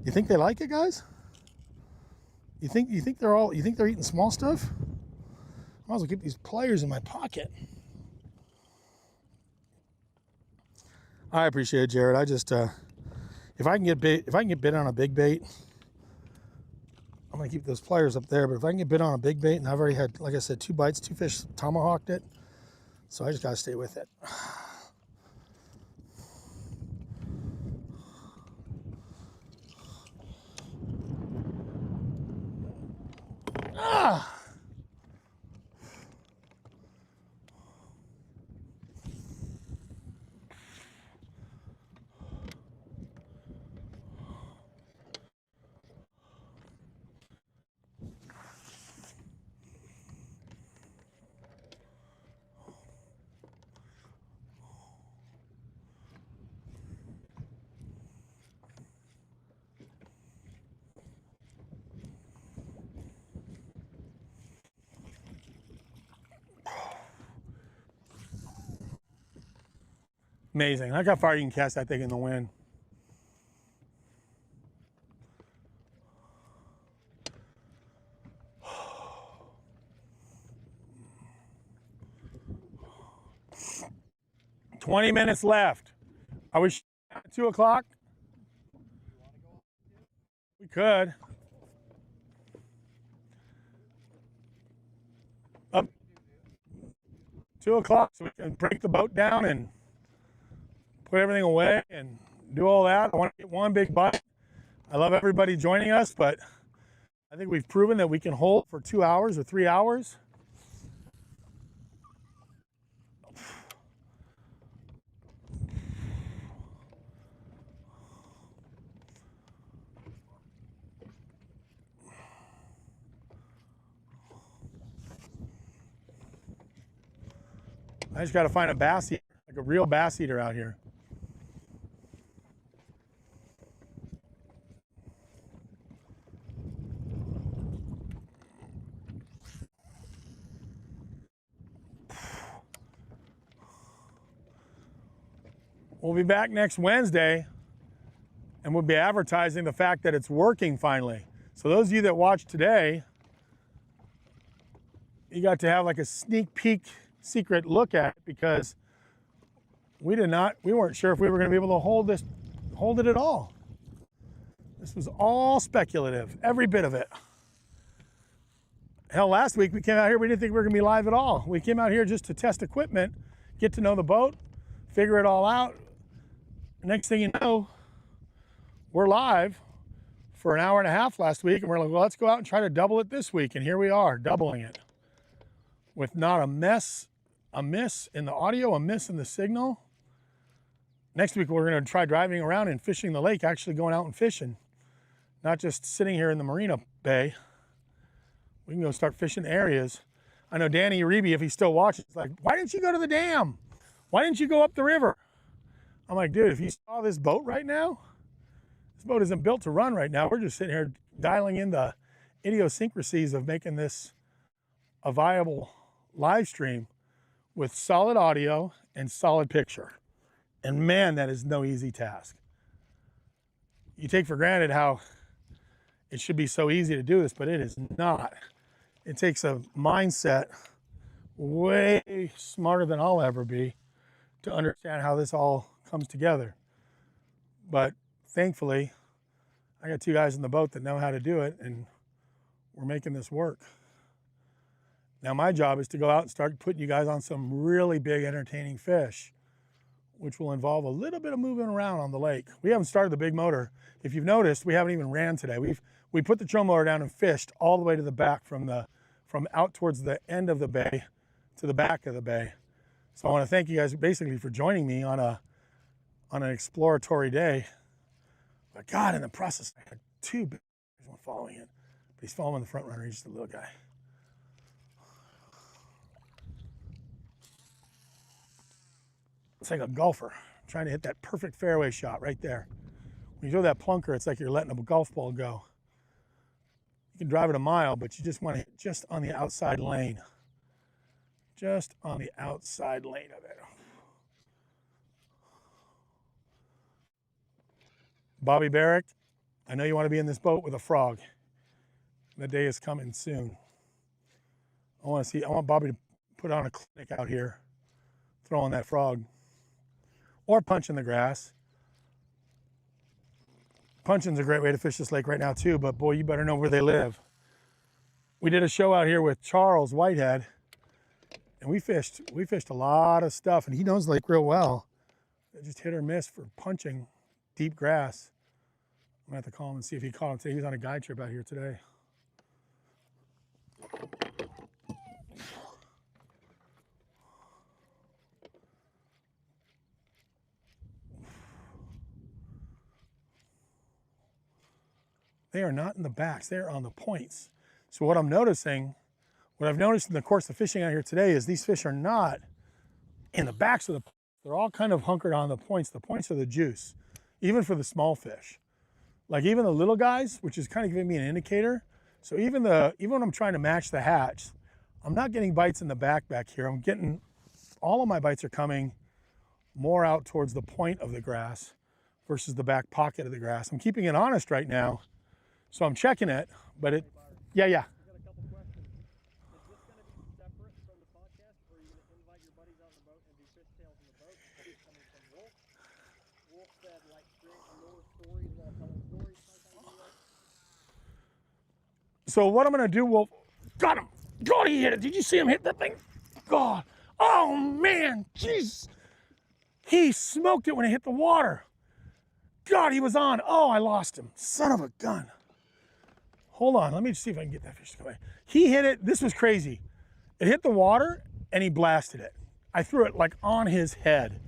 You think they like it, guys? You think they're eating small stuff? Might as well keep these pliers in my pocket. I appreciate it, Jared. I just if I can get bit on a big bait, I'm gonna keep those pliers up there. But if I can get bit on a big bait, and I've already had, like I said, 2 bites, 2 fish tomahawked it, so I just gotta stay with it. Ah! 'Amazing. Look how far you can cast that thing in the wind. "20 minutes left. Are we at 2 o'clock? We could. Up 2 o'clock so we can break the boat down and put everything away and do all that. I want to get 1 big bite. I love everybody joining us, but I think we've proven that we can hold for 2 hours or 3 hours. I just got to find a bass eater, like a real bass eater out here. We'll be back next Wednesday, and we'll be advertising the fact that it's working finally. So those of you that watched today, you got to have like a sneak peek secret look at it, because we weren't sure if we were going to be able to hold it at all. This was all speculative, every bit of it. Hell, last week we came out here, we didn't think we were going to be live at all. We came out here just to test equipment, get to know the boat, figure it all out. Next thing you know, we're live for an hour and a half last week, and we're like, well, let's go out and try to double it this week. And here we are, doubling it with not a miss in the audio, a miss in the signal. Next week, we're going to try driving around and fishing the lake, actually going out and fishing, not just sitting here in the Marina Bay. We can go start fishing areas. I know Danny Uribe, if he's still watching, is like, why didn't you go to the dam? Why didn't you go up the river? I'm like, dude, if you saw this boat right now, this boat isn't built to run right now. We're just sitting here dialing in the idiosyncrasies of making this a viable live stream with solid audio and solid picture. And man, that is no easy task. You take for granted how it should be so easy to do this, but it is not. It takes a mindset way smarter than I'll ever be to understand how this all comes together. But thankfully, I got two guys in the boat that know how to do it, and we're making this work. Now my job is to go out and start putting you guys on some really big entertaining fish, which will involve a little bit of moving around on the lake. We haven't started the big motor. If you've noticed, we haven't even ran today. We put the trolling motor down and fished all the way to the back from out towards the end of the bay to the back of the bay. So I want to thank you guys basically for joining me on an exploratory day. But God, in the process, I had two big one following it. But he's following the front runner. He's just a little guy. It's like a golfer trying to hit that perfect fairway shot right there. When you throw that plunker, it's like you're letting a golf ball go. You can drive it a mile, but you just want to hit just on the outside lane. Just on the outside lane of it. Bobby Barrick, I know you want to be in this boat with a frog. The day is coming soon. I want Bobby to put on a clinic out here, throwing that frog. Or punching the grass. Punching's a great way to fish this lake right now too, but boy, you better know where they live. We did a show out here with Charles Whitehead, and we fished a lot of stuff, and he knows the lake real well. Just hit or miss for punching deep grass. I'm gonna have to call him and see if he caught him today. He was on a guide trip out here today. They are not in the backs, they're on the points. So what I've noticed in the course of fishing out here today is these fish are not in the backs of the, they're all kind of hunkered on the points. The points are the juice, even for the small fish. Like even the little guys, which is kind of giving me an indicator. So even when I'm trying to match the hatch, I'm not getting bites in the back here. All of my bites are coming more out towards the point of the grass versus the back pocket of the grass. I'm keeping it honest right now. So I'm checking it, but it, yeah. I got a couple questions. Is this going to be separate from the podcast, or are you going to invite your buddies out in the boat and do fish tales in the boat? It's coming from Wolf. Wolf said, like, create your stories while telling stories. So what I'm going to do, Wolf, got him. God, he hit it. Did you see him hit that thing? God. Oh, man. Jeez. He smoked it when it hit the water. God, he was on. Oh, I lost him. Son of a gun. Hold on, let me see if I can get that fish to come away. He hit it, this was crazy. It hit the water and he blasted it. I threw it like on his head.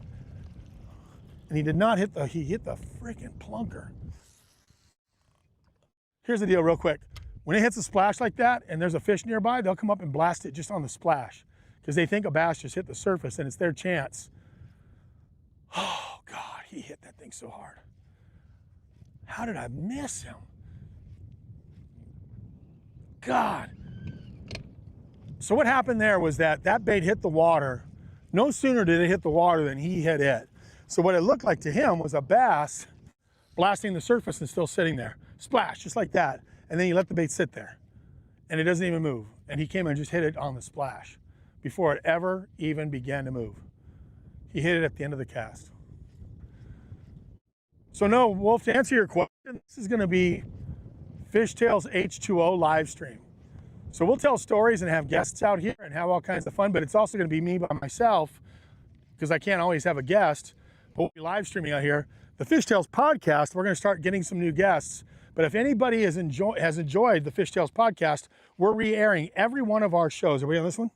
And he did not hit he hit the freaking plunker. Here's the deal real quick. When it hits a splash like that and there's a fish nearby, they'll come up and blast it just on the splash because they think a bass just hit the surface and it's their chance. Oh God, he hit that thing so hard. How did I miss him? God. So what happened there was that bait hit the water. No sooner did it hit the water than he hit it. So what it looked like to him was a bass blasting the surface and still sitting there. Splash, just like that. And then you let the bait sit there and it doesn't even move. And he came and just hit it on the splash before it ever even began to move. He hit it at the end of the cast. So no, Wolf, to answer your question, this is gonna be Fish Tales H2O live stream. So we'll tell stories and have guests out here and have all kinds of fun, but it's also gonna be me by myself because I can't always have a guest, but we'll be live streaming out here. The Fish Tales podcast, we're gonna start getting some new guests, but if anybody has enjoyed the Fish Tales podcast, we're re-airing every one of our shows. Are we on this one?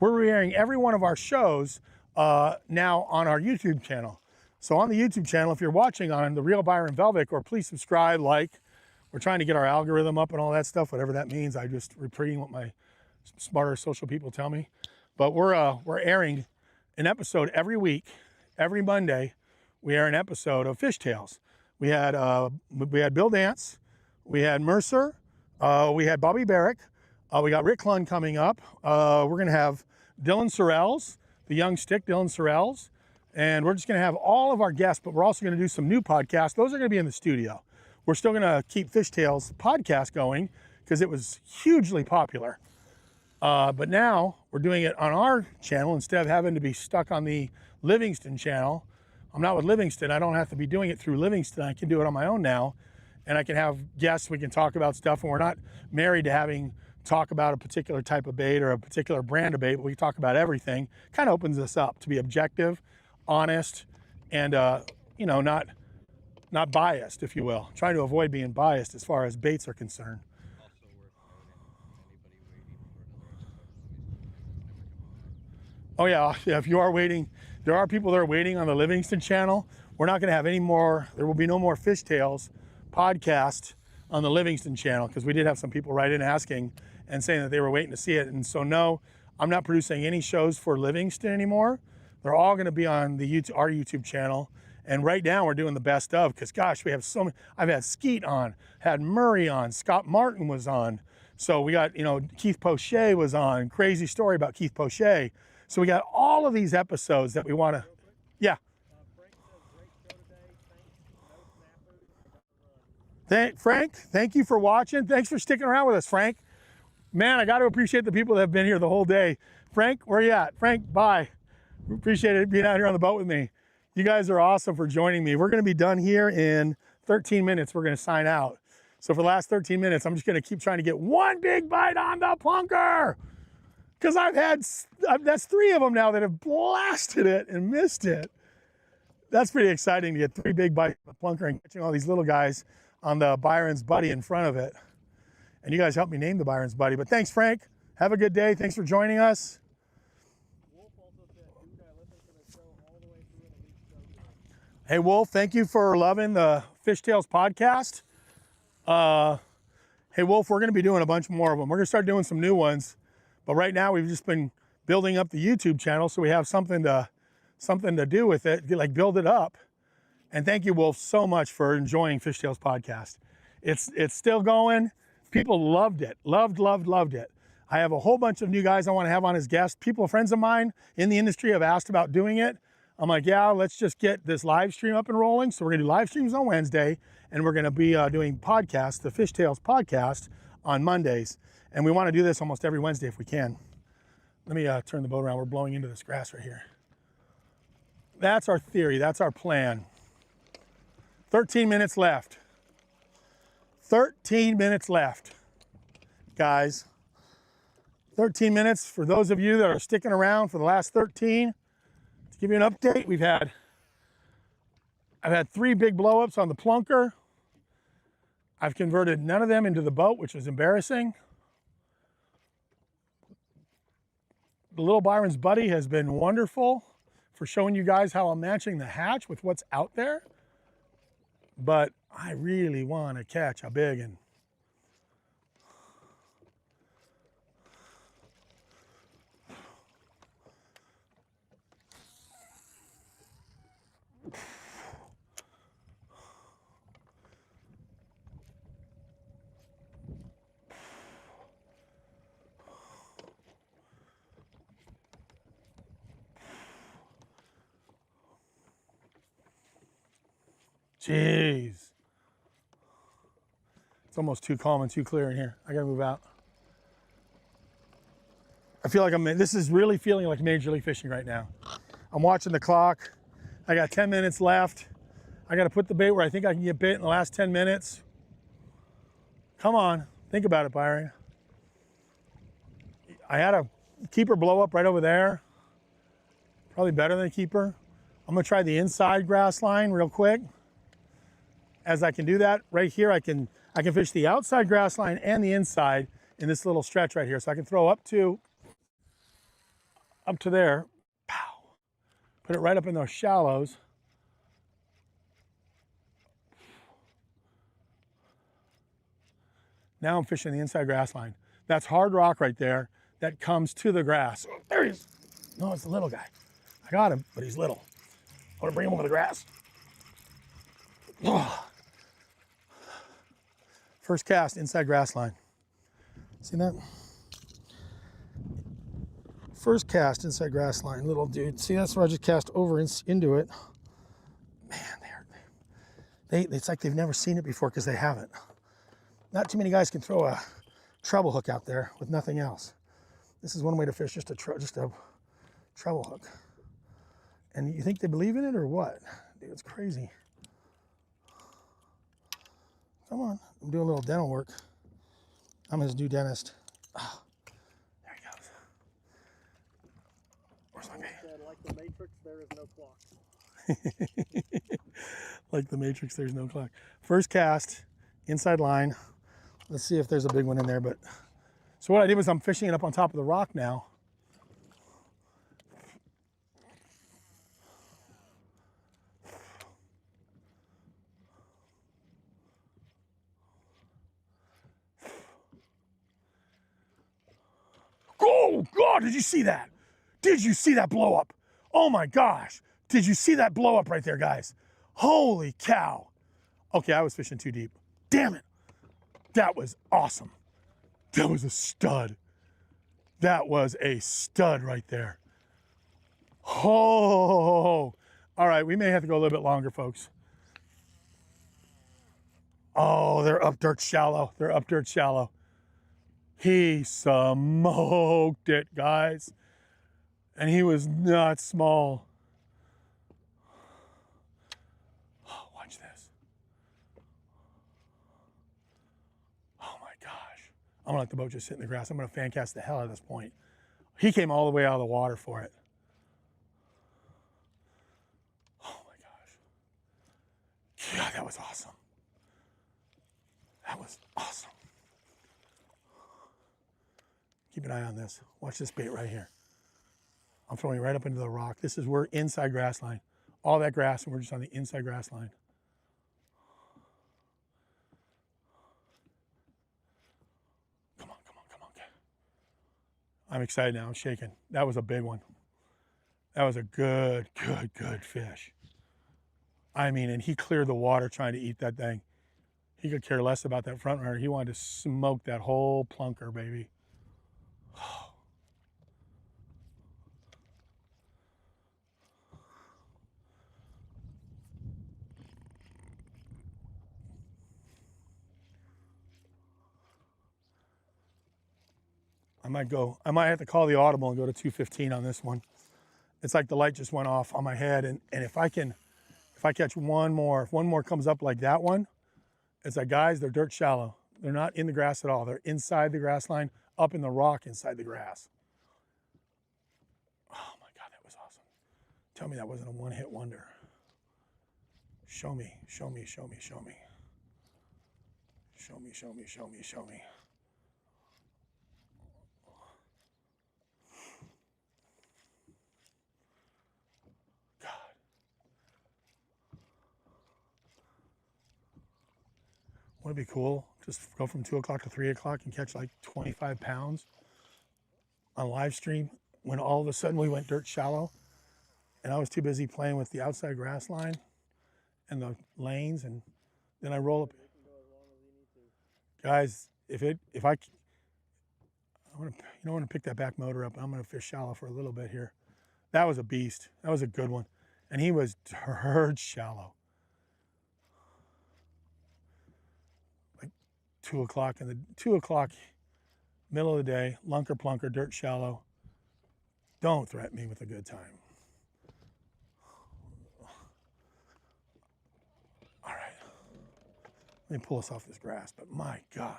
We're re-airing every one of our shows now on our YouTube channel. So on the YouTube channel, if you're watching on The Real Byron Velvick, or please subscribe, like. We're trying to get our algorithm up and all that stuff, whatever that means. I just repeating what my smarter social people tell me. But we're airing an episode every week, every Monday, we air an episode of Fish Tales. We had Bill Dance, we had Mercer, we had Bobby Barrick, we got Rick Clunn coming up. We're gonna have Dylan Sorrells, the young stick Dylan Sorrells, and we're just gonna have all of our guests, but we're also gonna do some new podcasts. Those are gonna be in the studio. We're still gonna keep Fish Tales podcast going because it was hugely popular. But now we're doing it on our channel instead of having to be stuck on the Livingston channel. I'm not with Livingston. I don't have to be doing it through Livingston. I can do it on my own now. And I can have guests, we can talk about stuff, and we're not married to having talk about a particular type of bait or a particular brand of bait, but we talk about everything. Kind of opens us up to be objective, honest, and you know, not biased, if you will. Trying to avoid being biased as far as baits are concerned. Also worth noting, anybody waiting for another. Oh yeah, if you are waiting, there are people that are waiting on the Livingston channel. We're not gonna have any more, there will be no more Fish Tales podcast on the Livingston channel, because we did have some people write in asking and saying that they were waiting to see it. And so no, I'm not producing any shows for Livingston anymore. They're all gonna be on the our YouTube channel. And right now we're doing the best of, because gosh, we have so many. I've had Skeet on, had Murray on, Scott Martin was on. So we got, you know, Keith Poche was on, crazy story about Keith Poche. So we got all of these episodes that we wanna, yeah. Frank says, great show today. Thanks. No snappers. Frank, thank you for watching. Thanks for sticking around with us, Frank. Man, I got to appreciate the people that have been here the whole day. Frank, where you at? Frank, bye. Appreciate it being out here on the boat with me. You guys are awesome for joining me. We're going to be done here in 13 minutes. We're going to sign out. So for the last 13 minutes, I'm just going to keep trying to get one big bite on the plunker, because that's 3 of them now that have blasted it and missed it. That's pretty exciting to get 3 big bites on the plunker and catching all these little guys on the Byron's Buddy in front of it. And you guys helped me name the Byron's Buddy. But thanks, Frank. Have a good day. Thanks for joining us. Wolf also said, dude, I listened to the show all the way through and it was so good. Hey, Wolf, thank you for loving the Fish Tales podcast. Hey, Wolf, we're going to be doing a bunch more of them. We're going to start doing some new ones. But right now, we've just been building up the YouTube channel so we have something to do with it, like build it up. And thank you, Wolf, so much for enjoying Fish Tales podcast. It's still going. People loved it. Loved it. I have a whole bunch of new guys I want to have on as guests. People, friends of mine in the industry have asked about doing it. I'm like, yeah, let's just get this live stream up and rolling. So we're gonna do live streams on Wednesday, and we're gonna be doing podcasts, the Fish Tales podcast, on Mondays. And we want to do this almost every Wednesday if we can. Let me turn the boat around. We're blowing into this grass right here. That's our theory. That's our plan. 13 minutes left. 13 minutes left, guys. 13 minutes for those of you that are sticking around for the last 13. To give you an update, I've had 3 big blowups on the plunker. I've converted none of them into the boat, which is embarrassing. The little Byron's Buddy has been wonderful for showing you guys how I'm matching the hatch with what's out there. But I really want to catch a big one. Jeez. It's almost too calm and too clear in here. I gotta move out. I feel like this is really feeling like Major League Fishing right now. I'm watching the clock. I got 10 minutes left. I gotta put the bait where I think I can get bait in the last 10 minutes. Come on, think about it, Byron. I had a keeper blow up right over there. Probably better than a keeper. I'm gonna try the inside grass line real quick. As I can do that, right here, I can fish the outside grass line and the inside in this little stretch right here. So I can throw up to there, pow, put it right up in those shallows. Now I'm fishing the inside grass line. That's hard rock right there that comes to the grass. There he is. No, it's the little guy. I got him, but he's little. I want to bring him over the grass. First cast, inside grass line. See that? First cast, inside grass line, little dude. See, that's where I just cast over into it. Man, it's like they've never seen it before because they haven't. Not too many guys can throw a treble hook out there with nothing else. This is one way to fish just a treble hook. And you think they believe in it or what? Dude, it's crazy. Come on, I'm doing a little dental work. I'm his new dentist. Oh, there he goes. Where's my bait? Like the Matrix, there is no clock. Like the Matrix, there's no clock. First cast, inside line. Let's see if there's a big one in there. But so what I did was I'm fishing it up on top of the rock now. Oh God, did you see that? Did you see that blow up? Oh my gosh. Did you see that blow up right there, guys? Holy cow. Okay, I was fishing too deep. Damn it. That was awesome. That was a stud. That was a stud right there. Oh, all right, we may have to go a little bit longer, folks. Oh, they're up dirt shallow. They're up dirt shallow. He smoked it, guys. And he was not small. Oh, watch this. Oh my gosh. I'm gonna let the boat just sit in the grass. I'm gonna fan cast the hell out of this point. He came all the way out of the water for it. Oh my gosh. God, that was awesome. That was awesome. Keep an eye on this. Watch this bait right here. I'm throwing it right up into the rock. This is we're inside grass line. All that grass, and we're just on the inside grass line. Come on, come on, come on. I'm excited now. I'm shaking. That was a big one. That was a good fish. I mean, and he cleared the water trying to eat that thing. He could care less about that front runner. He wanted to smoke that whole plunker, baby. I might have to call the audible and go to 215 on this one. It's like the light just went off on my head. And if I catch one more, if one more comes up like that one, it's like, guys, they're dirt shallow. They're not in the grass at all. They're inside the grass line, up in the rock inside the grass. Oh my God, that was awesome. Tell me that wasn't a one-hit wonder. Show me, show me, show me, show me. Show me, show me, show me, show me. God. Wouldn't it be cool? Just go from 2 o'clock to 3 o'clock and catch like 25 pounds on live stream when all of a sudden we went dirt shallow and I was too busy playing with the outside grass line and the lanes, and then I roll up. Guys, if I want to pick that back motor up, I'm going to fish shallow for a little bit here. That was a beast. That was a good one. And he was dirt shallow. Like 2 o'clock in the 2 o'clock, middle of the day, lunker plunker, dirt shallow. Don't threaten me with a good time. All right. Let me pull us off this grass, but my God.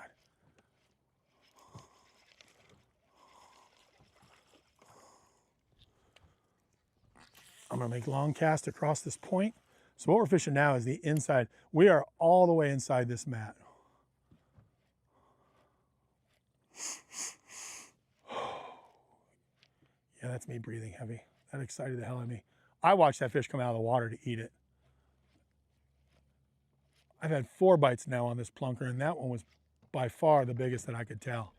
I'm gonna make long cast across this point. So what we're fishing now is the inside. We are all the way inside this mat. Yeah, that's me breathing heavy. That excited the hell out of me. I watched that fish come out of the water to eat it. I've had 4 bites now on this plunker, and that one was by far the biggest that I could tell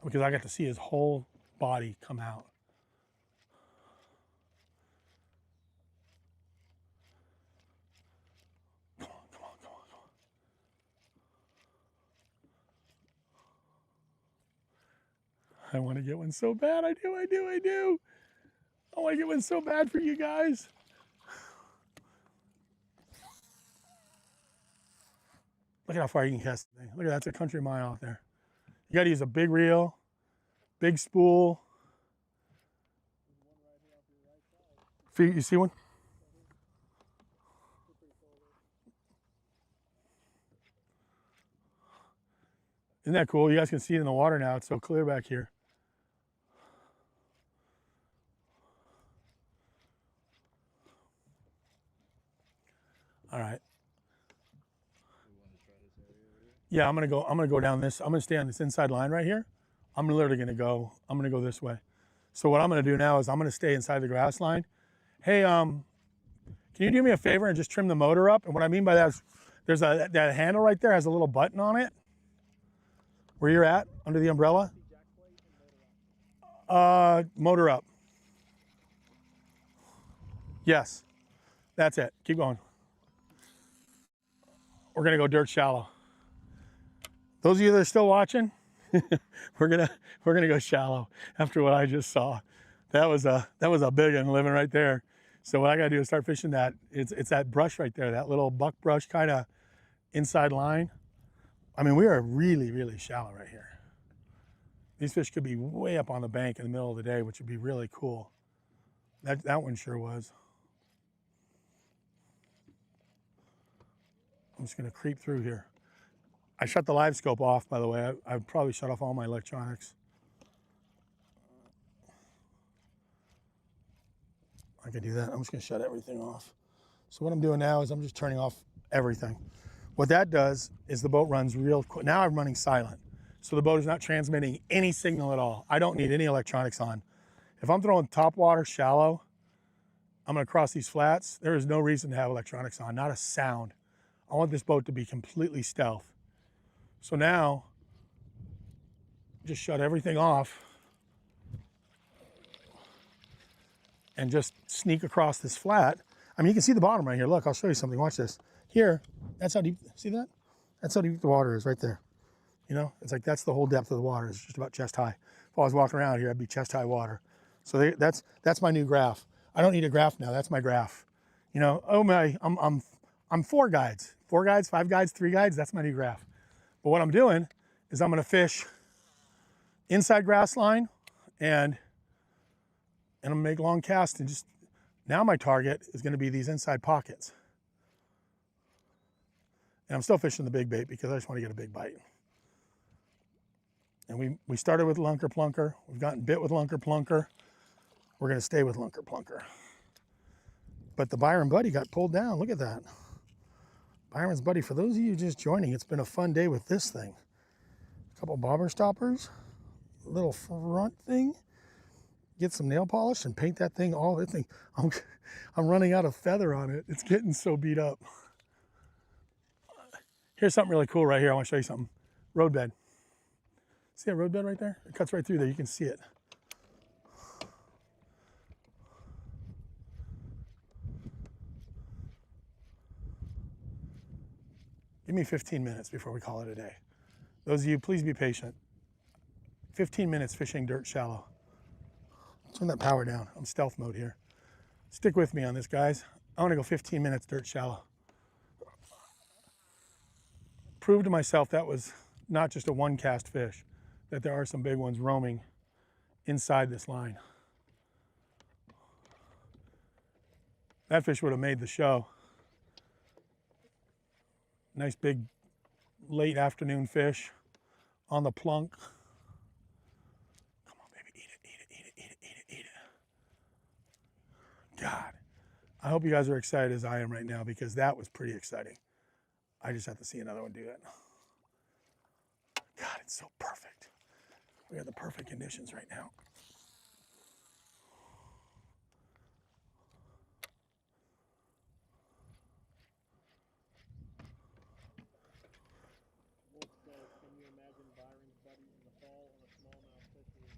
because I got to see his whole body come out. Come on, come on. I want to get one so bad. I do. I want to get one so bad for you guys. Look at how far you can cast the thing. Look at that. That's a country mile out there. You got to use a big reel, big spool. You see one? Isn't that cool? You guys can see it in the water now. It's so clear back here. All right. Yeah, I'm gonna go down this. I'm gonna stay on this inside line right here. I'm literally gonna go this way. So what I'm gonna do now is I'm gonna stay inside the grass line. Hey, can you do me a favor and just trim the motor up? And what I mean by that is there's that handle right there has a little button on it. Where you're at, under the umbrella. Motor up. Yes, that's it. Keep going. We're gonna go dirt shallow. Those of you that are still watching, we're gonna go shallow after what I just saw. That was a big one living right there. So what I gotta do is start fishing that. It's that brush right there, that little buck brush kind of inside line. I mean, we are really, really shallow right here. These fish could be way up on the bank in the middle of the day, which would be really cool. That one sure was. I'm just gonna creep through here. I shut the live scope off, by the way. I probably shut off all my electronics. I could do that. I'm just gonna shut everything off. So what I'm doing now is I'm just turning off everything. What that does is the boat runs real quick. Now I'm running silent. So the boat is not transmitting any signal at all. I don't need any electronics on. If I'm throwing top water shallow, I'm gonna cross these flats. There is no reason to have electronics on, not a sound. I want this boat to be completely stealth. So now, just shut everything off and just sneak across this flat. I mean, you can see the bottom right here. Look, I'll show you something. Watch this. Here, that's how deep, see that? That's how deep the water is right there. You know, it's like that's the whole depth of the water. It's just about chest high. If I was walking around here, I'd be chest high water. So that's my new graph. I don't need a graph now. That's my graph. You know, oh my, I'm 4 guides, 5 guides, 3 guides. That's my new graph. But what I'm doing is I'm going to fish inside grass line and I'm going to make long casts and just now my target is going to be these inside pockets. And I'm still fishing the big bait because I just want to get a big bite. And we started with lunker plunker. We've gotten bit with lunker plunker. We're going to stay with lunker plunker. But the Byron buddy got pulled down. Look at that. Byron's buddy. For those of you just joining, it's been a fun day with this thing. A couple bobber stoppers, a little front thing. Get some nail polish and paint that thing. All that thing. I'm running out of feather on it. It's getting so beat up. Here's something really cool right here. I want to show you something. Roadbed. See that roadbed right there? It cuts right through there. You can see it. Give me 15 minutes before we call it a day. Those of you, please be patient. 15 minutes fishing dirt shallow. Turn that power down. I'm stealth mode here. Stick with me on this, guys. I want to go 15 minutes dirt shallow. Prove to myself that was not just a one cast fish, that there are some big ones roaming inside this line. That fish would have made the show. Nice big late afternoon fish on the plunk. Come on, baby, eat it, eat it, eat it, eat it, eat it, eat it. God, I hope you guys are excited as I am right now because that was pretty exciting. I just have to see another one do it. God, it's so perfect. We have the perfect conditions right now. Can you imagine Byron's buddy in the fall on a smallmouth fishery?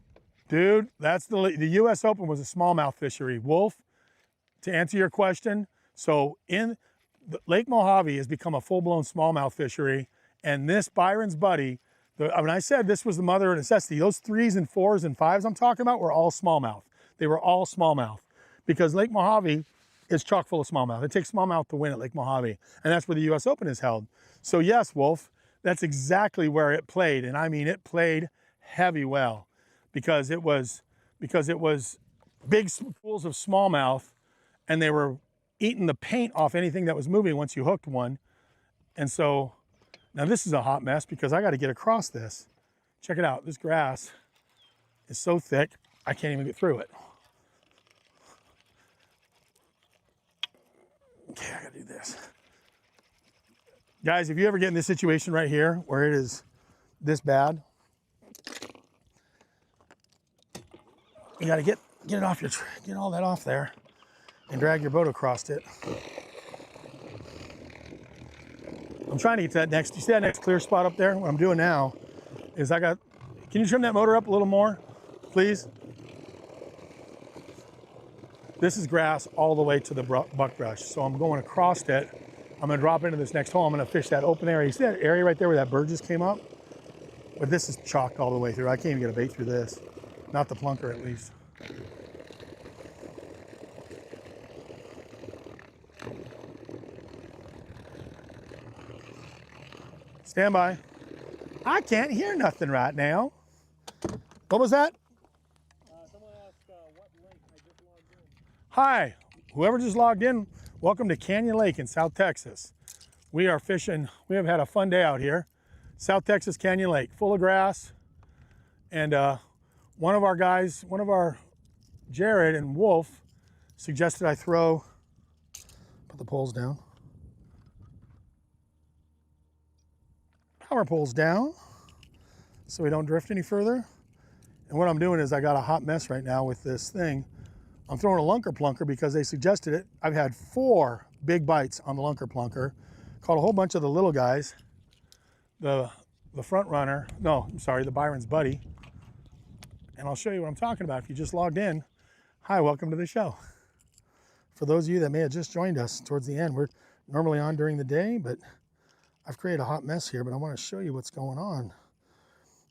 Dude, that's the U.S. Open was a smallmouth fishery. Wolf, to answer your question, so in Lake Mojave has become a full-blown smallmouth fishery, and this Byron's buddy When I said this was the mother of necessity, those 3s and 4s and 5s I'm talking about were all smallmouth. They were all smallmouth because Lake Mojave is chock full of smallmouth. It takes smallmouth to win at Lake Mojave, and that's where the U.S. Open is held. So yes, Wolf, that's exactly where it played, and I mean it played heavy well because it was big pools of smallmouth, and they were eating the paint off anything that was moving once you hooked one, and so. Now this is a hot mess because I got to get across this. Check it out, this grass is so thick, I can't even get through it. Okay, I gotta do this. Guys, if you ever get in this situation right here where it is this bad, you gotta get it off your, get all that off there and drag your boat across it. I'm trying to get to that next, you see that next clear spot up there? What I'm doing now is can you trim that motor up a little more, please? This is grass all the way to the buckbrush. So I'm going across it. I'm gonna drop into this next hole. I'm gonna fish that open area. You see that area right there where that bird just came up? But this is chalked all the way through. I can't even get a bait through this. Not the plunker at least. Stand by. I can't hear nothing right now. What was that? Someone asked what lake I just logged in. Hi, whoever just logged in, welcome to Canyon Lake in South Texas. We are fishing, we have had a fun day out here. South Texas Canyon Lake, full of grass. And one of our Jared and Wolf suggested I put the poles down. Power poles down so we don't drift any further. And what I'm doing is I got a hot mess right now with this thing. I'm throwing a lunker plunker because they suggested it. I've had 4 big bites on the lunker plunker. Caught a whole bunch of the little guys. The front runner, no, I'm sorry, the Byron's buddy. And I'll show you what I'm talking about. If you just logged in, hi, welcome to the show. For those of you that may have just joined us towards the end, we're normally on during the day, but I've created a hot mess here, but I want to show you what's going on.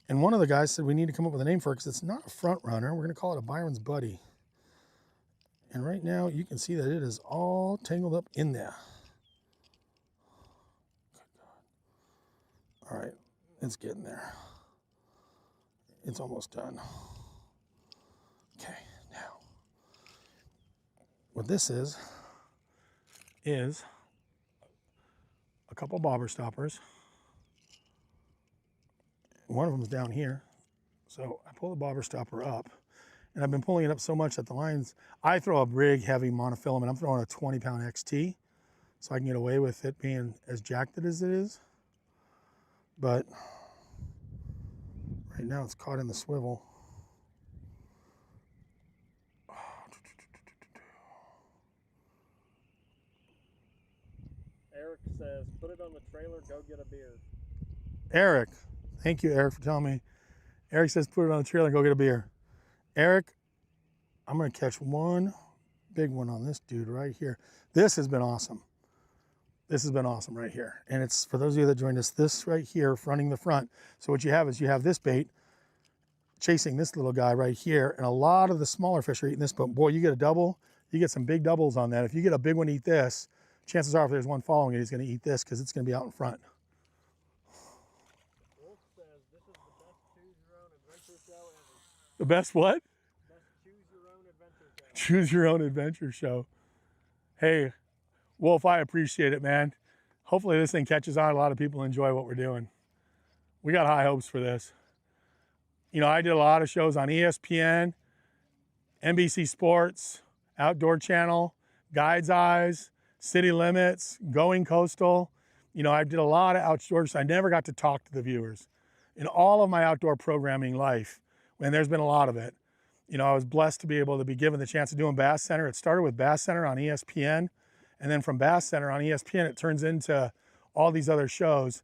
And one of the guys said we need to come up with a name for it because it's not a front runner. We're going to call it a Byron's buddy. And right now you can see that it is all tangled up in there. All right, it's getting there. It's almost done. Okay, now what this is a couple bobber stoppers. One of them is down here. So I pull the bobber stopper up, and I've been pulling it up so much that the lines, I throw a big heavy monofilament. I'm throwing a 20-pound XT so I can get away with it being as jacked as it is. But right now it's caught in the swivel. Eric says, put it on the trailer, go get a beer. Eric, thank you, Eric, for telling me. Eric says, put it on the trailer and go get a beer. Eric, I'm gonna catch one big one on this dude right here. This has been awesome. This has been awesome right here. And it's, for those of you that joined us, this right here, fronting the front. So what you have is you have this bait chasing this little guy right here, and a lot of the smaller fish are eating this, but boy, you get a double, you get some big doubles on that. If you get a big one eat this, chances are if there's one following it, he's gonna eat this because it's gonna be out in front. Wolf says, this is the best choose your own adventure show ever. The best what? Best choose your own adventure show. Choose your own adventure show. Hey, Wolf, I appreciate it, man. Hopefully this thing catches on. A lot of people enjoy what we're doing. We got high hopes for this. You know, I did a lot of shows on ESPN, NBC Sports, Outdoor Channel, Guide's Eyes, City Limits, Going Coastal. You know, I did a lot of outdoors. I never got to talk to the viewers. In all of my outdoor programming life, and there's been a lot of it, you know, I was blessed to be able to be given the chance of doing Bass Center. It started with Bass Center on ESPN, and then from Bass Center on ESPN, it turns into all these other shows.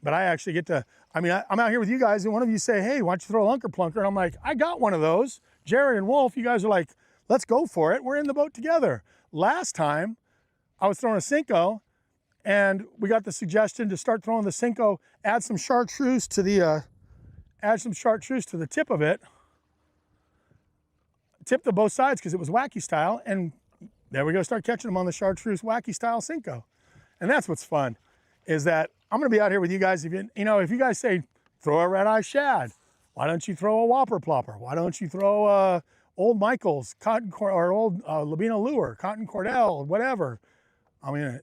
But I actually get to, I mean, I'm out here with you guys, and one of you say, hey, why don't you throw a lunker plunker? And I'm like, I got one of those. Jared and Wolf, you guys are like, let's go for it. We're in the boat together. Last time, I was throwing a Cinco, and we got the suggestion to start throwing the Cinco, add some chartreuse to the add some chartreuse to the tip of it, tip to both sides because it was wacky style, and there we go, start catching them on the chartreuse wacky style Cinco. And that's what's fun, is that I'm gonna be out here with you guys. If if you guys say, throw a red eye shad, why don't you throw a whopper plopper? Why don't you throw old Michael's, or old Labino lure, cotton cordell, whatever. I mean,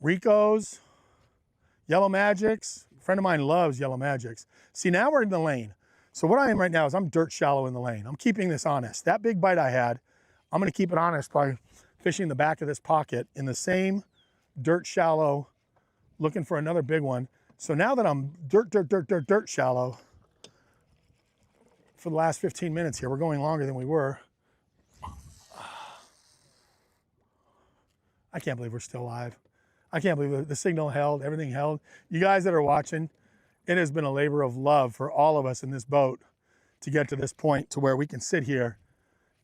Rico's, Yellow Magics. A friend of mine loves Yellow Magics. See, now we're in the lane. So what I am right now is I'm dirt shallow in the lane. I'm keeping this honest. That big bite I had, I'm gonna keep it honest by fishing the back of this pocket in the same dirt shallow, looking for another big one. So now that I'm dirt shallow, for the last 15 minutes here, we're going longer than we were. I can't believe we're still live. I can't believe the signal held, everything held. You guys that are watching, it has been a labor of love for all of us in this boat to get to this point to where we can sit here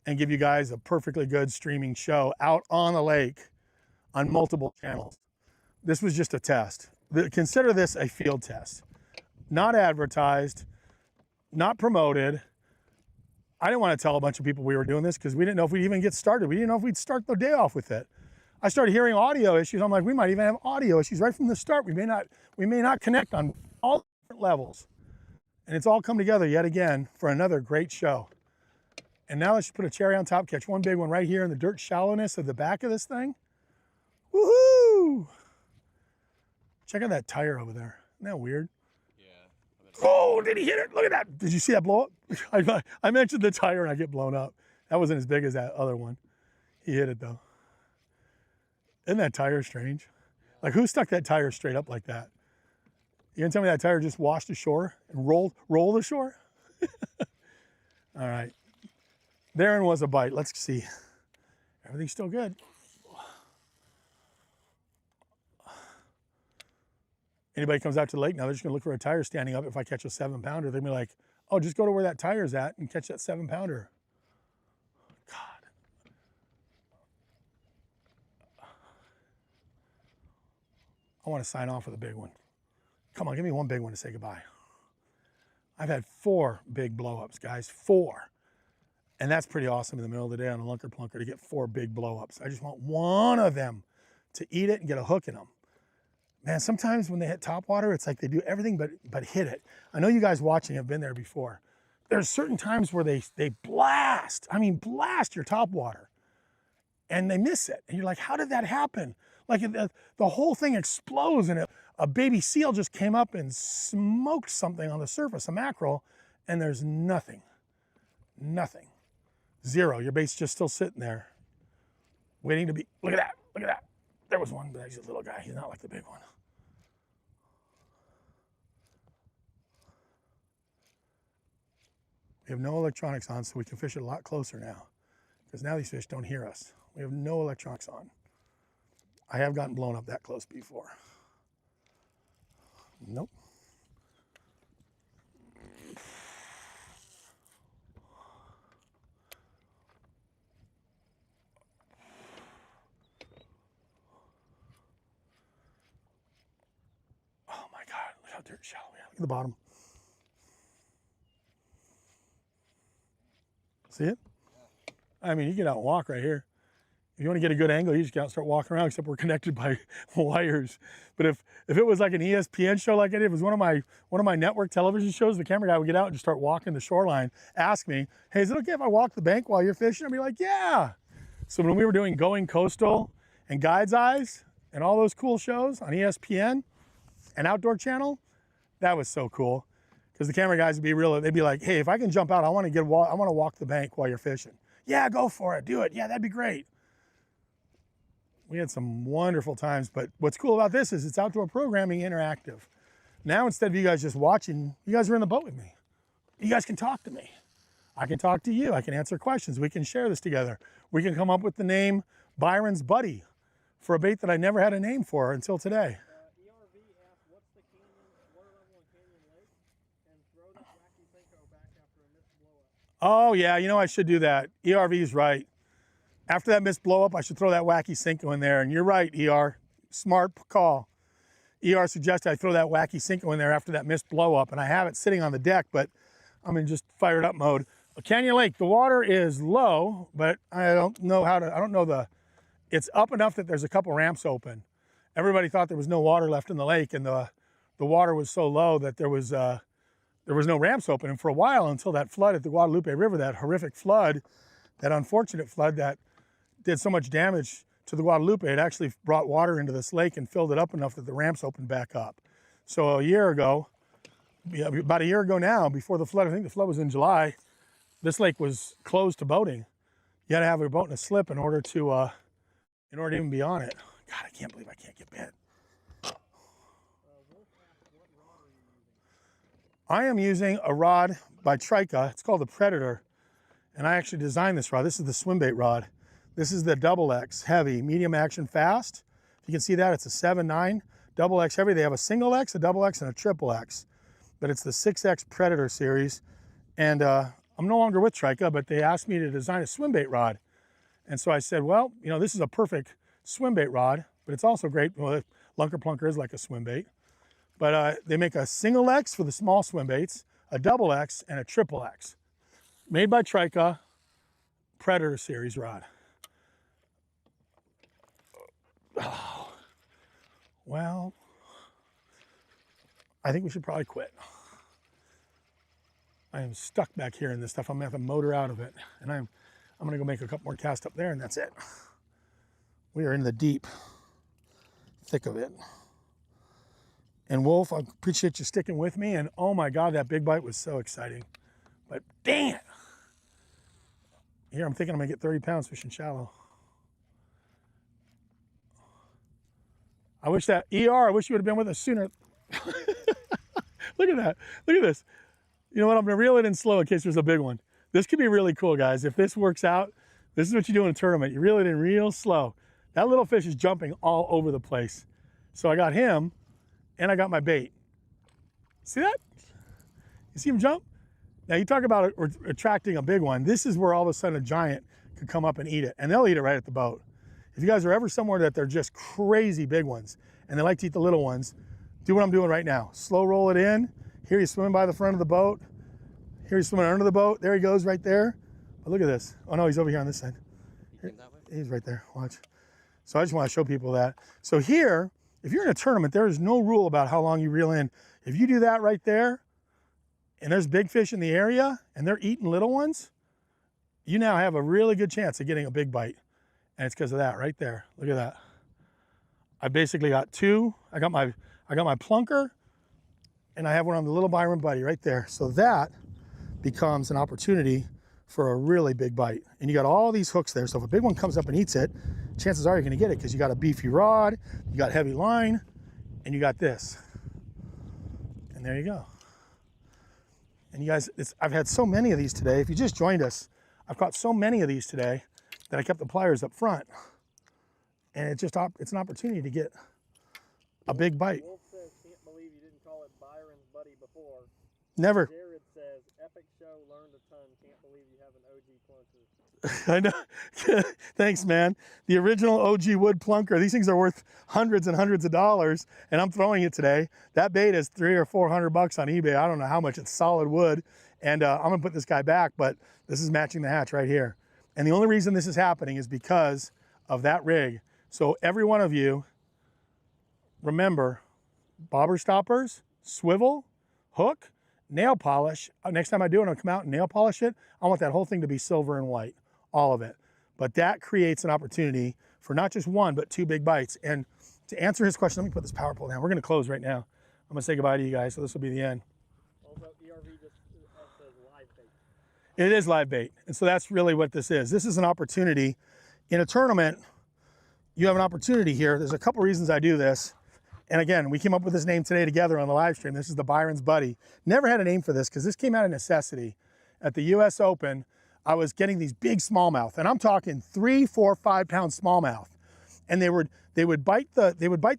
and give you guys a perfectly good streaming show out on the lake on multiple channels. This was just a test. Consider this a field test. Not advertised, not promoted. I didn't want to tell a bunch of people we were doing this because we didn't know if we'd even get started. We didn't know if we'd start the day off with it. I started hearing audio issues. I'm like, we might even have audio issues right from the start. We may not connect on all different levels. And it's all come together yet again for another great show. And now let's just put a cherry on top, catch one big one right here in the dirt shallowness of the back of this thing. Woohoo! Check out that tire over there. Isn't that weird? Yeah. Oh, did he hit it? Look at that. Did you see that blow up? I mentioned the tire and I get blown up. That wasn't as big as that other one. He hit it though. Isn't that tire strange? Like, who stuck that tire straight up like that? You gonna tell me that tire just washed ashore and rolled ashore? All right. Therein was a bite. Let's see. Everything's still good. Anybody comes out to the lake now, they're just gonna look for a tire standing up. If I catch a 7-pounder, they're gonna be like, oh, just go to where that tire's at and catch that 7-pounder. God. I want to sign off with a big one. Come on, give me one big one to say goodbye. I've had 4 big blow-ups, guys, 4. And that's pretty awesome in the middle of the day on a lunker plunker to get 4 big blow-ups. I just want one of them to eat it and get a hook in them. Man, sometimes when they hit topwater, it's like they do everything but hit it. I know you guys watching have been there before. There's certain times where they blast, I mean blast your topwater, and they miss it. And you're like, how did that happen? Like the whole thing explodes and a baby seal just came up and smoked something on the surface, a mackerel, and there's nothing, nothing, zero. Your bait's just still sitting there, waiting to be, look at that, look at that. There was one, but he's a little guy. He's not like the big one. We have no electronics on, so we can fish it a lot closer now, because now these fish don't hear us. We have no electronics on. I have gotten blown up that close before. Nope. Oh my God, look how dirt shallow we are. Look at the bottom. See it? I mean, you get out and walk right here. If you want to get a good angle, you just get out and start walking around, except we're connected by wires. But if it was like an ESPN show like it, if it was one of my network television shows, the camera guy would get out and just start walking the shoreline, ask me, hey, is it okay if I walk the bank while you're fishing? I'd be like, yeah. So when we were doing Going Coastal and Guide's Eyes and all those cool shows on ESPN and Outdoor Channel, that was so cool. Because the camera guys would be real, they'd be like, hey, if I can jump out, I want to walk the bank while you're fishing. Yeah, go for it, do it. Yeah, that'd be great. We had some wonderful times, but what's cool about this is it's outdoor programming interactive. Now, instead of you guys just watching, you guys are in the boat with me. You guys can talk to me. I can talk to you. I can answer questions. We can share this together. We can come up with the name Byron's Buddy for a bait that I never had a name for until today. ERV asked, what's the water level in Canyon Lake? And throw that wacky Cinco back after a missed blow up. Oh yeah, you know I should do that. ERV's right. After that missed blow up, I should throw that wacky Cinco in there. And you're right, ER. Smart call. ER suggested I throw that wacky Cinco in there after that missed blow up, and I have it sitting on the deck, but I'm in just fired up mode. Canyon Lake, the water is low, but I don't know it's up enough that there's a couple ramps open. Everybody thought there was no water left in the lake, and the water was so low that there was no ramps open. And for a while, until that flood at the Guadalupe River, that horrific flood, that unfortunate flood that did so much damage to the Guadalupe, it actually brought water into this lake and filled it up enough that the ramps opened back up. So about a year ago now, before the flood, I think the flood was in July, this lake was closed to boating. You had to have a boat in a slip in order to even be on it. God, I can't believe I can't get bit. I am using a rod by Trica. It's called the Predator. And I actually designed this rod. This is the swim bait rod. This is the double X heavy, medium action fast. If you can see that, it's a 7/9 double X heavy. They have a single X, a double X, and a triple X. But it's the 6X Predator series. And I'm no longer with Trica, but they asked me to design a swim bait rod. And so I said, well, you know, this is a perfect swim bait rod, but it's also great. Well, Lunker Plunker is like a swim bait. But they make a single X for the small swim baits, a double X, and a triple X. Made by Trica, Predator series rod. Oh, well, I think we should probably quit. I am stuck back here in this stuff. I'm gonna have to motor out of it. And I'm gonna go make a couple more casts up there, and that's it. We are in the deep thick of it. And Wolf, I appreciate you sticking with me. And oh my God, that big bite was so exciting. But dang it. Here, I'm thinking I'm gonna get 30 pounds fishing shallow. I wish you would have been with us sooner. Look at that, look at this. You know what, I'm gonna reel it in slow in case there's a big one. This could be really cool, guys. If this works out, this is what you do in a tournament. You reel it in real slow. That little fish is jumping all over the place. So I got him, and I got my bait. See that? You see him jump? Now you talk about attracting a big one. This is where all of a sudden a giant could come up and eat it, and they'll eat it right at the boat. If you guys are ever somewhere that they're just crazy big ones, and they like to eat the little ones, do what I'm doing right now. Slow roll it in. Here he's swimming by the front of the boat. Here he's swimming under the boat. There he goes right there. But look at this. Oh no, he's over here on this side. Here, he's right there, watch. So I just want to show people that. So here, if you're in a tournament, there is no rule about how long you reel in. If you do that right there, and there's big fish in the area, and they're eating little ones, you now have a really good chance of getting a big bite. And it's because of that right there. Look at that. I basically got two. I got my plunker, and I have one on the little Byron buddy right there. So that becomes an opportunity for a really big bite. And you got all these hooks there. So if a big one comes up and eats it, chances are you're gonna get it because you got a beefy rod, you got heavy line, and you got this. And there you go. And you guys, I've had so many of these today. If you just joined us, I've caught so many of these today that I kept the pliers up front. And it's an opportunity to get a big bite. Wolf says, can't believe you didn't call it Byron's buddy before. Never. Jared says, epic show, learned a ton. Can't believe you have an OG plunker. I know. Thanks, man. The original OG wood plunker. These things are worth hundreds and hundreds of dollars, and I'm throwing it today. That bait is $300 or $400 on eBay. I don't know how much. It's solid wood, and I'm gonna put this guy back. But this is matching the hatch right here. And the only reason this is happening is because of that rig. So every one of you, remember, bobber stoppers, swivel, hook, nail polish. Next time I do it, I'll come out and nail polish it. I want that whole thing to be silver and white, all of it. But that creates an opportunity for not just one, but two big bites. And to answer his question, let me put this power pole down. We're gonna close right now. I'm gonna say goodbye to you guys, so this will be the end. Also, ERV just says live bait. It is live bait. And so that's really what this is. This is an opportunity. In a tournament, you have an opportunity here. There's a couple reasons I do this. And again, we came up with this name today together on the live stream. This is the Byron's Buddy. Never had a name for this because this came out of necessity. At the US Open, I was getting these big smallmouth, and I'm talking 3, 4, 5 pound smallmouth. And they would bite the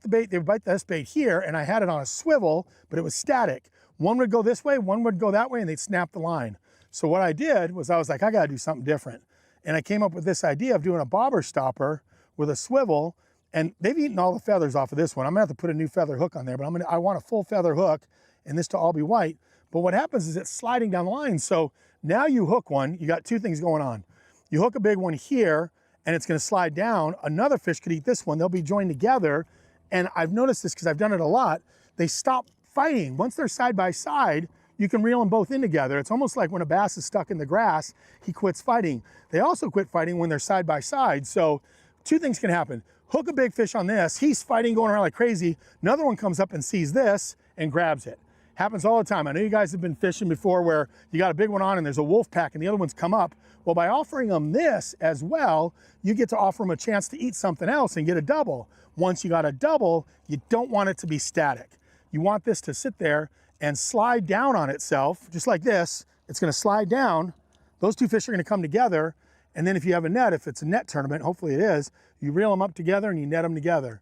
bait, they would bite the S bait here, and I had it on a swivel, but it was static. One would go this way, one would go that way, and they'd snap the line. So what I did was I was like, I gotta do something different. And I came up with this idea of doing a bobber stopper with a swivel And they've eaten all the feathers off of this one. I'm gonna have to put a new feather hook on there, but I want a full feather hook and this to all be white. But what happens is it's sliding down the line. So now you hook one, you got two things going on. You hook a big one here and it's gonna slide down. Another fish could eat this one. They'll be joined together. And I've noticed this because I've done it a lot. They stop fighting. Once they're side by side, you can reel them both in together. It's almost like when a bass is stuck in the grass, he quits fighting. They also quit fighting when they're side by side. So two things can happen. Hook a big fish on this, he's fighting, going around like crazy. Another one comes up and sees this and grabs it. Happens all the time. I know you guys have been fishing before where you got a big one on and there's a wolf pack and the other ones come up. Well, by offering them this as well, you get to offer them a chance to eat something else and get a double. Once you got a double, you don't want it to be static. You want this to sit there and slide down on itself, just like this. It's gonna slide down. Those two fish are gonna come together. And then if you have a net, if it's a net tournament, hopefully it is, you reel them up together and you net them together.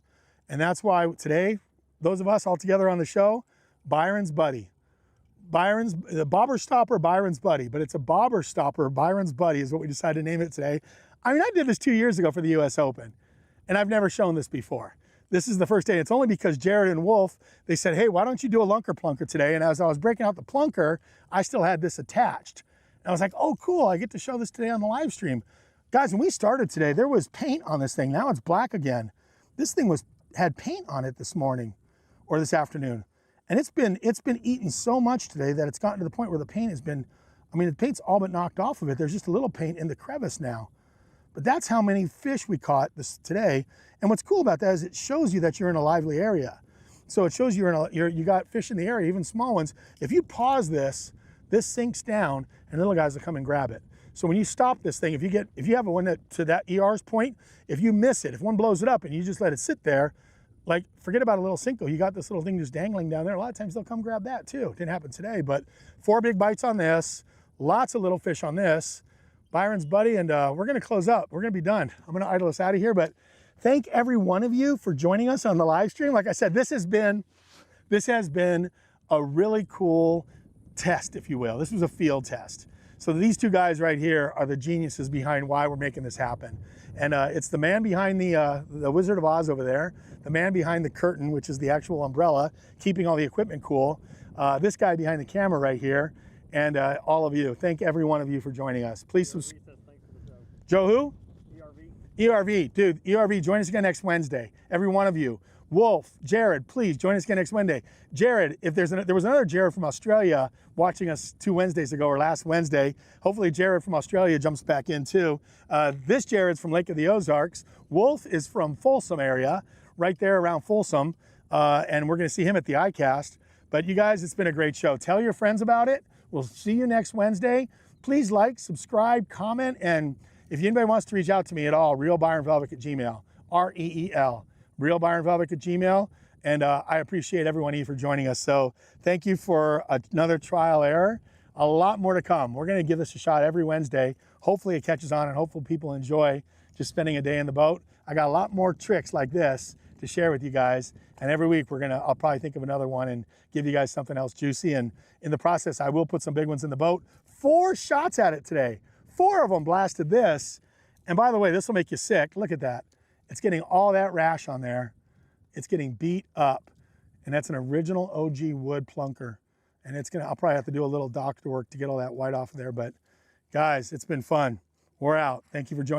And that's why today, those of us all together on the show, Byron's Buddy. The Bobber Stopper, Byron's Buddy, but it's a Bobber Stopper, Byron's Buddy is what we decided to name it today. I mean, I did this 2 years ago for the US Open, and I've never shown this before. This is the first day. It's only because Jared and Wolf, they said, hey, why don't you do a lunker plunker today? And as I was breaking out the plunker, I still had this attached. And I was like, oh, cool, I get to show this today on the live stream. Guys, when we started today, there was paint on this thing. Now it's black again. This thing had paint on it this morning or this afternoon. And it's been eaten so much today that it's gotten to the point where the paint has been, I mean, the paint's all but knocked off of it. There's just a little paint in the crevice now. But that's how many fish we caught today. And what's cool about that is it shows you that you're in a lively area. So it shows you got fish in the area, even small ones. If you pause this sinks down and little guys will come and grab it. So when you stop this thing, if you have a one to that ER's point, if you miss it, if one blows it up and you just let it sit there, like forget about a little Cinco, you got this little thing just dangling down there. A lot of times they'll come grab that too. Didn't happen today, but 4 big bites on this, lots of little fish on this. Byron's Buddy, and we're gonna close up. We're gonna be done. I'm gonna idle us out of here, but thank every one of you for joining us on the live stream. Like I said, this has been a really cool test, if you will. This was a field test. So these two guys right here are the geniuses behind why we're making this happen. And it's the man behind the Wizard of Oz over there, the man behind the curtain, which is the actual umbrella, keeping all the equipment cool, this guy behind the camera right here, and all of you. Thank every one of you for joining us. Please subscribe. Joe who? ERV, dude, ERV, join us again next Wednesday. Every one of you. Wolf, Jared, please join us again next Wednesday. Jared, if there was another Jared from Australia watching us 2 Wednesdays ago or last Wednesday, hopefully Jared from Australia jumps back in too. This Jared's from Lake of the Ozarks. Wolf is from Folsom area, right there around Folsom, and we're gonna see him at the iCast. But you guys, it's been a great show. Tell your friends about it. We'll see you next Wednesday. Please like, subscribe, comment, and if anybody wants to reach out to me at all, realbyronvelvick@gmail, REEL, realbyronvelvick@gmail, and I appreciate every one of you for joining us. So thank you for another trial error. A lot more to come. We're gonna give this a shot every Wednesday. Hopefully it catches on and hopefully people enjoy just spending a day in the boat. I got a lot more tricks like this to share with you guys. And every week I'll probably think of another one and give you guys something else juicy. And in the process, I will put some big ones in the boat. 4 shots at it today. 4 of them blasted this. And by the way, this will make you sick. Look at that. It's getting all that rash on there. It's getting beat up. And that's an original OG wood plunker. And I'll probably have to do a little doctor work to get all that white off of there. But guys, it's been fun. We're out. Thank you for joining.